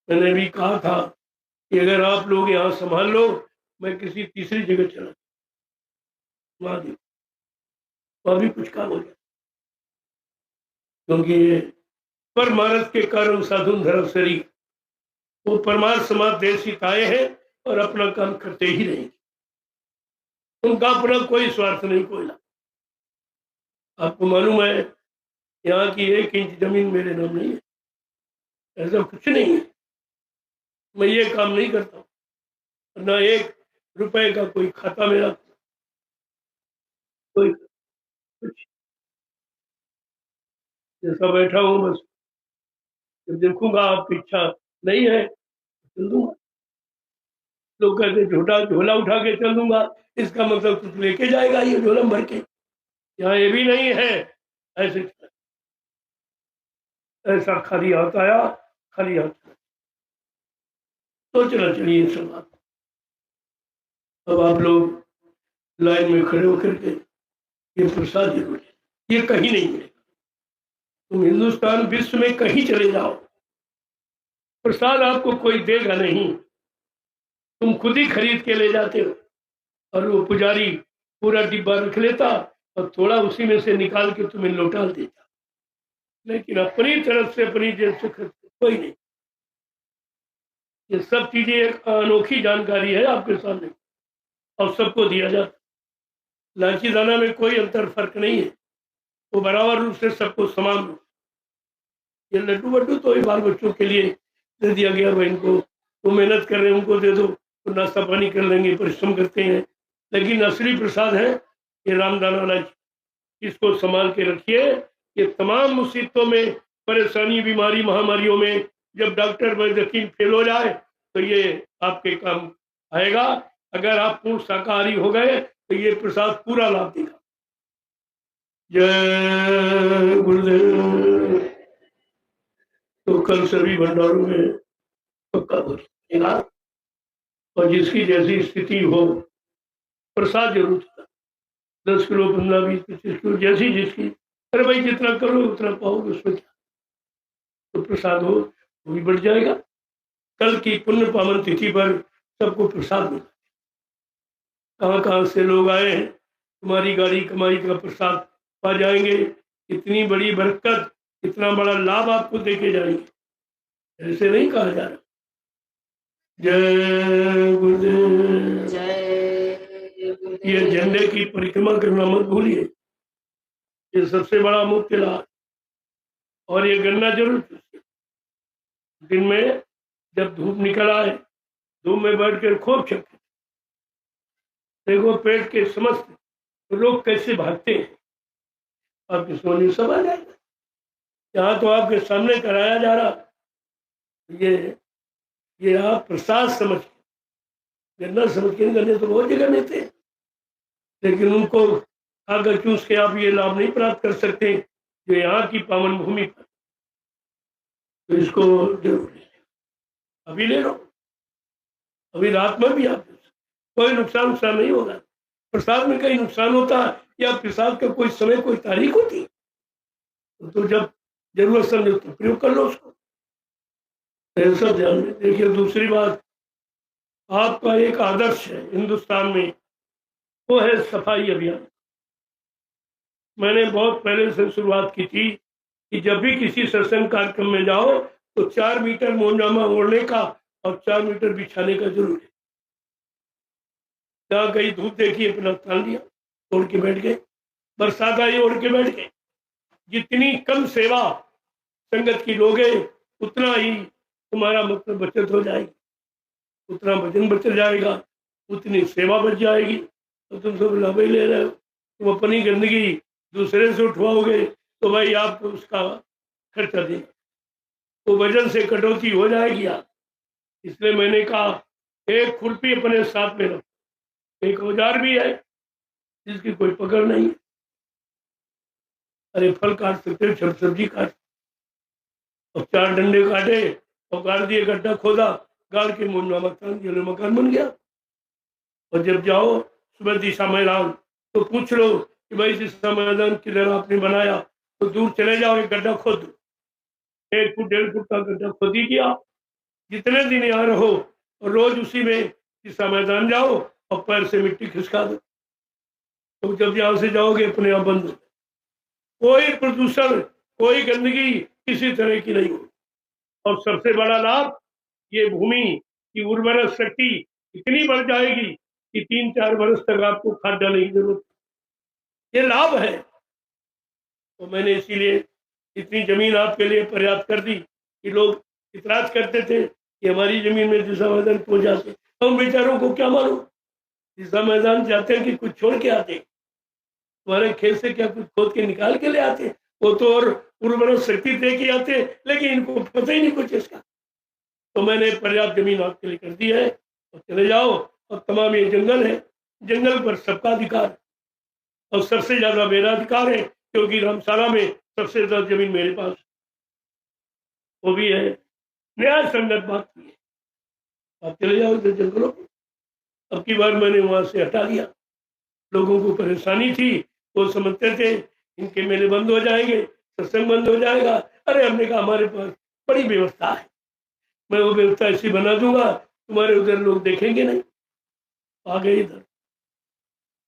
मैंने भी कहा था कि अगर आप लोग यहाँ संभाल लो, मैं किसी तीसरी जगह चला, वहां भी कुछ काम हो जाए, क्योंकि परमार्थ के कारण साधु धर्म शरीर, वो परमार्थ समाज देश हिताए हैं और अपना काम करते ही रहेंगे, उनका अपना कोई स्वार्थ नहीं, कोई लाभ। आपको मालूम है यहाँ की 1 इंच जमीन मेरे नाम नहीं है, ऐसा कुछ नहीं है, मैं ये काम नहीं करता हूँ, ना 1 रुपए का कोई खाता मेरा, कोई कुछ, जैसा बैठा हूँ बस, जब देखूंगा आपकी इच्छा नहीं है चल दूंगा। लोग कहते झोटा झोला उठा के चल दूंगा, इसका मतलब कुछ लेके जाएगा ये झोला भर के, यहाँ ये भी नहीं है, ऐसे ऐसा खाली हाथ आया खाली हाथ, तो चला चलिए सब बात। अब आप लोग लाइन में खड़े होकर के ये प्रसाद जरूर है, ये कहीं नहीं मिलेगा, तुम हिंदुस्तान विश्व में कहीं चले जाओ, प्रसाद आपको कोई देगा नहीं, तुम खुद ही खरीद के ले जाते हो, और वो पुजारी पूरा डिब्बा रख लेता और थोड़ा उसी में से निकाल के तुम्हें लौटा देता, लेकिन अपनी तरफ से अपनी जेब से खर्च कोई नहीं। ये सब चीजें एक अनोखी जानकारी है आपके सामने और सबको दिया जाता। लाची दाना में कोई अंतर फर्क नहीं है, वो बराबर रूप से सबको समान। ये लड्डू वड्डू तो ही बाल बच्चों के लिए दे दिया गया, भाई इनको वो मेहनत कर रहे हैं उनको दे दो, तो नाश्ता पानी कर लेंगे, परिश्रम करते हैं। लेकिन असली प्रसाद है ये रामदाना इलायची, इसको संभाल के रखिए। ये तमाम मुसीबतों में, परेशानी, बीमारी, महामारियों में जब डॉक्टर वैद्य हकीम फेल हो जाए तो ये आपके काम आएगा। अगर आप पूर्ण शाकाहारी हो गए तो ये प्रसाद पूरा लाभ देगा। जय गुरुदेव। तो कल सभी भंडारों में पक्का बोलिएगा, और जिसकी जैसी स्थिति हो प्रसाद जरूर 10 किलो 15 20 25 किलो जैसी जिसकी, अरे भाई जितना करो उतना पाओगे, उसमें क्या, तो प्रसाद हो वो भी बढ़ जाएगा। कल की पुण्य पावन तिथि पर सबको प्रसाद मिला। कहाँ कहाँ से लोग आए हैं, तुम्हारी गाड़ी कमाई का प्रसाद पा जाएंगे। इतनी बड़ी बरकत, इतना बड़ा लाभ आपको देके जाएंगे, ऐसे नहीं कहा जा रहा। जय गुरुदेव। ये झंडे की परिक्रमा करना मत भूलिए, ये सबसे बड़ा मुख्य लाभ। और ये गन्ना जरूर दिन में जब धूप निकल आए, धूप में बैठ कर खूब चलते, देखो पेट के समस्त तो लोग कैसे भागते हैं, आपके सोने सब आ जाएगा। यहाँ तो आपके सामने कराया जा रहा, ये आप प्रसाद समझ के, गन्ना समझ के, गन्ने तो बहुत जगह में थे, लेकिन उनको आकर चूस के आप ये लाभ नहीं प्राप्त कर सकते जो यहाँ की पावन भूमि पर। तो इसको जरूर अभी ले लो, अभी रात में भी आप कोई नुकसान नहीं होगा। प्रसाद में कहीं नुकसान होता या प्रसाद का कोई समय कोई तारीख होती, तो जब जरूरत समझो तो प्रयोग कर लो उसको, ऐसा ध्यान में। देखिए दूसरी बात, आपका एक आदर्श है हिंदुस्तान में, वो है सफाई अभियान। मैंने बहुत पहले से शुरुआत की थी कि जब भी किसी सत्संग कार्यक्रम में जाओ तो 4 मीटर मोजामा ओढ़ने का और 4 मीटर बिछाने का जरूर है। जहाँ कहीं धूप देखी अपना तान लिया, ओढ़ के बैठ गए, बरसात आई ओढ़ के बैठ गए। जितनी कम सेवा संगत की लोगे उतना ही तुम्हारा मतलब बचत हो जाएगी, उतना वजन बच जाएगा, उतनी सेवा बच जाएगी। तो तुम सब लाभ ही ले रहे हो, तुम अपनी गंदगी दूसरे से उठवाओगे तो भाई आप तो उसका खर्चा देंगे, तो वजन से कटौती हो जाएगी आप। इसलिए मैंने कहा एक खुरपी अपने साथ में रखो, एक औजार भी है जिसकी कोई पकड़ नहीं है। अरे फल काट सकते, सब्जी काट, और 4 डंडे काटे और गाड़ दिए, गड्ढा खोदा, गाड़ के मुन्ना मकान बन गया। और जब जाओ सुबह दिशा मैदान तो पूछ लो कि भाई दिशा मैदान किधर आपने बनाया, तो दूर चले जाओ, एक गड्ढा खोद दो, 1 फुट 1.5 फुट का गड्ढा खोद ही दिया। जितने दिन यहाँ रहो और रोज उसी में दिशा मैदान जाओ और पैर से मिट्टी खिसका दो, तो जब यहाँ से जाओगे अपने आप बंद हो, कोई प्रदूषण कोई गंदगी किसी तरह की नहीं हो। और सबसे बड़ा लाभ, ये भूमि की उर्वरक शक्ति इतनी बढ़ जाएगी कि 3-4 वर्ष तक आपको खाद डालने की जरूरत, ये लाभ है। तो मैंने इसीलिए इतनी जमीन आपके लिए पर्याप्त कर दी कि लोग इतराज करते थे कि हमारी जमीन में दिशा मैदान पहुंच जाते, तो उन बेचारों को क्या मालूम दिशा मैदान जाते हैं कि कुछ छोड़ के आते, तुम्हारे खेत से क्या कुछ खोद के निकाल के ले आते, वो तो और उर्वरक शक्ति दे के आते, लेकिन इनको पता ही नहीं कुछ इसका। तो मैंने पर्याप्त जमीन आपके लिए कर दी है, और चले जाओ। और तमाम ये जंगल है, जंगल पर सबका अधिकार, और सबसे ज्यादा मेरा अधिकार है क्योंकि धर्मशाला में सबसे ज्यादा जमीन मेरे पास, वो भी है न्याय संगत बात की है। आप चले जाओ इधर जंगलों को। अब की बार मैंने वहां से हटा लिया, लोगों को परेशानी थी, वो समझते थे इनके मेले बंद हो जाएंगे, सत्संग बंद हो जाएगा। अरे हमने कहा हमारे पास बड़ी व्यवस्था है, मैं वो व्यवस्था ऐसी बना दूंगा तुम्हारे उधर लोग देखेंगे नहीं। आ गए इधर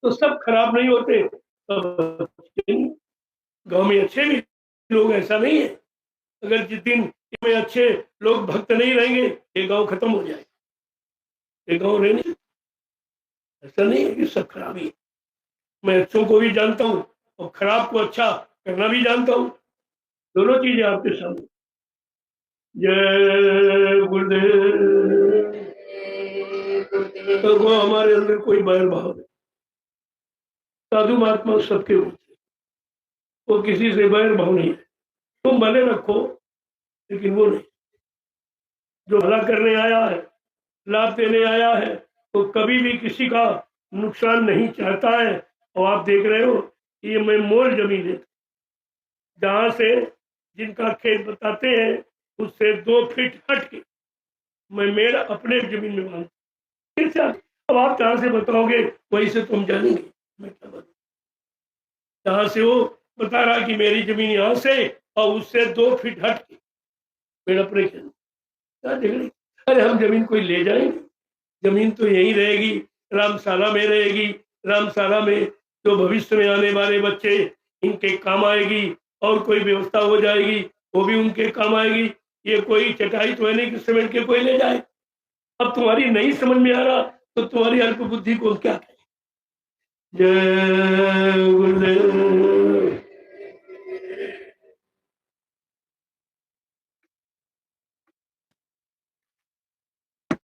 तो सब खराब नहीं होते, सब गांव में अच्छे भी लोग, ऐसा नहीं है। अगर जिस दिन इसमें अच्छे लोग भक्त नहीं रहेंगे, ये गांव खत्म हो जाएगा। ये गांव रहने ऐसा नहीं है कि सब खराब ही है। मैं अच्छों को भी जानता हूँ और खराब को अच्छा करना भी जानता हूँ। दोनों चीजें आपके सामने। जय गुरुदेव। तो वो हमारे अंदर कोई बैर भाव नहीं। साधु महात्मा सबके होते, वो किसी से बैर भाव नहीं है। तुम भले रखो लेकिन वो नहीं। जो भला करने आया है, लाभ देने आया है, तो कभी भी किसी का नुकसान नहीं चाहता है। और आप देख रहे हो ये मैं मोल जमीन है, जहां से जिनका खेत बताते हैं उससे 2 फीट हट के मैं मेरा अपने जमीन में बांध। अब आप जहां से बताओगे वहीं से तुम जानेंगे मैं क्या बताऊं। जहां से वो बता रहा कि मेरी जमीन यहाँ से और उससे 2 फीट हट के मेरा अपने खेत। अरे हम जमीन कोई ले जाएंगे? जमीन तो यही रहेगी, रामशाला में रहेगी। रामशाला में जो भविष्य में आने वाले बच्चे इनके काम आएगी, और कोई व्यवस्था हो जाएगी वो भी उनके काम आएगी। ये कोई चटाई तो है नहीं कि सीमेंट के कोई ले जाए। अब तुम्हारी नहीं समझ में आ रहा तो तुम्हारी अल्प बुद्धि को क्या कहें। जय गुरुदेव।